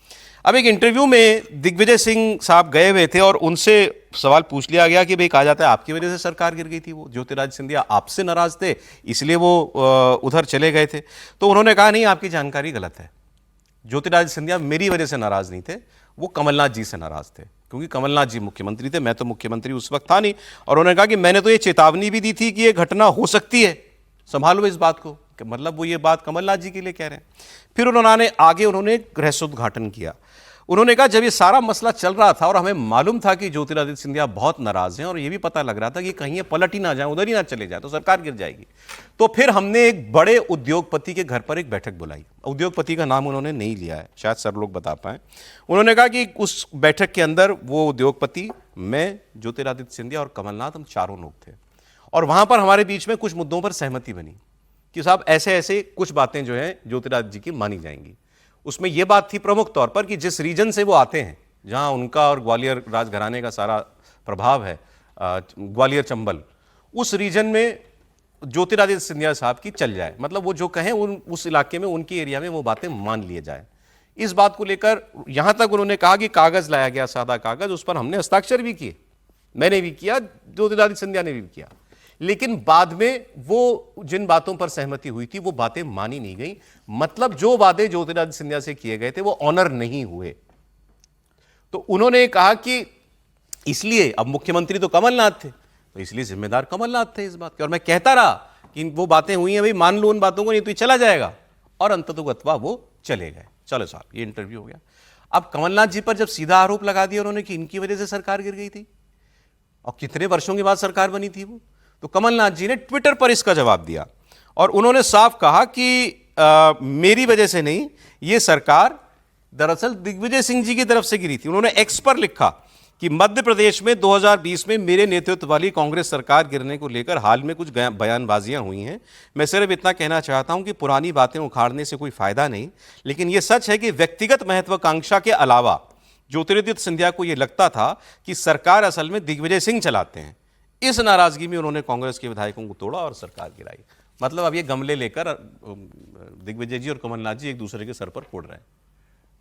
अब एक इंटरव्यू में दिग्विजय सिंह साहब गए हुए थे और उनसे सवाल पूछ लिया गया कि भाई कहा जाता है आपकी वजह से सरकार गिर गई थी, वो ज्योतिरादित्य सिंधिया आपसे नाराज थे इसलिए वो उधर चले गए थे। तो उन्होंने कहा नहीं, आपकी जानकारी गलत है। ज्योतिरादित्य सिंधिया मेरी वजह से नाराज नहीं थे, वो कमलनाथ जी से नाराज थे, क्योंकि कमलनाथ जी मुख्यमंत्री थे, मैं तो मुख्यमंत्री उस वक्त था नहीं। और उन्होंने कहा कि मैंने तो ये चेतावनी भी दी थी कि ये घटना हो सकती है, संभालो इस बात को। मतलब वो ये बात कमलनाथ जी के लिए कह रहे हैं। फिर उन्होंने एक रहस्योद्घाटन किया। उन्होंने कहा जब ये सारा मसला चल रहा था और हमें मालूम था कि ज्योतिरादित्य सिंधिया बहुत नाराज हैं और ये भी पता लग रहा था कि कहीं ये पलट ही ना जाए, उधर ही ना चले जाए तो सरकार गिर जाएगी, तो फिर हमने एक बड़े उद्योगपति के घर पर एक बैठक बुलाई। उद्योगपति का नाम उन्होंने नहीं लिया है, शायद सर लोग बता पाए। उन्होंने कहा कि उस बैठक के अंदर वो उद्योगपति, मैं, ज्योतिरादित्य सिंधिया और कमलनाथ, हम चारों लोग थे और वहां पर हमारे बीच में कुछ मुद्दों पर सहमति बनी कि साहब ऐसे ऐसे कुछ बातें जो हैं ज्योतिरादित्य जी की मानी जाएंगी। उसमें यह बात थी प्रमुख तौर पर कि जिस रीजन से वो आते हैं, जहां उनका और ग्वालियर राजघराने का सारा प्रभाव है, ग्वालियर चंबल, उस रीजन में ज्योतिरादित्य सिंधिया साहब की चल जाए, मतलब वो जो कहें उस इलाके में, उनकी एरिया में वो बातें मान लिए जाए। इस बात को लेकर यहां तक उन्होंने कहा कि कागज लाया गया, सादा कागज, उस पर हमने हस्ताक्षर भी किए, मैंने भी किया, ज्योतिरादित्य सिंधिया ने भी किया, लेकिन बाद में वो जिन बातों पर सहमति हुई थी वो बातें मानी नहीं गई। मतलब जो वादे ज्योतिरादित्य सिंधिया से किए गए थे वो ऑनर नहीं हुए। तो उन्होंने कहा कि इसलिए अब मुख्यमंत्री तो कमलनाथ थे, तो इसलिए जिम्मेदार कमलनाथ थे इस बात के। और मैं कहता रहा कि वो बातें हुई हैं, भाई मान लो उन बातों को, नहीं तो ये चला जाएगा, और अंततोगत्वा वो चले गए। चलो साहब, ये इंटरव्यू हो गया। अब कमलनाथ जी पर जब सीधा आरोप लगा दिया उन्होंने कि इनकी वजह से सरकार गिर गई थी, और कितने वर्षों के बाद सरकार बनी थी वो, तो कमलनाथ जी ने ट्विटर पर इसका जवाब दिया और उन्होंने साफ कहा कि मेरी वजह से नहीं, ये सरकार दरअसल दिग्विजय सिंह जी की तरफ से गिरी थी। उन्होंने एक्स पर लिखा कि मध्य प्रदेश में 2020 में मेरे नेतृत्व वाली कांग्रेस सरकार गिरने को लेकर हाल में कुछ बयानबाजियां हुई हैं। मैं सिर्फ इतना कहना चाहता हूं कि पुरानी बातें उखाड़ने से कोई फायदा नहीं, लेकिन यह सच है कि व्यक्तिगत महत्वाकांक्षा के अलावा ज्योतिरादित्य सिंधिया को यह लगता था कि सरकार असल में दिग्विजय सिंह चलाते हैं। इस नाराजगी में उन्होंने कांग्रेस के विधायकों को तोड़ा और सरकार गिराई। मतलब अब ये गमले लेकर दिग्विजय जी और कमलनाथ जी एक दूसरे के सर पर फोड़ रहे हैं।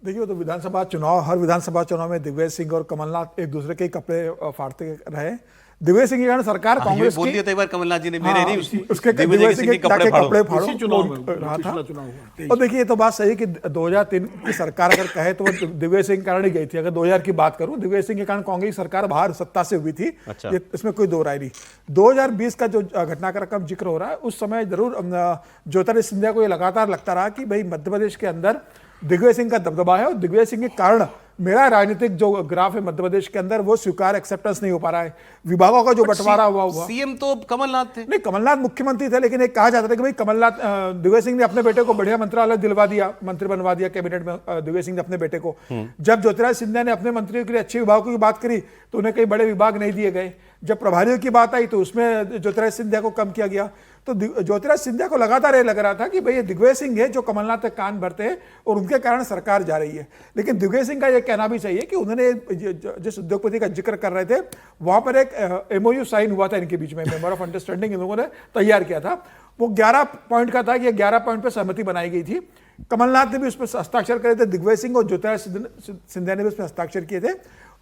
देखिए, तो विधानसभा चुनाव, हर विधानसभा चुनाव में दिग्विजय सिंह और कमलनाथ एक दूसरे के कपड़े फाड़ते रहे। दिग्विजय सिंह के कारण सरकार कांग्रेस बोल की दिया था एक बार कमलनाथ जी ने, मेरे नहीं उसके दिग्विजय सिंह के कपड़े फाड़ो। फाड़ो इसी चुनाव में, रहा था। पिछला चुनाव हुआ। और देखिए ये तो बात सही है कि 2003 की सरकार अगर कहे तो वो दिग्विजय सिंह के कारण ही गई थी। अगर 2000 की बात करूं, दिग्विजय सिंह के कारण कांग्रेस सरकार बाहर सत्ता से हुई थी। अच्छा। इसमें कोई दो राय नहीं। 2020 का जो घटनाक्रम जिक्र हो रहा है, उस समय जरूर ज्योतिरादित्य सिंधिया को ये लगातार लगता रहा कि भाई मध्य प्रदेश के अंदर दिग्विजय सिंह का दबदबा है और दिग्विजय सिंह के कारण मेरा राजनीतिक जो ग्राफ है मध्य प्रदेश के अंदर वो स्वीकार एक्सेप्टेंस नहीं हो पा रहा है। विभागों का जो बंटवारा हुआ सीएम तो कमलनाथ थे। नहीं, कमलनाथ मुख्यमंत्री थे, लेकिन एक कहा जाता था कि भाई कमलनाथ दिग्विजय सिंह ने अपने बेटे को बढ़िया मंत्रालय दिलवा दिया, मंत्री बनवा दिया कैबिनेट में दिग्विजय सिंह ने अपने बेटे को। जब ज्योतिरादित्य सिंधिया ने अपने मंत्रियों के लिए अच्छे विभागों की बात करी तो उन्हें कई बड़े विभाग नहीं दिए गए। जब प्रभारियों की बात आई तो उसमें ज्योतिरादित्य सिंधिया को कम किया गया। तो ज्योतिरादित्य सिंधिया को लगातार ये लग रहा था कि भाई ये दिग्विजय सिंह है जो कमलनाथ के कान भरते हैं और उनके कारण सरकार जा रही है। लेकिन दिग्विजय सिंह का ये कहना भी चाहिए कि उन्होंने जिस उद्योगपति का जिक्र कर रहे थे वहां पर एक MOU साइन हुआ था इनके बीच में, मेमोर ऑफ अंडरस्टैंडिंग इन लोगों ने तैयार किया था। वो 11 पॉइंट का था कि 11 पॉइंट पर सहमति बनाई गई थी। कमलनाथ ने भी उस पर हस्ताक्षर करे थे, दिग्विजय सिंह और ज्योतिरादित्य सिंधिया ने भी उस पर हस्ताक्षर किए थे।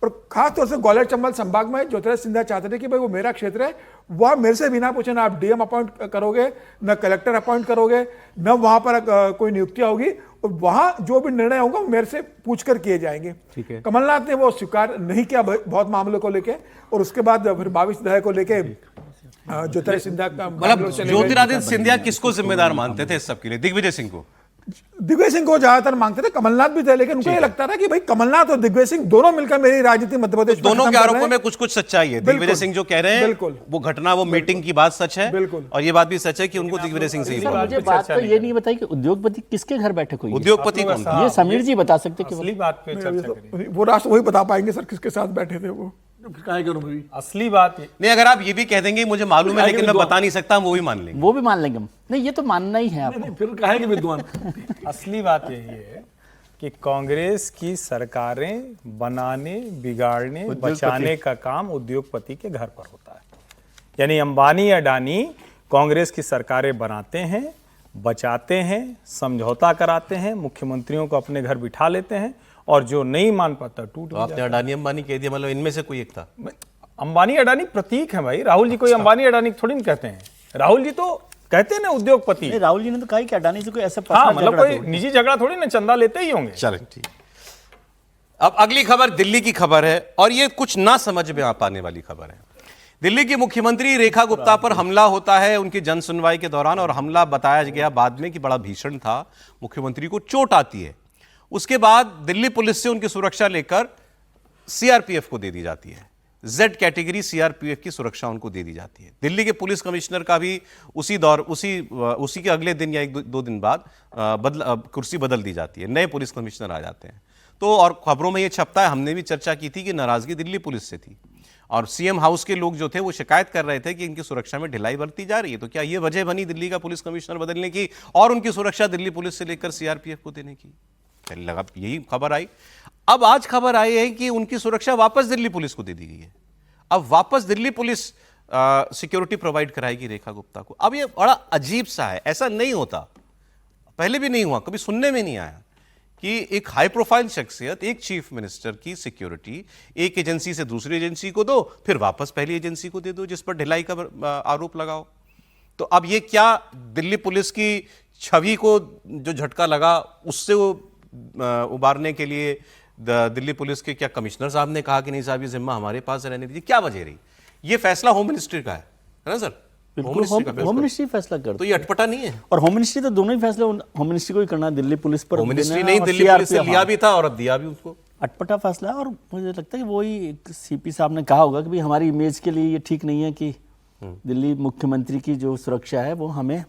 और खासतौर से ग्वालियर चंबल संभाग में ज्योतिरादित्य सिंधिया चाहते थे कि भाई वो मेरा क्षेत्र है, वह मेरे से बिना पूछे ना आप DM अपॉइंट करोगे, न कलेक्टर अपॉइंट करोगे, न वहां पर कोई नियुक्तियां होगी, और वहां जो भी निर्णय होगा वो मेरे से पूछकर किए जाएंगे। कमलनाथ ने वो स्वीकार नहीं किया बहुत मामलों को लेके, और उसके बाद फिर 22 दह को लेके ज्योतिरादित्य सिंधिया का मतलब ज्योतिरादित्य सिंधिया किसको जिम्मेदार मानते थे इस सब के लिए? दिग्विजय सिंह को? दिग्विजय सिंह को ज्यादातर मांगते थे, कमलनाथ भी थे, लेकिन उनको ये लगता था कि भाई कमलनाथ और दिग्विजय सिंह दोनों मिलकर मेरी राजनीति मध्य प्रदेश में दोनों के आरोपों में कुछ कुछ सच्चाई है। दिग्विजय सिंह जो कह रहे हैं बिल्कुल, वो घटना, वो मीटिंग की बात सच है, बिल्कुल, और ये बात भी सच है कि उनको दिग्विजय सिंह से ही मुझे बात तो ये नहीं बताई कि उद्योगपति किसके घर बैठे कोई उद्योगपति कौन था? ये समीर जी बता सकते कि असली बात पे चर्चा करें। वो राष्ट्र वही बता पाएंगे सर किसके साथ बैठे थे वो। असली बात नहीं, अगर आप ये भी कह देंगे मुझे मालूम है लेकिन मैं बता नहीं सकता, वो भी मान लेंगे। वो भी मान लेंगे हम। नहीं, ये तो मानना ही है आपको। फिर कहेंगे विद्वान। असली बात यही है कि कांग्रेस की सरकारें बनाने, बिगाड़ने, बचाने का काम उद्योगपति के घर पर होता है। यानी अंबानी अडानी कांग्रेस की सरकारें बनाते हैं, बचाते हैं, समझौता कराते हैं, मुख्यमंत्रियों को अपने घर बिठा लेते हैं, और जो नहीं मान पाता टूट तो आपने अडानी अंबानी कह दिया, मतलब इनमें से कोई एक था? अंबानी अडानी प्रतीक है भाई। राहुल जी कोई अंबानी अडानी थोड़ी नहीं कहते हैं। राहुल जी तो कहते हैं ना उद्योगपति। राहुल जी ने तो कहा कि अडानी से कोई ऐसा मतलब कोई निजी झगड़ा थोड़ी ना, चंदा लेते ही होंगे। चलें, ठीक। अब अगली खबर दिल्ली की खबर है, और ये कुछ ना समझ में आ पाने वाली खबर है। दिल्ली की मुख्यमंत्री रेखा गुप्ता पर हमला होता है उनकी जन सुनवाई के दौरान, और हमला बताया गया बाद में कि बड़ा भीषण था, मुख्यमंत्री को चोट आती है। उसके बाद दिल्ली पुलिस से उनकी सुरक्षा लेकर CRPF को दे दी जाती है। Z कैटेगरी CRPF की सुरक्षा उनको दे दी जाती है। दिल्ली के पुलिस कमिश्नर का भी उसी के अगले दिन या 1-2 दिन बाद कुर्सी बदल दी जाती है, नए पुलिस कमिश्नर आ जाते हैं। तो और खबरों में ये छपता है, हमने भी चर्चा की थी कि नाराजगी दिल्ली पुलिस से थी, और CM हाउस के लोग जो थे वो शिकायत कर रहे थे कि इनकी सुरक्षा में ढिलाई बरती जा रही है। तो क्या ये वजह बनी दिल्ली का पुलिस कमिश्नर बदलने की और उनकी सुरक्षा दिल्ली पुलिस से लेकर CRPF को देने की? पहले लगा यही खबर आई। अब आज खबर आई है कि उनकी सुरक्षा वापस दिल्ली पुलिस को दे दी गई है। अब वापस दिल्ली पुलिस सिक्योरिटी प्रोवाइड कराएगी रेखा गुप्ता को। अब ये बड़ा अजीब सा है, ऐसा नहीं होता, पहले भी नहीं हुआ, कभी सुनने में नहीं आया कि एक हाई प्रोफाइल शख्सियत, एक चीफ मिनिस्टर की सिक्योरिटी एक एजेंसी से दूसरी एजेंसी को दो, फिर वापस पहली एजेंसी को दे दो जिस पर ढिलाई का आरोप लगाओ। तो अब ये क्या दिल्ली पुलिस की छवि को जो झटका लगा उससे वो उबारने के लिए दिल्ली पुलिस के क्या कमिश्नर साहब ने कहा कि नहीं साहब ये जिम्मा हमारे पास रहने दीजिए? क्या वजह रही? ये फैसला होम मिनिस्ट्री का है ना सर? होम मिनिस्ट्री फैसला करती है, तो ये अटपटा नहीं है। और होम मिनिस्ट्री तो दोनों ही फैसले होम मिनिस्ट्री को ही करना है, दिल्ली पुलिस पर। होम मिनिस्ट्री नहीं, दिल्ली पुलिस से लिया भी था और अब दिया भी उसको। अटपटा फैसला है, और मुझे लगता है कि वही CP साहब ने कहा होगा कि भाई हमारी इमेज के लिए ये ठीक नहीं है कि दिल्ली मुख्यमंत्री की जो सुरक्षा है वो हमें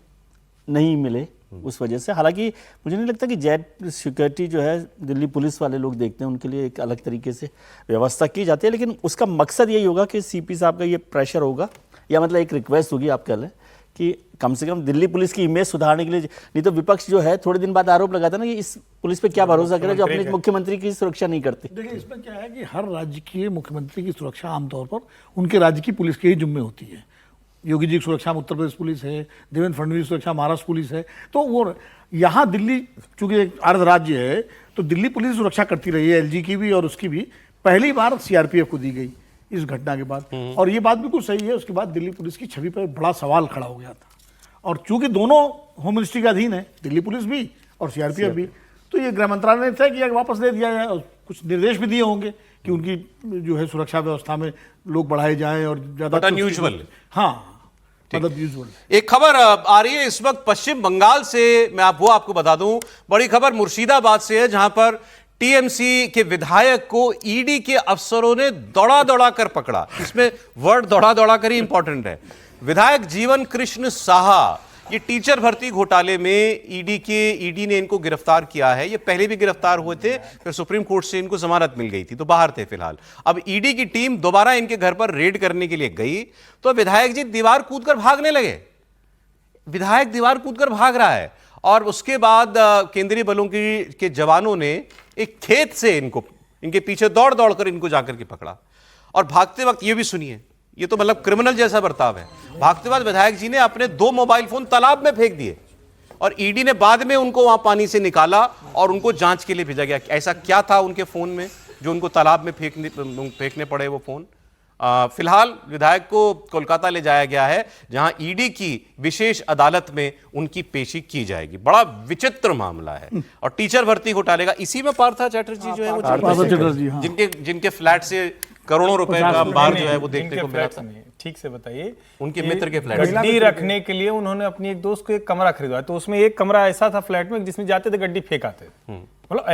नहीं मिले उस वजह से। हालांकि मुझे नहीं लगता कि जेट सिक्योरिटी जो है दिल्ली पुलिस वाले लोग देखते हैं, उनके लिए एक अलग तरीके से व्यवस्था की जाती है, लेकिन उसका मकसद यही होगा कि CP साहब का ये प्रेशर होगा, या मतलब एक रिक्वेस्ट होगी आप कह लें कि कम से कम दिल्ली पुलिस की इमेज सुधारने के लिए। नहीं तो विपक्ष जो है थोड़े दिन बाद आरोप लगाता ना कि इस पुलिस पे क्या भरोसा करे जो अपने मुख्यमंत्री की सुरक्षा नहीं करती। देखिए इसमें क्या है कि हर राज्य के मुख्यमंत्री की सुरक्षा आमतौर पर उनके राज्य की पुलिस के ही जिम्मे होती है। योगी जी की सुरक्षा में उत्तर प्रदेश पुलिस है, देवेंद्र फडणवीस की सुरक्षा महाराष्ट्र पुलिस है। तो वो यहाँ दिल्ली चूंकि एक अर्ध राज्य है तो दिल्ली पुलिस सुरक्षा करती रही है, LG की भी और उसकी भी। पहली बार CRPF को दी गई इस घटना के बाद। और ये बात बिल्कुल सही है, उसके बाद दिल्ली पुलिस की छवि पर बड़ा सवाल खड़ा हो गया था। और चूंकि दोनों होम मिनिस्ट्री के अधीन है, दिल्ली पुलिस भी और सीआरपीएफ भी, तो ये गृह मंत्रालय ने तय किया कि वापस ले दिया जाए, और कुछ निर्देश भी दिए होंगे कि उनकी जो है सुरक्षा व्यवस्था में लोग बढ़ाए जाएं और ज्यादा अनयूजुअल। हाँ, मतलब यूजुअल। एक खबर आ रही है इस वक्त पश्चिम बंगाल से, मैं आपको बता दूं, बड़ी खबर मुर्शिदाबाद से है, जहां पर टीएमसी के विधायक को ईडी के अफसरों ने दौड़ा कर पकड़ा। इसमें वर्ड दौड़ा कर ही इंपॉर्टेंट है। विधायक जीवन कृष्ण साहा, ये टीचर भर्ती घोटाले में ईडी ने इनको गिरफ्तार किया है। ये पहले भी गिरफ्तार हुए थे, फिर सुप्रीम कोर्ट से इनको जमानत मिल गई थी, तो बाहर थे फिलहाल। अब ईडी की टीम दोबारा इनके घर पर रेड करने के लिए गई, तो विधायक जी दीवार कूदकर भागने लगे। विधायक दीवार कूदकर भाग रहा है, और उसके बाद केंद्रीय बलों के जवानों ने एक खेत से इनके पीछे दौड़ कर इनको जाकर के पकड़ा। और भागते वक्त ये भी सुनिए, ये तो मतलब क्रिमिनल जैसा बर्ताव है। भागते बाद विधायक जी ने अपने 2 मोबाइल फोन तालाब में फेंक दिए, और ईडी ने बाद में उनको वहां पानी से निकाला और उनको जांच के लिए भेजा गया। ऐसा क्या था उनके फोन में जो उनको तालाब में फेंकने पड़े वो फोन? फिलहाल विधायक को कोलकाता ले जाया गया है, जहां ईडी की विशेष अदालत में उनकी पेशी की जाएगी। बड़ा विचित्र मामला है। और टीचर भर्ती घोटाले का इसी में पार्था चैटर्जी जो है वो जिनके फ्लैट से करोड़ों रुपए का बार जो है वो देखने को मिला था। ठीक से बताइए, उनके मित्र के फ्लैट गड्डी रखने के लिए उन्होंने अपनी एक दोस्त को एक कमरा खरीदवाया, तो उसमें एक कमरा ऐसा था फ्लैट में जिसमें जाते थे गड्डी फेंकाते, मतलब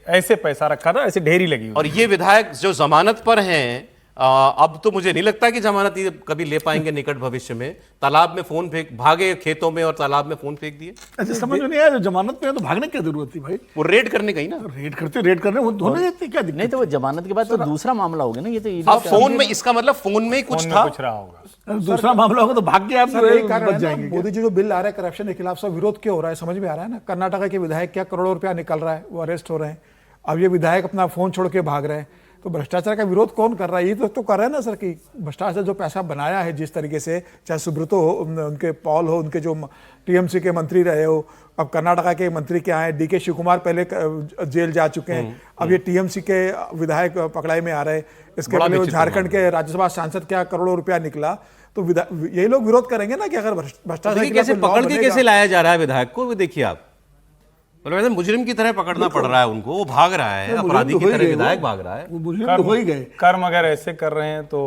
ऐसे पैसा रखा था, ऐसे ढेरी लगी। और ये विधायक जो जमानत पर हैं, अब तो मुझे नहीं लगता कि जमानत कभी ले पाएंगे निकट भविष्य में। तालाब में फोन भागे खेतों में और तालाब में फोन फेंक दिए। अच्छा, समझ में नहीं आया, जमानत में तो भागने की जरूरत थी भाई। वो रेड करने गई ना, रेड करने वो धोने देते, क्या दिक्कत? नहीं तो वो जमानत के बाद तो दूसरा मामला हो गया ना, ये तो अब फोन में, इसका मतलब फोन में ही कुछ था, रहा होगा। दूसरा मामला होगा तो भाग के आप बच जाएंगे। मोदी जी जो बिल आ रहा है करप्शन के खिलाफ, सब विरोध क्यों हो रहा है समझ में आ रहा है ना। कर्नाटक के विधायक क्या करोड़ों रुपया निकल रहा है, वो अरेस्ट हो रहे हैं। अब ये विधायक अपना फोन छोड़ के भाग रहे हैं, तो भ्रष्टाचार का विरोध कौन कर रहा है? ये तो कर रहे हैं ना सर, कि भ्रष्टाचार जो पैसा बनाया है जिस तरीके से, चाहे सुब्रतो हो, उनके पॉल हो, उनके जो टीएमसी के मंत्री रहे हो, अब कर्नाटका के मंत्री क्या है, डीके शिव कुमार पहले जेल जा चुके हैं, अब ये टीएमसी के विधायक पकड़ाई में आ रहे हैं। इसके पहले झारखंड के राज्यसभा सांसद क्या करोड़ों रुपया निकला, तो यही लोग विरोध करेंगे ना कि अगर भ्रष्टाचार कैसे पकड़ के कैसे लाया जा रहा है विधायक को, देखिए आप, मतलब मुजरिम की तरह पकड़ना पड़ रहा है उनको। वो भाग रहा है, अपराधी की तरह विधायक भाग रहा है। हो ही गए कर्म अगर ऐसे कर रहे हैं तो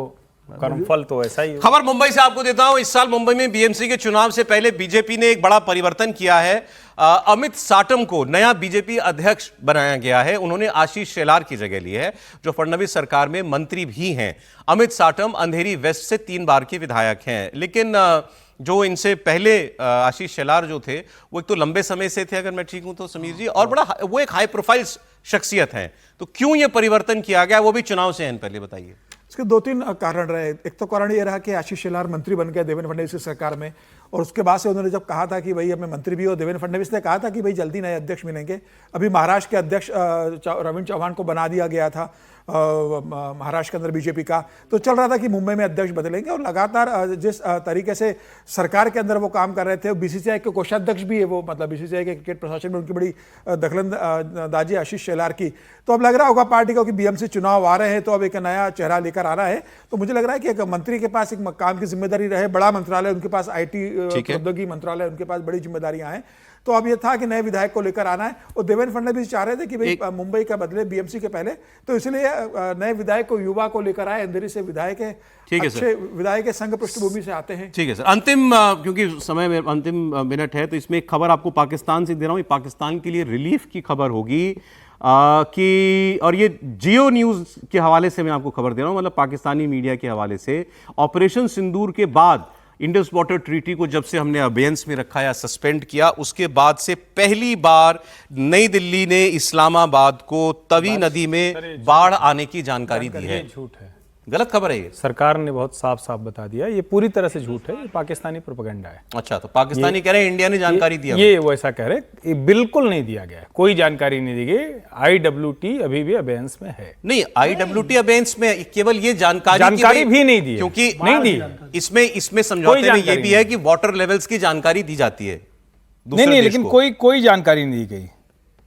कर्मफल तो ऐसा ही। खबर मुंबई से आपको देता हूं। इस साल मुंबई में बीएमसी के चुनाव से पहले बीजेपी ने एक बड़ा परिवर्तन किया है। अमित साटम को नया बीजेपी अध्यक्ष बनाया गया है। उन्होंने आशीष शेलार की जगह ली है, जो फडणवीस सरकार में मंत्री भी हैं। अमित साटम अंधेरी वेस्ट से 3 बार के विधायक हैं, लेकिन जो इनसे पहले आशीष शेलार जो थे, वो एक तो लंबे समय से थे, अगर मैं ठीक हूं तो समीर जी, और बड़ा वो एक हाई प्रोफाइल शख्सियत है। तो क्यों ये परिवर्तन किया गया, वो भी चुनाव से हैं, पहले बताइए। इसके 2-3 कारण रहे। एक तो कारण ये रहा कि आशीष शेलार मंत्री बन गए देवेंद्र फडणवीस की सरकार में, और उसके बाद से उन्होंने जब कहा था कि भाई अब मैं मंत्री भी हो, देवेंद्र फडणवीस ने कहा था कि भाई जल्दी नए अध्यक्ष मिलेंगे। अभी महाराष्ट्र के अध्यक्ष रविंद्र चौहान को बना दिया गया था महाराष्ट्र के अंदर बीजेपी का, तो चल रहा था कि मुंबई में अध्यक्ष बदलेंगे। और लगातार जिस तरीके से सरकार के अंदर वो काम कर रहे थे, बीसीसीआई के कोषाध्यक्ष भी है वो, मतलब बीसीसीआई के क्रिकेट प्रशासन में उनकी बड़ी दखलंदाजी आशीष शेलार की। तो अब लग रहा होगा पार्टी को कि बीएमसी चुनाव आ रहे हैं, तो अब एक नया चेहरा लेकर आना है। तो मुझे लग रहा है कि एक मंत्री के पास एक काम की जिम्मेदारी रहे, बड़ा मंत्रालय उनके पास, आईटी प्रौद्योगिकी मंत्रालय उनके पास, बड़ी जिम्मेदारियां हैं। तो अब ये था कि नए विधायक को लेकर आना है, और देवेंद्र फडणवीस चाह रहे थे कि भाई मुंबई का बदले बीएमसी के पहले, तो इसलिए नए विधायक को, युवा को लेकर आए। अंधेरी से विधायक है, अच्छे विधायक के संघ पृष्ठभूमि से आते हैं। ठीक है सर, अंतिम क्योंकि समय में अंतिम मिनट है, तो इसमें एक खबर आपको पाकिस्तान से दे रहा हूं। पाकिस्तान के लिए रिलीफ की खबर होगी कि, और ये जियो न्यूज के हवाले से मैं आपको खबर दे रहा हूं, मतलब पाकिस्तानी मीडिया के हवाले से। ऑपरेशन सिंदूर के बाद इंडस वाटर ट्रीटी को जब से हमने अबेयंस में रखा या सस्पेंड किया, उसके बाद से पहली बार नई दिल्ली ने इस्लामाबाद को तवी नदी में बाढ़ आने की जानकारी दी है। झूठ है, गलत खबर है ये। सरकार ने बहुत साफ साफ बता दिया, ये पूरी तरह से झूठ है, ये पाकिस्तानी प्रोपेगेंडा है। अच्छा, तो पाकिस्तानी कह रहे हैं इंडिया ने जानकारी दिया, ये वो ऐसा कह रहे, ये बिल्कुल नहीं दिया गया, कोई जानकारी नहीं दी गई। IWT अभी भी अबेयंस में है। नहीं, IWT अबेयंस में केवल ये जानकारी भी नहीं दी, क्योंकि नहीं दी। इसमें समझौते में ये भी है कि वाटर लेवल्स की जानकारी दी जाती है। नहीं, लेकिन कोई जानकारी नहीं दी गई।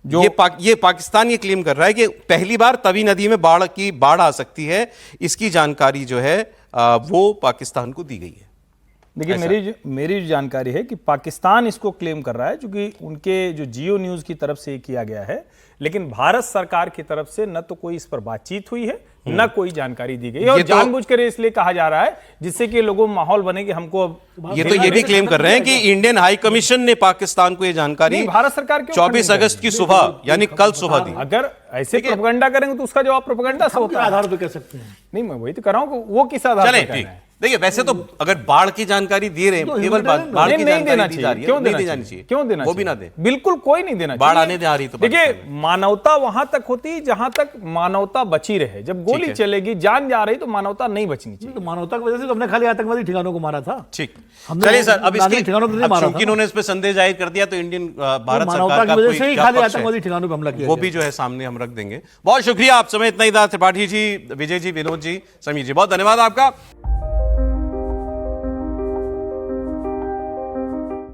जो ये पाकिस्तान ये क्लेम कर रहा है कि पहली बार तवी नदी में बाढ़ आ सकती है, इसकी जानकारी जो है वो पाकिस्तान को दी गई है। देखिए, मेरी जो जानकारी है कि पाकिस्तान इसको क्लेम कर रहा है, क्योंकि उनके जो जियो न्यूज की तरफ से किया गया है, लेकिन भारत सरकार की तरफ से न तो कोई इस पर बातचीत हुई है, न कोई जानकारी दी गई है, और जानबूझकर इसलिए कहा जा रहा है जिससे कि लोगों में माहौल बने कि हमको ये भी क्लेम कर रहे हैं कि इंडियन हाई कमीशन ने पाकिस्तान को ये जानकारी भारत सरकार के 24 अगस्त की सुबह यानी कल सुबह दी। अगर ऐसे प्रोपेगेंडा करेंगे तो उसका जवाब प्रोपेगेंडा से होता है। आधार पे कह सकते हैं। नहीं, मैं वही तो कर रहा हूं कि वो किस आधार पर कह रहे हैं। देखिए, वैसे तो अगर बाढ़ की जानकारी दे रहे हैं, केवल बाढ़ की नहीं देना जानकारी चाहिए, क्यों देना चाहिए, क्यों देना, वो भी ना दे, बिल्कुल कोई नहीं देना चाहिए। बाढ़ आने दे आ रही तो देखिए, मानवता वहां तक होती जहां तक मानवता बची रहे। जब गोली चलेगी, जान जा रही, तो मानवता नहीं बचनी चाहिए। तो मानवता की वजह से तो हमने खाली आतंकवादी ठिकानों को मारा था। ठीक, चलिए सर, अब इसके ठिकानों पर नहीं मारा क्योंकि उन्होंने इस पे संदेह जाहिर कर दिया, तो इंडियन भारत मानवता सरकार की का वजह कोई से ही क्या खाली पक्ष है, आतंकवादी ठिकानों पर हमला किया वो भी जो है सामने हम रख देंगे। बहुत शुक्रिया आप समय इतना ही था, त्रिपाठी जी, विजय जी, विनोद जी, समीर जी, बहुत धन्यवाद आपका।